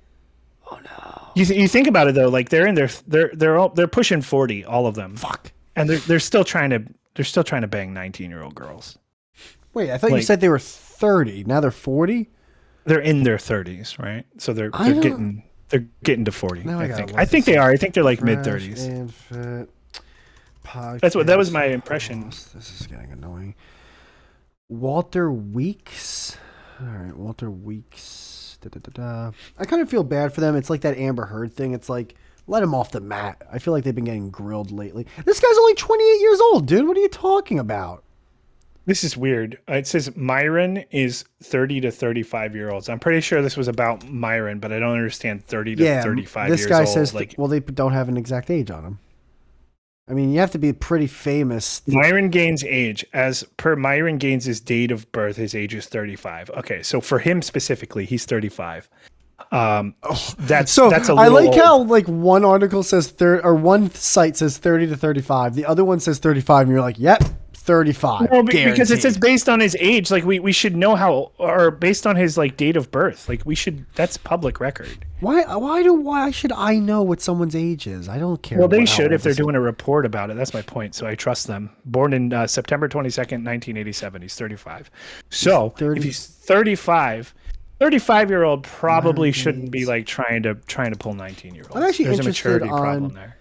Oh no. You think about it though, like they're in they're pushing 40, all of them. Fuck. And they're still trying to bang 19-year-old girls. Wait, I thought you said they were 30. Now they're 40? They're in their 30s, right? So they're getting to 40. I think they are. I think they're like mid 30s. That was my impression. This is getting annoying. Walter Weeks. All right, Walter Weeks. I kind of feel bad for them. It's like that Amber Heard thing. It's like, let him off the mat. I feel like they've been getting grilled lately. This guy's only 28 years old, dude. What are you talking about? This is weird. It says Myron is 30 to 35-year-olds. I'm pretty sure this was about Myron, but I don't understand 30 to 35 years old. This guy says, well, they don't have an exact age on him. I mean, you have to be pretty famous. Myron Gaines' age, as per Myron Gaines' date of birth, his age is 35. Okay, so for him specifically, he's 35. That's a little I like old. how like one article says one site says 30 to 35, the other one says 35, and you're like, yep, 35. Well, because it says based on his age, like we should know how, or based on his like date of birth, like we should. That's public record. Why should I know what someone's age is? I don't care. Well, they should if they're doing a report about it. That's my point. So I trust them. Born in September 22nd, 1987. He's 35. So if he's 35. 35-year-old probably shouldn't be like trying to pull 19-year-olds. I'm actually There's interested a maturity problem there.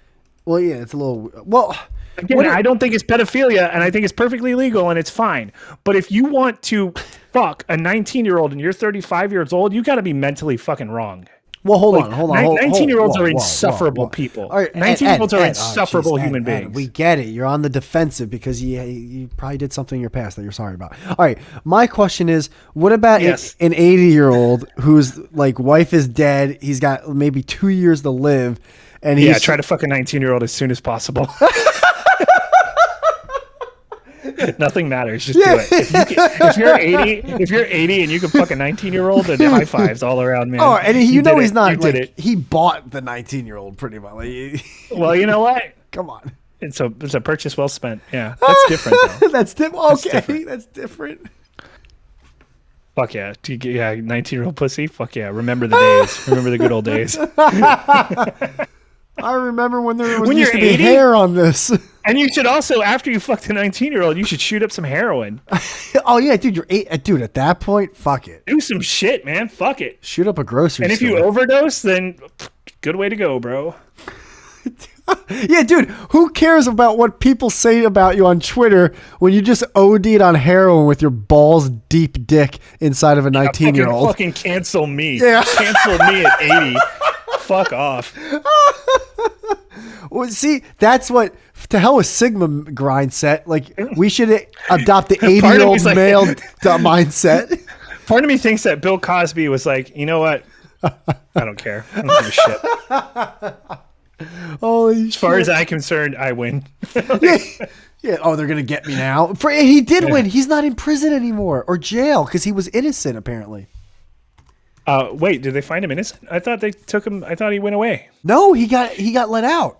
Well, yeah, it's a little. Well, again, I don't think it's pedophilia, and I think it's perfectly legal, and it's fine. But if you want to fuck a 19-year-old and you're 35 years old, you got to be mentally fucking wrong. Well, hold on. 19-year-olds are insufferable people. All right, 19-year-olds are insufferable human beings. We get it. You're on the defensive because you probably did something in your past that you're sorry about. All right, my question is, what about an 80-year-old whose like wife is dead? He's got maybe 2 years to live, and he's try to fuck a 19-year-old as soon as possible. Nothing matters. Just do it. If you're 80 and you can fuck a 19-year-old, then high fives all around, man. Oh, and he's not You did it. he bought the 19-year-old pretty much. Like, Well, you know what? come on. It's a purchase well spent. Yeah, that's different though. That's different. Okay, that's different. Fuck yeah. 19-year-old pussy. Fuck yeah. Remember the days. Remember the good old days. I remember when there was When used you're to be 80? hair on this. And you should also, after you fucked a 19-year-old, you should shoot up some heroin. Oh yeah, dude, you're 8. Dude, at that point, fuck it. Do some shit, man. Fuck it. Shoot up a grocery And if you store. overdose, then good way to go, bro. Yeah, dude, who cares about what people say about you on Twitter when you just OD'd on heroin with your balls deep dick inside of a 19-year-old? Fucking cancel me. Yeah. Cancel me at 80. Fuck off. Well, see, that's what, to hell with Sigma grindset. Like, we should adopt the 80-year-old like- male mindset. Part of me thinks that Bill Cosby was like, you know what? I don't care. I don't give a shit. Holy As far as I'm concerned, I win. Yeah. Oh, they're gonna get me now. He did win. He's not in prison anymore or jail because he was innocent. Apparently. Wait, did they find him innocent? I thought they took him. I thought he went away. No, he got let out.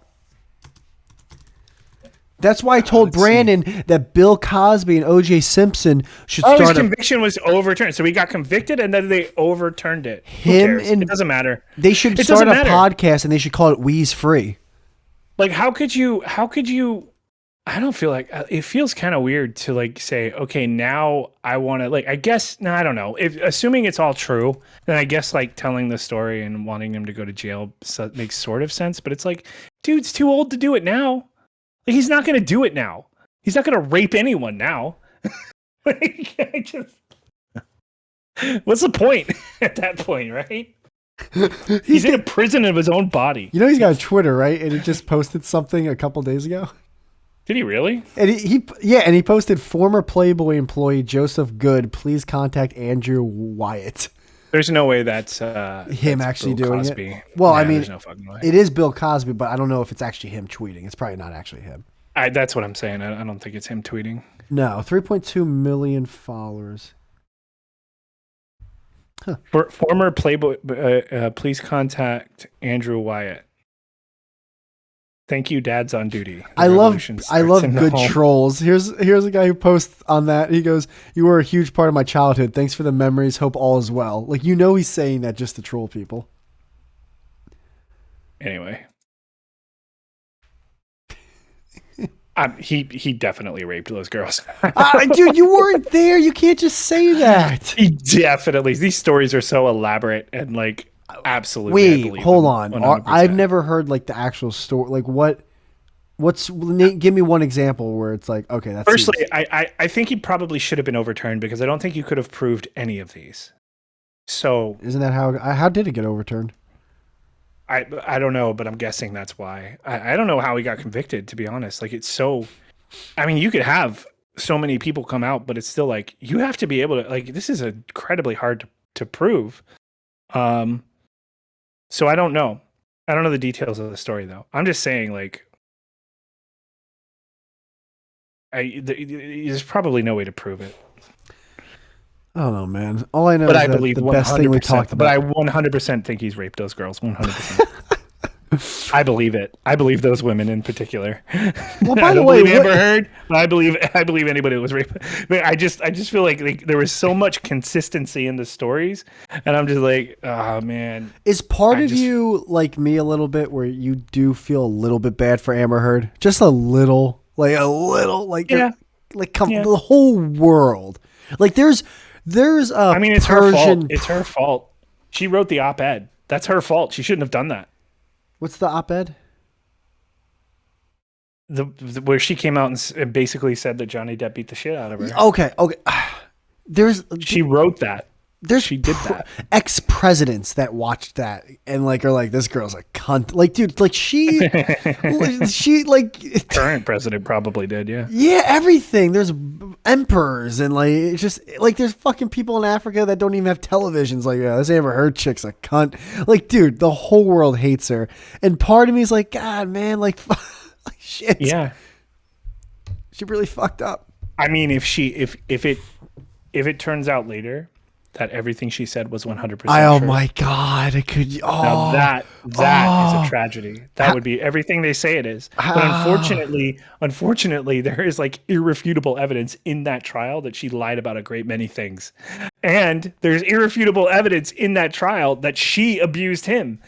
That's why I told Brandon that Bill Cosby and O.J. Simpson should His start. conviction was overturned. So he got convicted, and then they overturned it. Who Him cares? and- It doesn't matter. They should It start a doesn't matter. podcast and they should call it Wheeze Free. Like, how could you? I don't feel like it feels kind of weird to like say, okay, now I want to like. I guess no, I don't know. If assuming it's all true, then I guess like telling the story and wanting him to go to jail makes sort of sense. But it's like, dude's too old to do it now. Like, he's not going to do it now. He's not going to rape anyone now. Like, what's the point at that point, right? He's in a prison of his own body. You know he's got a Twitter, right? And he just posted something a couple days ago. Did he really? And he posted former Playboy employee Joseph Good. Please contact Andrew Wyatt. There's no way that's Him that's actually Bill doing Cosby. it. Well, I mean, there's no fucking way. it is Bill Cosby, but I don't know if it's actually him tweeting. It's probably not actually him. That's what I'm saying. I don't think it's him tweeting. No, 3.2 million followers. For former Playboy, please contact Andrew Wyatt. Thank you, Dad's on duty. The I love revolution starts in the good home. trolls. Here's a guy who posts on that. He goes, "You were a huge part of my childhood. Thanks for the memories. Hope all is well." Like, you know, he's saying that just to troll people. Anyway, he definitely raped those girls. Dude, you weren't there. You can't just say that. He definitely. These stories are so elaborate and like absolutely. I Wait, believe hold them, on. 100%. I've never heard like the actual story. Like, give me one example where it's like, okay, that's Firstly, I think he probably should have been overturned because I don't think you could have proved any of these. So isn't that how did it get overturned? I don't know, but I'm guessing that's why. I don't know how he got convicted, to be honest. Like, it's so, I mean, you could have so many people come out, but it's still like, you have to be able to, like, this is incredibly hard to prove. So I don't know. I don't know the details of the story though. I'm just saying, like, there's probably no way to prove it. I don't know, man. All I know But is I that believe the best thing we talked about. But I 100% think he's raped those girls. 100%. I believe it. I believe those women in particular. Well, by I the don't way, believe Amber Heard. I believe anybody that was raped. I just feel like there was so much consistency in the stories, and I'm just like, oh man. Is part of you like me a little bit, where you do feel a little bit bad for Amber Heard, just a little, like Yeah. The whole world, like there's a I mean, it's her Persian. fault. It's her fault. She wrote the op-ed. That's her fault. She shouldn't have done that. What's the op-ed? The where she came out and basically said that Johnny Depp beat the shit out of her. Okay. She wrote that. She did that. Ex-presidents that watched that and like are like, this girl's a cunt. Like, dude, like she like Current president probably did, yeah. yeah, everything. There's emperors and like it's just like there's fucking people in Africa that don't even have televisions. Like, yeah, this Amber Heard chick's a cunt. Like, dude, the whole world hates her. And part of me is like, God, man, like, like shit. Yeah. She really fucked up. I mean, if it turns out later that everything she said was 100% Oh true, my god! It could. now Oh, that is a oh. tragedy. That would be everything they say it is. But Ah. unfortunately, there is like irrefutable evidence in that trial that she lied about a great many things. And there's irrefutable evidence in that trial that she abused him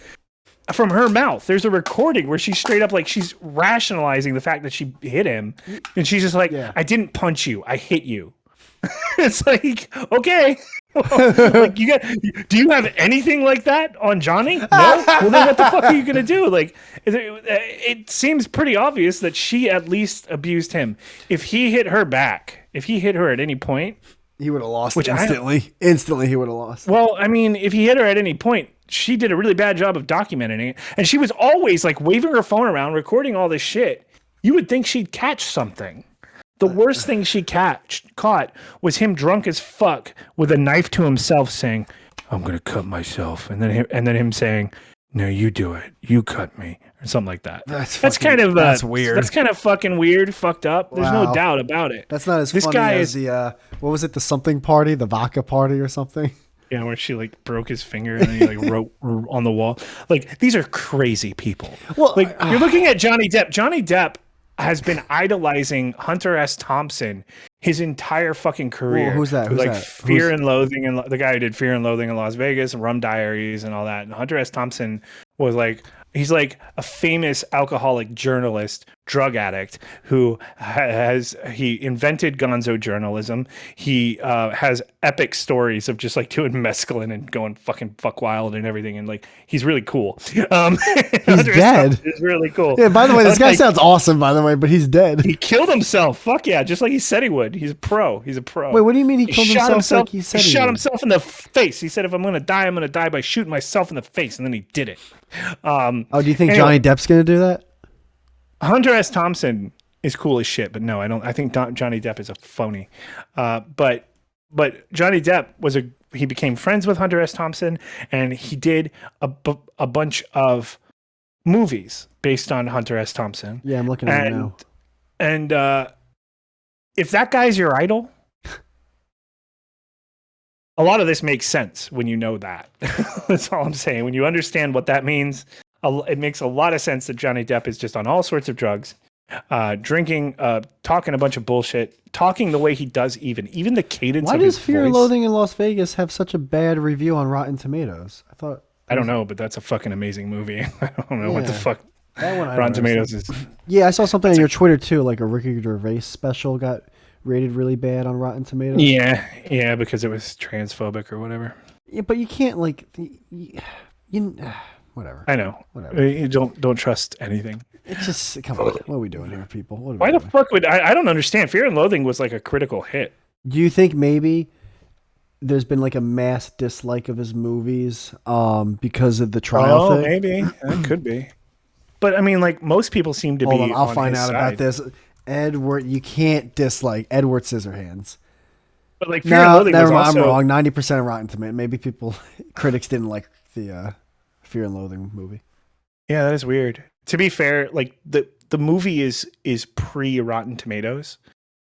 from her mouth. There's a recording where she's straight up like she's rationalizing the fact that she hit him. And she's just like, Yeah. I didn't punch you, I hit you. It's like, okay. Like you got, do you have anything like that on Johnny? No. Well, then what the fuck are you gonna do? Like, it seems pretty obvious that she at least abused him. If he hit her back, if he hit her at any point, He would have lost which instantly. Instantly, he would have lost. well, I mean, if he hit her at any point, she did a really bad job of documenting it, and she was always like waving her phone around, recording all this shit. You would think she'd catch something. The worst thing she caught was him drunk as fuck with a knife to himself, saying, "I'm gonna cut myself," and then him saying, "No, you do it. You cut me," or something like that. That's weird. That's kind of fucking weird, fucked up. There's no Wow. doubt about it. That's not as This funny guy as is the what was it? The something party, the vodka party, or something. yeah, where she like broke his finger and then he like wrote on the wall. Like these are crazy people. Well, Like you're looking at Johnny Depp. Johnny Depp has been idolizing Hunter S. Thompson his entire fucking career. Who's that? Who's like that? Fear and Loathing, and the guy who did Fear and Loathing in Las Vegas, and Rum Diaries, and all that. And Hunter S. Thompson was like, he's like a famous alcoholic journalist, drug addict who he invented gonzo journalism. He has epic stories of just like doing mescaline and going fucking fuck wild and everything. And like, he's really cool. He's dead. It's really cool. Yeah. By the way, this guy sounds awesome. By the way, but he's dead. He killed himself. Fuck yeah, just like he said he would. He's a pro. He's a pro. Wait, what do you mean he killed shot himself? Like he said he he shot would? himself in the face. He said, "If I'm gonna die by shooting myself in the face," and then he did it. Oh, do you think Anyway. Johnny Depp's gonna do that? Hunter S. Thompson is cool as shit, but no, I don't. I think Johnny Depp is a phony. But Johnny Depp he became friends with Hunter S. Thompson, and he did a bunch of movies based on Hunter S. Thompson. Yeah, I'm looking at it now. And if that guy's your idol, a lot of this makes sense when you know that. That's all I'm saying. When you understand what that means, it makes a lot of sense that Johnny Depp is just on all sorts of drugs, drinking, talking a bunch of bullshit, talking the way he does, even the cadence Why of does his Fear and voice. Loathing in Las Vegas have such a bad review on Rotten Tomatoes? I thought. I don't know, but that's a fucking amazing movie. I don't know what the Yeah. fuck That one I Rotten don't Tomatoes is. Yeah, I saw something on your Twitter too, like a Ricky Gervais special got rated really bad on Rotten Tomatoes. Yeah, because it was transphobic or whatever. Yeah, but you can't like whatever. I know. Whatever. You don't trust anything. It's just come on. What are we doing here, people? What are we Why the doing? fuck would I don't understand. Fear and Loathing was like a critical hit. Do you think maybe there's been like a mass dislike of his movies because of the trial thing? Maybe that could be. But I mean, like most people seem to Hold be. on, I'll on find his out side. about this. Edward, you can't dislike Edward Scissorhands. But like Fear and No, Loathing never was mind. also, I'm wrong. 90% of Rotten Tomatoes. Maybe critics didn't like the Fear and Loathing movie. Yeah, that is weird. To be fair, like the movie is pre Rotten Tomatoes,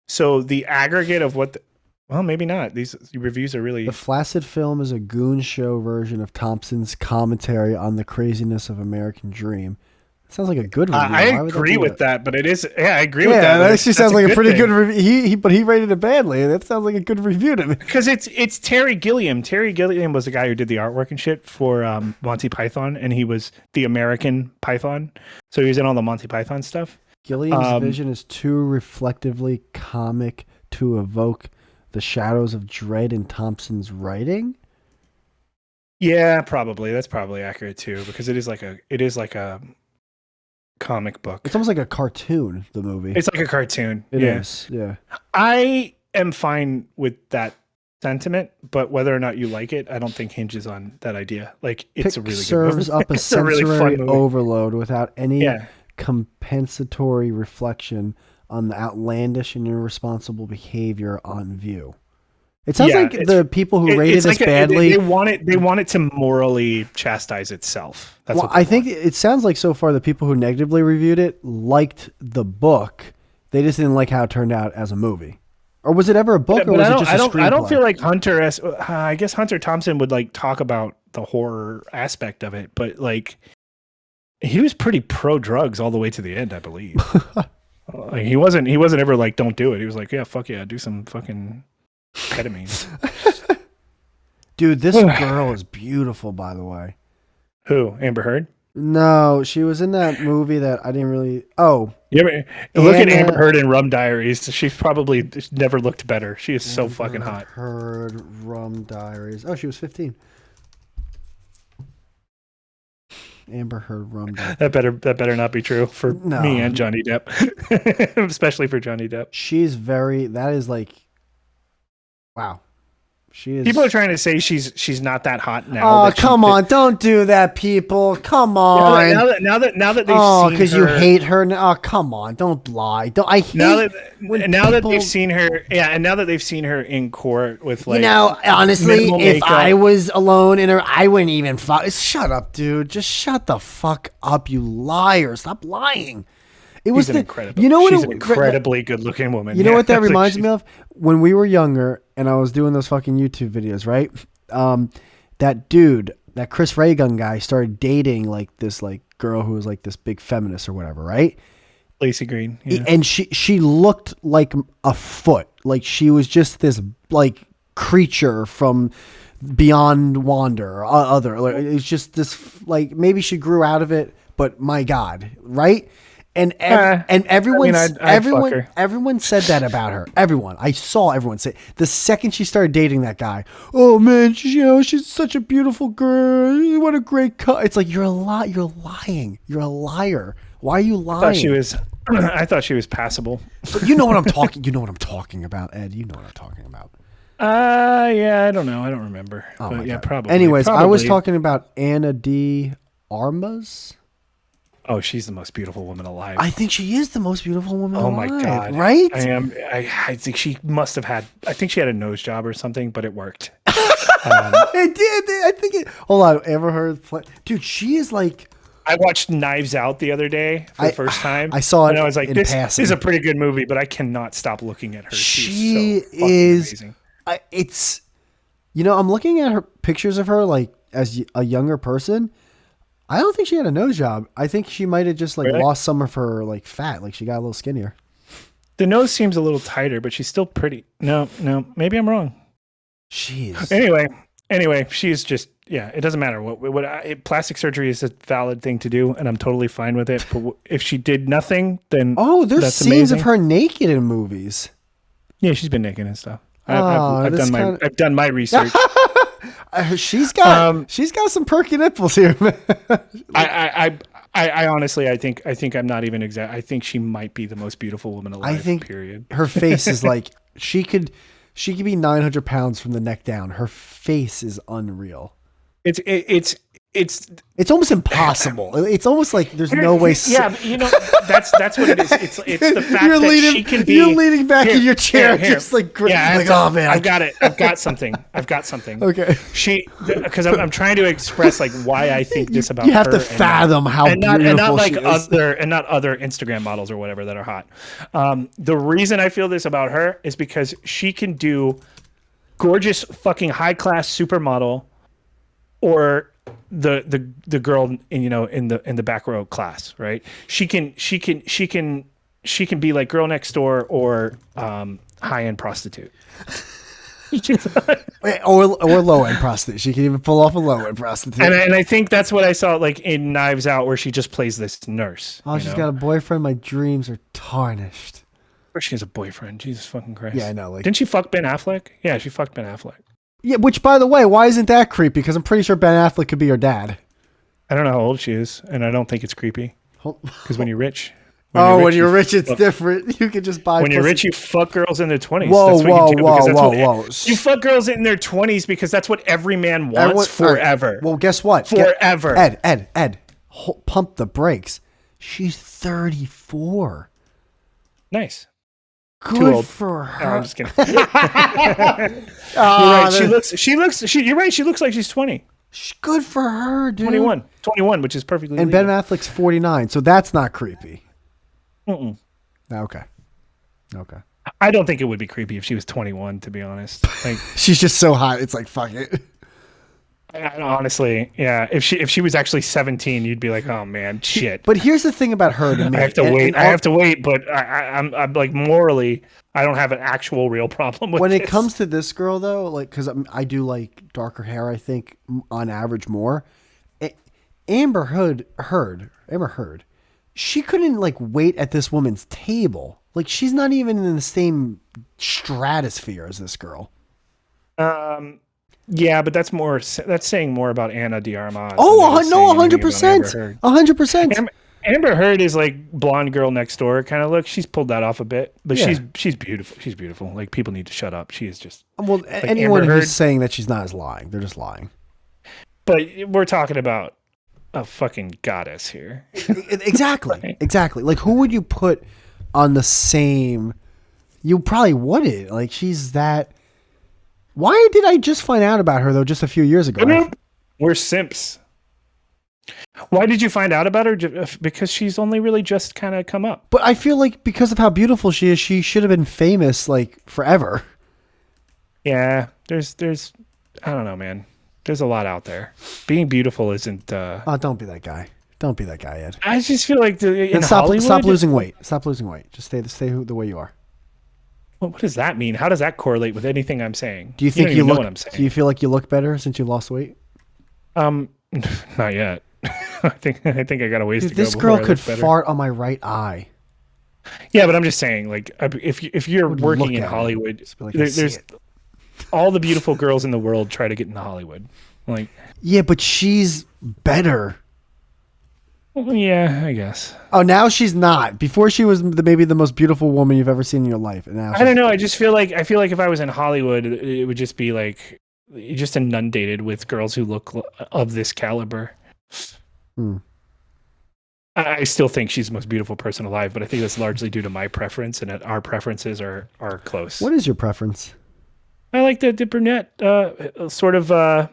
so the aggregate of well, maybe not. These reviews are really. The Flaccid Film is a goon show version of Thompson's commentary on the craziness of American Dream. It sounds like a good review. I Why would agree be with that, but it is. Yeah, I agree Yeah, with that. that actually sounds like a pretty thing. good review. But he rated it badly. That sounds like a good review to me. Because it's Terry Gilliam. Terry Gilliam was the guy who did the artwork and shit for Monty Python, and he was the American Python. So he was in all the Monty Python stuff. Gilliam's vision is too reflectively comic to evoke the shadows of dread in Thompson's writing. Yeah, probably. That's probably accurate too, because it is like a comic book. It's almost like a cartoon, the movie. It's like a cartoon. It Yeah. is, yeah. I am fine with that sentiment, but whether or not you like it, I don't think hinges on that idea. Like it's a really good serves movie. up a It's a really sensory fun movie. overload without any Yeah. compensatory reflection on the outlandish and irresponsible behavior on view. It sounds Yeah, like the people who rated it's this like badly. they want it to morally chastise itself. That's Well, what they I think want. it sounds like so far the people who negatively reviewed it liked the book. They just didn't like how it turned out as a movie. Or was it ever a book, or was it just a screenplay? I don't feel like Hunter. I guess Hunter Thompson would like talk about the horror aspect of it, but like he was pretty pro drugs all the way to the end, I believe. Like, he wasn't ever like, don't do it. He was like, yeah, fuck yeah, do some fucking ketamine. Dude, this girl is beautiful, by the way. Who? Amber Heard? No, she was in that movie that I didn't really. Oh, yeah. Look at Amber Heard in Rum Diaries. She's probably never looked better. She is so fucking hot. Heard Rum Diaries. Oh, she was 15. Amber Heard Rum Diaries. That better not be true for me and Johnny Depp, especially for Johnny Depp. She's very. That is like, wow. She is. People are trying to say she's not that hot now. Oh, come on! Don't do that, people. Come on. Now that they've seen her, because you hate her. Oh, come on! Don't lie. Don't. I hate that they've seen her. Yeah, and now that they've seen her in court with like, honestly, if I was alone in her, I wouldn't even. Shut up, dude. Just shut the fuck up, you liar! Stop lying. It was incredible. She's an incredibly good-looking woman. You know what that reminds me of? When we were younger and I was doing those fucking YouTube videos, right? That dude, that Chris Ray Gun guy, started dating like this like girl who was like this big feminist or whatever, right? Lacey Green, yeah. And she looked like a foot, like she was just this like creature from beyond Wander or other. Like, it's just this like maybe she grew out of it, but my God, right? And everyone said that about her. I saw everyone say it. The second she started dating that guy, oh man, she's such a beautiful girl. What a great cut. It's like you're lying. You're a liar. Why are you lying? I thought she was passable. But you know what I'm talking. You know what I'm talking about, Ed. You know what I'm talking about. Yeah, I don't know. I don't remember. Oh but yeah, God. probably. Anyways, I was talking about Ana de Armas. Oh, she's the most beautiful woman alive. I think she is the most beautiful woman alive. Oh my God. Right? I think she must have had, I think she had a nose job or something, but it worked. It did. I think it. Hold on. Ever heard? Dude, she is like. I watched Knives Out the other day for the first time. I saw it. And I was like, this is a pretty good movie, but I cannot stop looking at her. She is. Amazing. It's. I'm looking at her pictures of her like as a younger person. I don't think she had a nose job. I think she might have just like lost some of her like fat. Like she got a little skinnier. The nose seems a little tighter, but she's still pretty. No, maybe I'm wrong. Jeez. Anyway, she's just it doesn't matter plastic surgery is a valid thing to do, and I'm totally fine with it. But if she did nothing, then there's scenes amazing. Of her naked in movies. Yeah, she's been naked and stuff. I've done my research. She's got some perky nipples here, man. I honestly, I think I'm not even exact. I think she might be the most beautiful woman alive. I think period. Her face is like she could be 900 pounds from the neck down. Her face is unreal. It's almost impossible. It's almost like there's no way. Yeah, that's what it is. It's the fact that she can be. You're leaning back in your chair, just like oh man, I've got it. I've got something. Okay. Because I'm trying to express like why I think this about her. You have to fathom how beautiful and not like she is. not other Instagram models or whatever that are hot. The reason I feel this about her is because she can do gorgeous fucking high class supermodel or the girl in the back row class, right? She can be like girl next door or high end prostitute. or low end prostitute. She can even pull off a low end prostitute. And I think that's what I saw like in Knives Out, where she just plays this nurse. Oh, she's got a boyfriend. My dreams are tarnished. Of course she has a boyfriend. Jesus fucking Christ. Yeah, I know. Didn't she fuck Ben Affleck? Yeah, she fucked Ben Affleck. Yeah, which, by the way, why isn't that creepy? Because I'm pretty sure Ben Affleck could be your dad. I don't know how old she is, and I don't think it's creepy. Because when you're rich... When you're rich, it's different. You can just buy When you're rich, you fuck girls in their 20s. Whoa. You fuck girls in their 20s because that's what every man wants forever. Right. Well, guess what? Forever. Ed, pump the brakes. She's 34. Nice. Good for her. No, I'm just kidding. You're right. You're right. She looks like she's 20. Good for her, dude. 21, which is perfectly and legal. Ben Affleck's 49, so that's not creepy. Mm-mm. Okay. I don't think it would be creepy if she was 21, to be honest. Like, She's just so hot. It's like, fuck it. honestly, yeah. If she was actually 17, you'd be like, oh man, shit. But here's the thing about her to me. I have to wait. I have to wait, but I'm like morally, I don't have an actual real problem with when this. it comes to this girl though, like, because I do like darker hair, I think on average more. Amber Heard, she couldn't like wait at this woman's table. Like, she's not even in the same stratosphere as this girl. Yeah, but that's saying more about Anna de Armas. Oh no, 100%, 100%. Amber Heard is like blonde girl next door kind of look. She's pulled that off a bit, but Yeah. she's beautiful. She's beautiful. Like, people need to shut up. She is just Well, like anyone Amber who's Heard. saying that she's not is lying. They're just lying. But we're talking about a fucking goddess here. Exactly. Exactly. Like, who would you put on the same? You probably wouldn't. Like, she's that. Why did I just find out about her though just a few years ago? We're simps. Why did you find out about her? Because she's only really just kind of come up. But I feel like because of how beautiful she is, she should have been famous like forever. Yeah, there's I don't know, man. There's a lot out there. Being beautiful isn't. Oh, don't be that guy. Don't be that guy, Ed. I just feel like in Stop Hollywood. losing weight. Stop losing weight. Just stay the way you are. What does that mean? How does that correlate with anything I'm saying? Do you think don't you even know look? what I'm saying? Do you feel like you look better since you lost weight? Not yet. I think I got a ways Dude, to go. this girl before I could look better. fart on my right eye. Yeah, but I'm just saying, like, if you're Would working look in at it. Hollywood, Just be like, I see there's it. all the beautiful girls in the world try to get into Hollywood. Like, Yeah, but she's better. yeah, I guess. Oh, now she's not. Before she was maybe the most beautiful woman you've ever seen in your life, and now I don't know. I feel like if I was in Hollywood, it would just be like just inundated with girls who look of this caliber. Hmm. I still think she's the most beautiful person alive, but I think that's largely due to my preference, and that our preferences are close. What is your preference? I like the brunette, sort of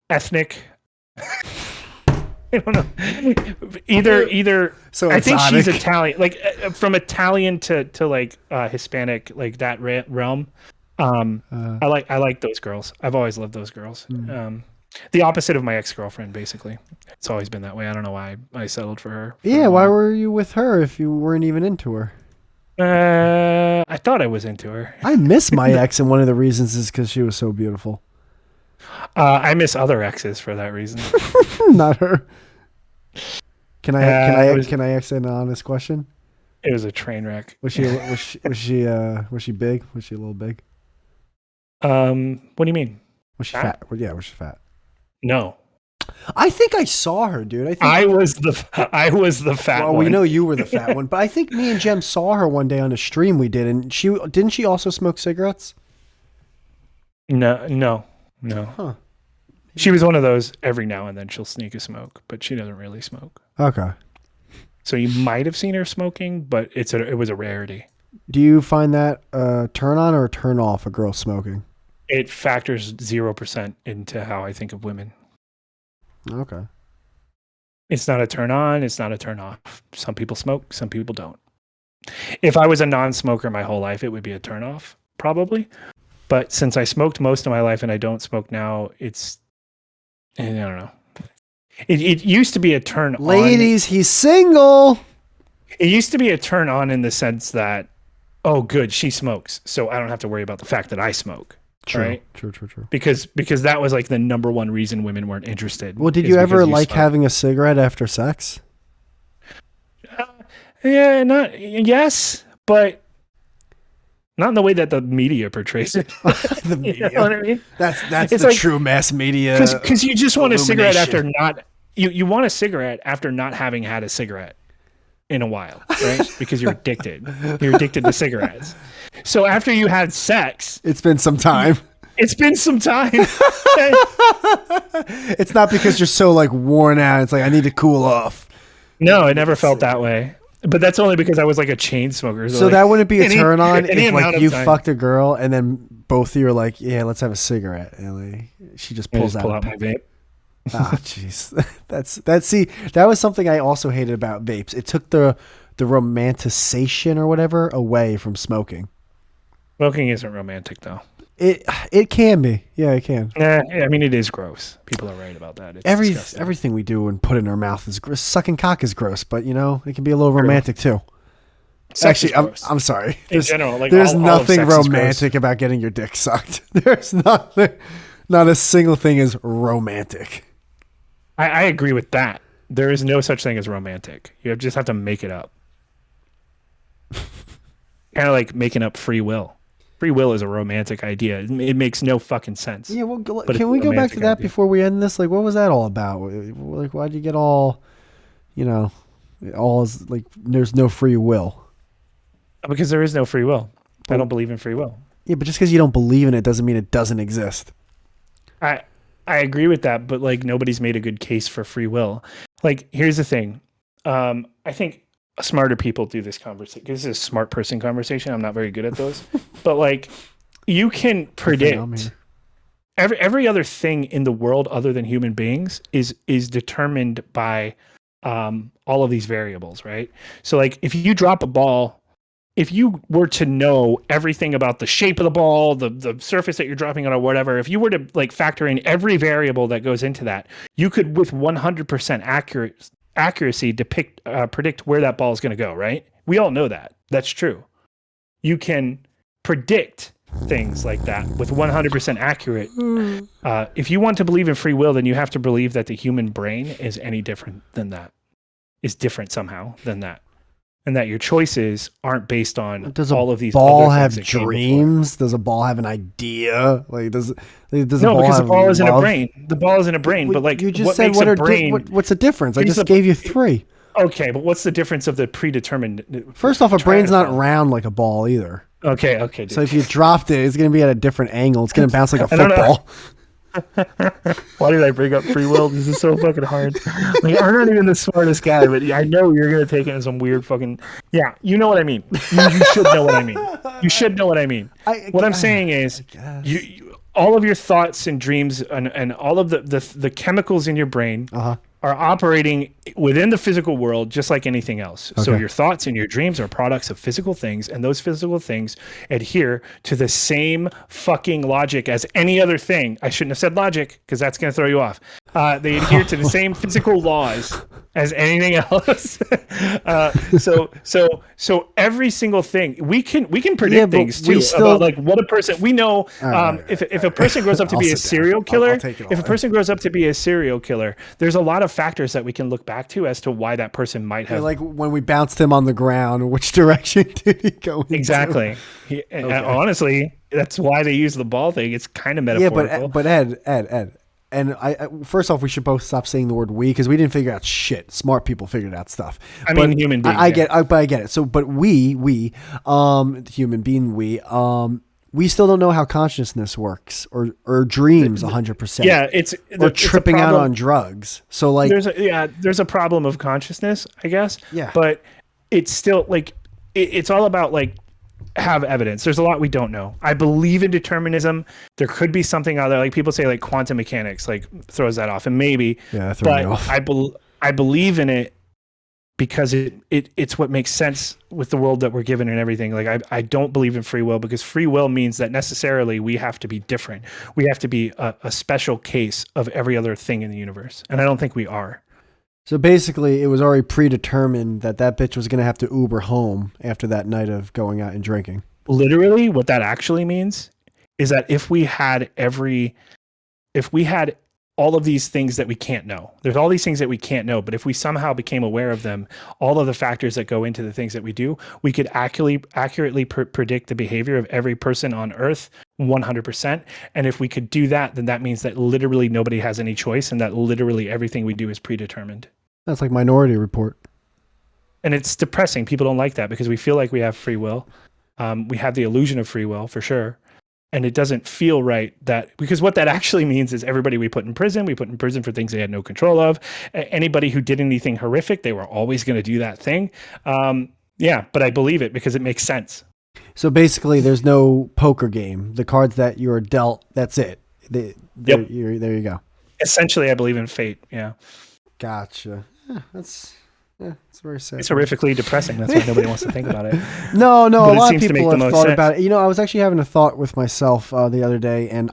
ethnic. I don't know. Either. So I think she's exotic. Italian, like from Italian to like Hispanic, like that realm. I like those girls. I've always loved those girls. The opposite of my ex-girlfriend, basically. It's always been that way. I don't know why I settled for her. Yeah, why were you with her if you weren't even into her? I thought I was into her. I miss my ex, and one of the reasons is because she was so beautiful. I miss other exes for that reason. Not her. Can I ask an honest question? It was a train wreck. Was she big? Was she a little big? What do you mean? Was she fat? Yeah, was she fat? No. I think I saw her, dude. I was the fat well, one. we know you were the fat one, but I think me and Jem saw her one day on a stream we did, and she also smoke cigarettes? No. Huh. She was one of those every now and then she'll sneak a smoke, but she doesn't really smoke. Okay. So you might have seen her smoking, but it was a rarity. Do you find that turn on or turn off a girl smoking? It factors 0% into how I think of women. Okay. It's not a turn on. It's not a turn off. Some people smoke. Some people don't. If I was a non-smoker my whole life, it would be a turn off, probably. But since I smoked most of my life and I don't smoke now, I don't know. It used to be a turn on. Ladies, he's single. It used to be a turn on in the sense that, oh, good, she smokes, so I don't have to worry about the fact that I smoke. True. Right? True. Because that was like the number one reason women weren't interested. Well, did is you ever because like smoke. having a cigarette after sex? Yeah, yes, but not in the way that the media portrays it. The media. You know what I mean? That's It's the like- true mass media. Because you just want a cigarette after illumination. not you want a cigarette after not having had a cigarette in a while, right? Because you're addicted. You're addicted to cigarettes. So after you had sex, It's been some time. it's been some time. It's not because you're so like worn out. It's like I need to cool off. No, it never felt that way. But that's only because I was like a chain smoker. So like, that wouldn't be a any- turn on any if amount like of you time. fucked a girl and then both of you are like, yeah, let's have a cigarette, and like, she just I pulls just pull out a my vape. Ah, jeez. That was something I also hated about vapes. It took the the romanticization or whatever away from smoking. Smoking isn't romantic though. It can be. Yeah, it can. I mean, it is gross. People are right about that. It's disgusting. Everything we do and put in our mouth is gross. Sucking cock is gross, but it can be a little romantic too. Sex Actually, is gross. I'm sorry. In general, like there's all nothing of sex is romantic about getting your dick sucked. There's nothing. Not a single thing is romantic. I agree with that. There is no such thing as romantic. You just have to make it up. Kind of like making up free will. Free will is a romantic idea. It makes no fucking sense. Yeah, well, can we go back to that before we end this? Like, what was that all about? Like, why'd you get all, all is like, there's no free will? Because there is no free will. I don't believe in free will. Yeah, but just because you don't believe in it doesn't mean it doesn't exist. I agree with that, but like nobody's made a good case for free will. Like, here's the thing. I think smarter people do this conversation. This is a smart person conversation. I'm not very good at those. But like, you can predict every other thing in the world other than human beings is determined by all of these variables, right? So like, if you drop a ball, if you were to know everything about the shape of the ball, the surface that you're dropping on or whatever, if you were to like factor in every variable that goes into that, you could with 100% accuracy predict where that ball is going to go, right? We all know that. That's true. You can predict things like that with 100% accurate. If you want to believe in free will, then you have to believe that the human brain is any different than that, is different somehow than that. And that your choices aren't based on all of these. Does a ball have dreams? Does a ball have an idea? Like does no, a ball because the ball is in a brain. The ball is in a brain, but like you just what said, makes a brain? What's the difference? I just gave you three. Okay, but what's the difference of the predetermined? First off, a brain's not round like a ball either. Okay. Dude. So if you dropped it, it's going to be at a different angle. It's going to bounce like a football. Why did I bring up free will? This is so fucking hard. Like, I'm not even the smartest guy, but I know you're gonna take it in some weird fucking. Yeah, you know what I mean. You should know what I mean. You should know what I mean. What I'm saying is, you all of your thoughts and dreams and all of the chemicals in your brain are operating within the physical world just like anything else. Okay. So your thoughts and your dreams are products of physical things, and those physical things adhere to the same fucking logic as any other thing. I shouldn't have said logic because that's going to throw you off. They adhere to the same physical laws as anything else. So every single thing we can predict things too about like what a person we know. If a person grows up to be a serial killer, if a person grows up to be a serial killer, there's a lot of factors that we can look back to as to why that person might have. Like when we bounced him on the ground, which direction did he go into? Exactly. Honestly, that's why they use the ball thing. It's kind of metaphorical. Yeah, but Ed. And I first off, we should both stop saying the word "we" because we didn't figure out shit. Smart people figured out stuff. I mean, human beings. I get it. So, but we, human being, we still don't know how consciousness works or dreams 100%. Yeah, or tripping out on drugs. So like, there's a problem of consciousness, I guess. Yeah, but it's still like it's all about like. Have evidence. There's a lot we don't know. I believe in determinism. There could be something out there, like people say, like quantum mechanics, like throws that off, and maybe. Yeah, throw me off. I believe in it because it's what makes sense with the world that we're given and everything. Like I don't believe in free will because free will means that necessarily we have to be different. We have to be a special case of every other thing in the universe, and I don't think we are. So basically, it was already predetermined that bitch was going to have to Uber home after that night of going out and drinking. Literally, what that actually means is that if we had all of these things that we can't know, there's all these things that we can't know, but if we somehow became aware of them, all of the factors that go into the things that we do, we could accurately predict the behavior of every person on Earth 100%. And if we could do that, then that means that literally nobody has any choice and that literally everything we do is predetermined. That's like Minority Report. And it's depressing. People don't like that because we feel like we have free will. We have the illusion of free will for sure. And it doesn't feel right because what that actually means is everybody we put in prison for things they had no control of. Anybody who did anything horrific, they were always going to do that thing. But I believe it because it makes sense. So basically there's no poker game. The cards that you're dealt, that's it. There you go. Essentially, I believe in fate. Yeah. Gotcha. Yeah, that's Yeah, it's very sad. It's horrifically depressing. That's why nobody wants to think about it. No, But a it lot of seems to make people the have most thought sense. about it. You know, I was actually having a thought with myself the other day, and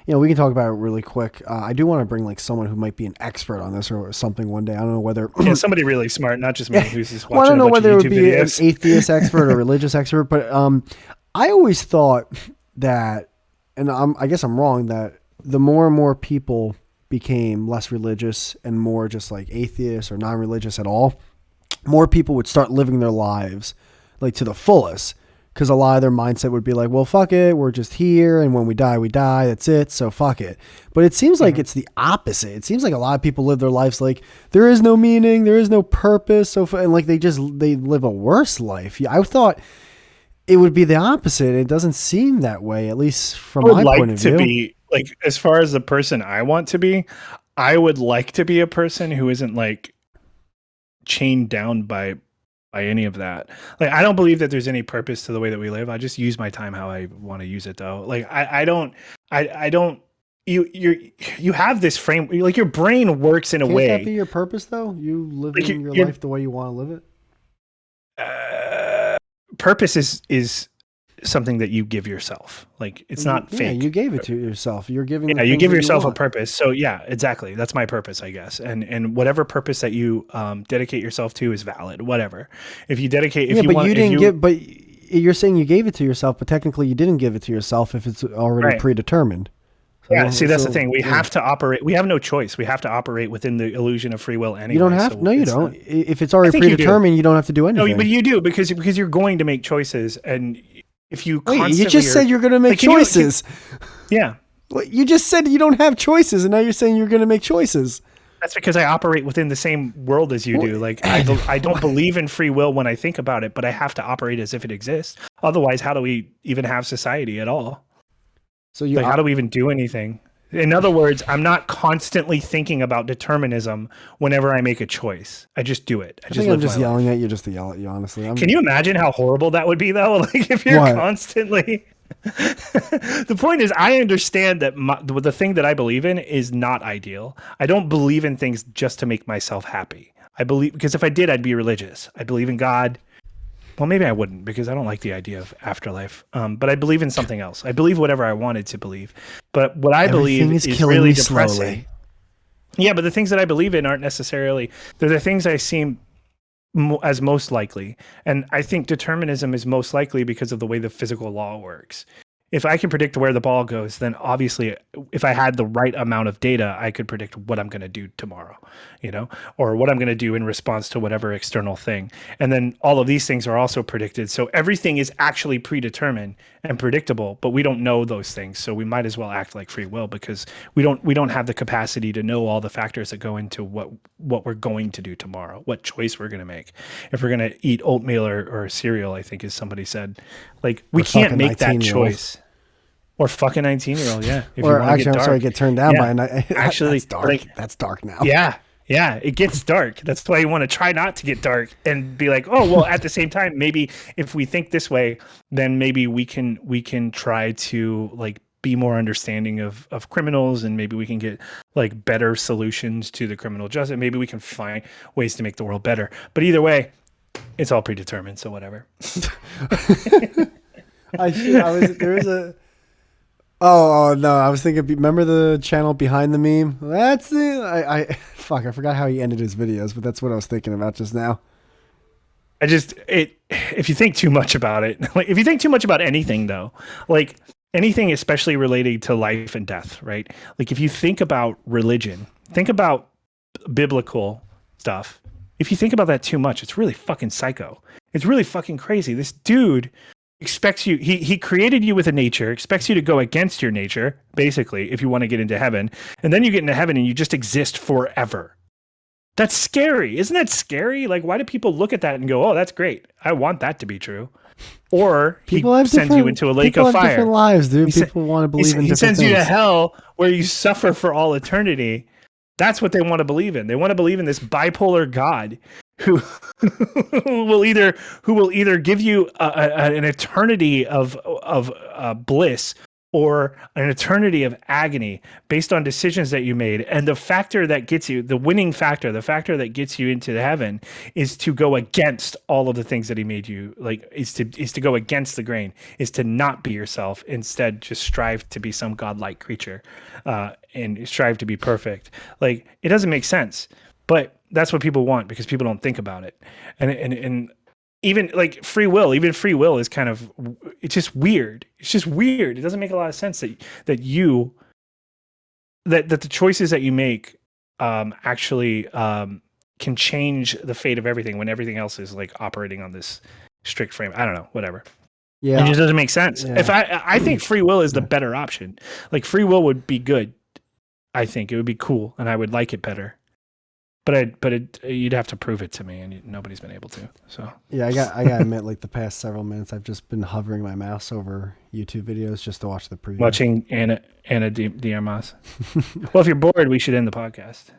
we can talk about it really quick. I do want to bring like someone who might be an expert on this or something one day. I don't know whether Yeah, somebody really smart, not just me, who's just watching well, I don't know a bunch whether it of would YouTube be videos. an atheist expert or religious expert, but I always thought that, and I guess I'm wrong, that the more and more people became less religious and more just like atheists or non-religious at all, more people would start living their lives like to the fullest, because a lot of their mindset would be like, well, fuck it, we're just here, and when we die, that's it, so fuck it. But it seems like it's the opposite. It seems like a lot of people live their lives like there is no meaning, there is no purpose, and like they live a worse life. Yeah, I thought it would be the opposite. It doesn't seem that way, at least from my point of view. Be like, as far as the person I want to be, I would like to be a person who isn't like chained down by any of that. Like, I don't believe that there's any purpose to the way that we live. I just use my time how I want to use it, though. Like, I don't you have this frame, like your brain works in a Can't way. that be your purpose though? You living your life the way you want to live it? Purpose is something that you give yourself. Like, it's not fake. Yeah, you gave it to yourself. You're giving. Yeah, you give yourself a purpose. So yeah, exactly. That's my purpose, I guess. And whatever purpose that you dedicate yourself to is valid. Whatever. If you dedicate, but you're saying you gave it to yourself, but technically you didn't give it to yourself if it's already predetermined. So, yeah, see, that's the thing. We have to operate. We have no choice. We have to operate within the illusion of free will anyway. You don't have. So no, you don't. If it's already predetermined, you don't have to do anything. No, but you do because you're going to make choices, and if you you just said you're going to make choices. Yeah. Well, you just said you don't have choices, and now you're saying you're going to make choices. That's because I operate within the same world as you do. Like, I don't believe in free will when I think about it, but I have to operate as if it exists. Otherwise, how do we even have society at all? So how do we even do anything? In other words, I'm not constantly thinking about determinism whenever I make a choice. I just do it. I'm just yelling at you just to yell at you, honestly. Can you imagine how horrible that would be, though? Like, if you're constantly... The point is, I understand that the thing that I believe in is not ideal. I don't believe in things just to make myself happy. Because if I did, I'd be religious. I believe in God. Well, maybe I wouldn't, because I don't like the idea of afterlife. But I believe in something else. I believe whatever I wanted to believe. But what I believe is really depressing. Slowly. Yeah, but the things that I believe in aren't necessarily... They're the things I seem as most likely. And I think determinism is most likely because of the way the physical law works. If I can predict where the ball goes, then obviously if I had the right amount of data, I could predict what I'm going to do tomorrow, or what I'm going to do in response to whatever external thing. And then all of these things are also predicted. So everything is actually predetermined and predictable, but we don't know those things. So we might as well act like free will, because we don't have the capacity to know all the factors that go into what we're going to do tomorrow, what choice we're going to make. If we're going to eat oatmeal or cereal, I think, as somebody said, like, we can't make that choice. Or fucking 19-year-old, yeah. If or actually, I'm sorry, get turned down by a night. Actually, that's dark. That's dark now. Yeah, it gets dark. That's why you want to try not to get dark and be like, oh, well, at the same time, maybe if we think this way, then maybe we can try to like be more understanding of criminals, and maybe we can get like better solutions to the criminal justice. Maybe we can find ways to make the world better. But either way, it's all predetermined, so whatever. There is a. Oh no! I was thinking. Remember the channel Behind the Meme? That's the. I forgot how he ended his videos, but that's what I was thinking about just now. If you think too much about it, like if you think too much about anything, though, like anything, especially related to life and death, right? Like if you think about religion, think about biblical stuff. If you think about that too much, it's really fucking psycho. It's really fucking crazy. This dude expects you, he created you with a nature, expects you to go against your nature, basically, if you want to get into heaven. And then you get into heaven and you just exist forever. That's scary. Isn't that scary? Like, why do people look at that and go, oh, that's great, I want that to be true? Or people sends you into a lake of fire. Different lives, dude. People want to believe in different things. He sends you to hell where you suffer for all eternity. That's what they want to believe in. They want to believe in this bipolar God who will either give you an eternity of bliss, or an eternity of agony based on decisions that you made. And the factor that gets you, the winning factor, the factor that gets you into heaven is to go against all of the things that he made you like, is to go against the grain, is to not be yourself. Instead, just strive to be some godlike creature, and strive to be perfect. Like, it doesn't make sense, but that's what people want because people don't think about it. And even like free will is kind of, it's just weird. It's just weird. It doesn't make a lot of sense that the choices that you make actually can change the fate of everything when everything else is like operating on this strict frame. I don't know, whatever. Yeah, it just doesn't make sense. Yeah. If I think free will is the better option. Like, free will would be good. I think it would be cool, and I would like it better. But you'd have to prove it to me, and nobody's been able to. So yeah, I got to admit, like the past several minutes, I've just been hovering my mouse over YouTube videos just to watch the preview. Watching Anna Diarmas. Well, if you're bored, we should end the podcast.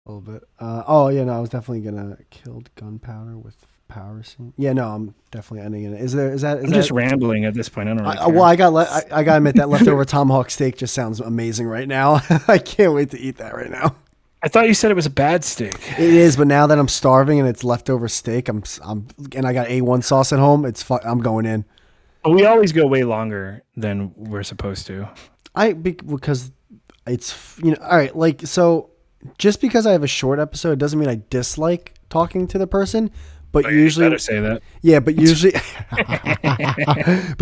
A little bit. I was definitely gonna kill gunpowder with power scene. Yeah, no, I'm definitely ending it. I'm just rambling at this point. I don't really care. Well, I gotta admit that leftover tomahawk steak just sounds amazing right now. I can't wait to eat that right now. I thought you said it was a bad steak. It is, but now that I'm starving and it's leftover steak, and I got A1 sauce at home. I'm going in. We always go way longer than we're supposed to. Because it's, all right. Like, so just because I have a short episode doesn't mean I dislike talking to the person. But usually, you better say that. Yeah, but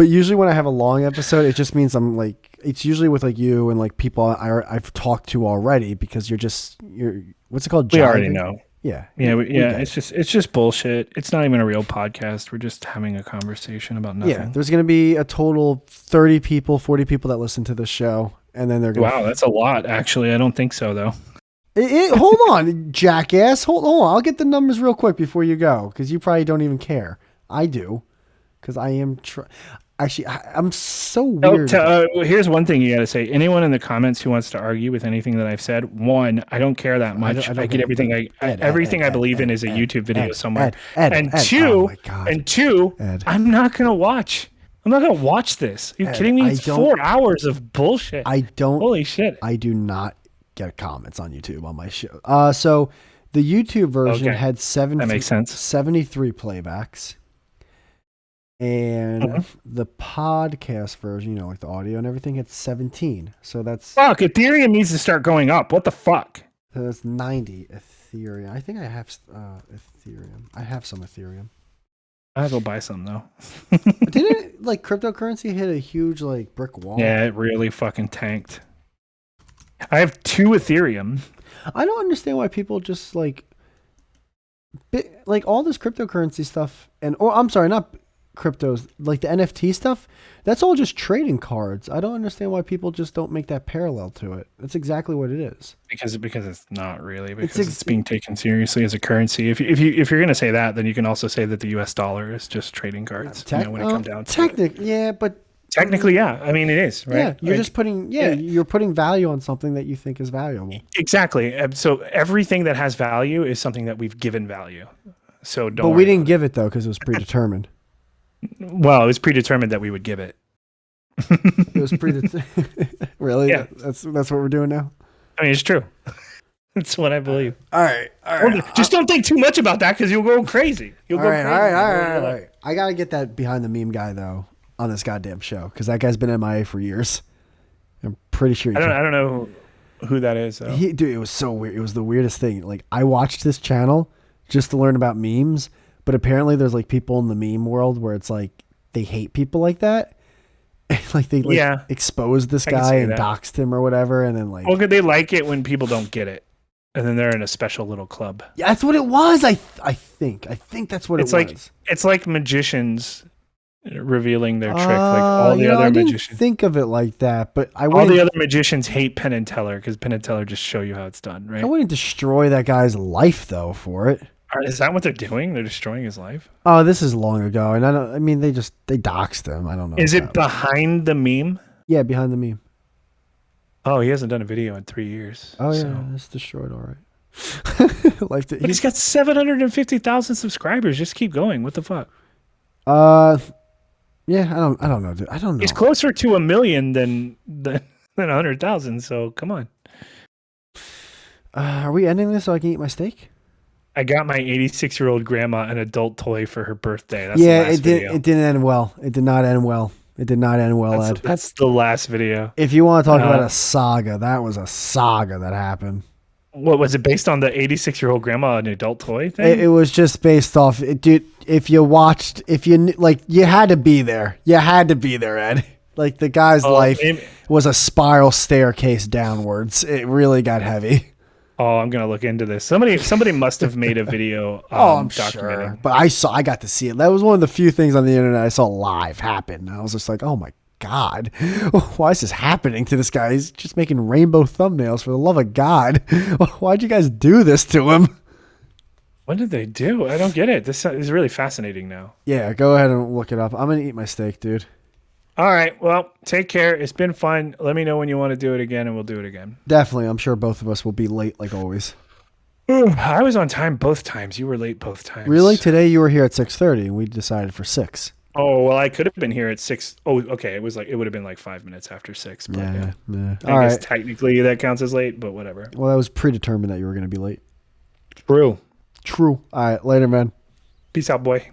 usually, when I have a long episode, it just means it's usually with like you and like people I've talked to already because you're what's it called? We already know. Yeah. It's just bullshit. It's not even a real podcast. We're just having a conversation about nothing. Yeah, there's going to be a total 30 people, 40 people that listen to this show, and then they're going. Wow, that's a lot. Actually, I don't think so though. Hold on, jackass. Hold on. I'll get the numbers real quick before you go, because you probably don't even care. I do, because I am. Actually, I'm so weird. Here's one thing you got to say. Anyone in the comments who wants to argue with anything that I've said, one, I don't care that much. I get everything. Everything I believe in is a YouTube video somewhere. And two, I'm not gonna watch. I'm not gonna watch this. Are you kidding me? It's 4 hours of bullshit. Holy shit. I do not get comments on YouTube on my show. So the YouTube version had that makes sense. 73 playbacks. And the podcast version, like the audio and everything, had 17. So that's... Fuck, Ethereum needs to start going up. What the fuck? So that's 90 Ethereum. I think I have Ethereum. I have some Ethereum. I have to go buy some, though. Didn't cryptocurrency hit a huge brick wall? Yeah, it really fucking tanked. I have 2 Ethereum. I don't understand why people just all this cryptocurrency stuff not cryptos, like the NFT stuff, that's all just trading cards. I don't understand why people just don't make that parallel to it. That's exactly what it is. Because it's not really, because it's being taken seriously as a currency. If you're going to say that, then you can also say that the US dollar is just trading cards when it comes down to it. Yeah, but technically, yeah. I mean, it is, right? Yeah, you're just putting you're putting value on something that you think is valuable. Exactly. So everything that has value is something that we've given value. So don't. But we didn't give it though because it was predetermined. Well, it was predetermined that we would give it. It was predetermined. Really? Yeah. That's what we're doing now? I mean, it's true. That's what I believe. All right. Just don't think too much about that because you'll go crazy. All right. I got to get that behind the meme guy, though, on this goddamn show because that guy's been MIA for years. I'm pretty sure. I don't know who that is, though. Dude, it was so weird. It was the weirdest thing. Like, I watched this channel just to learn about memes. But apparently there's people in the meme world where it's they hate people like that. They expose this guy and doxed him or whatever. And then they like it when people don't get it. And then they're in a special little club. Yeah, that's what it was. I think that's what it was. It's like magicians revealing their trick. All the other magicians. I didn't think of it like that, but all the other magicians hate Penn and Teller because Penn and Teller just show you how it's done, right? I wouldn't destroy that guy's life though for it. Is that what they're doing? They're destroying his life? Oh, this is long ago, and they doxed him. I don't know. Is it behind the meme? Yeah, behind the meme. Oh, he hasn't done a video in 3 years. Oh yeah, it's destroyed. All right. But he's got 750,000 subscribers. Just keep going. What the fuck? Yeah, I don't know, dude. I don't He's know. closer to 1 million than 100,000. So come on. Are we ending this so I can eat my steak? I got my 86-year-old grandma an adult toy for her birthday. That's the Yeah, last video. it didn't end well. It did not end well. It did not end well, Ed. That's the last video. If you want to talk about a saga, that was a saga that happened. What was it based on? The 86-year-old grandma an adult toy thing? It was just based off, dude. If you watched, if you like, you had to be there. You had to be there, Ed. Like the guy's life was a spiral staircase downwards. It really got heavy. Oh, I'm gonna look into this. Somebody must have made a video. I'm documenting. sure, but I got to see it. That was one of the few things on the internet I saw live happen. I was just like, oh my God, why is this happening to this guy? He's just making rainbow thumbnails, for the love of God. Why'd you guys do this to him? What did they do? I don't get it. This is really fascinating now. Yeah, go ahead and look it up. I'm going to eat my steak, dude. All right. Well, take care. It's been fun. Let me know when you want to do it again, and we'll do it again. Definitely. I'm sure both of us will be late like always. I was on time both times. You were late both times. Really? Today you were here at 6:30 and we decided for 6. Oh, well, I could have been here at 6. Oh, okay. It would have been like 5 minutes after 6. But Yeah. I guess technically that counts as late, but whatever. Well, that was predetermined that you were going to be late. True. All right. Later, man. Peace out, boy.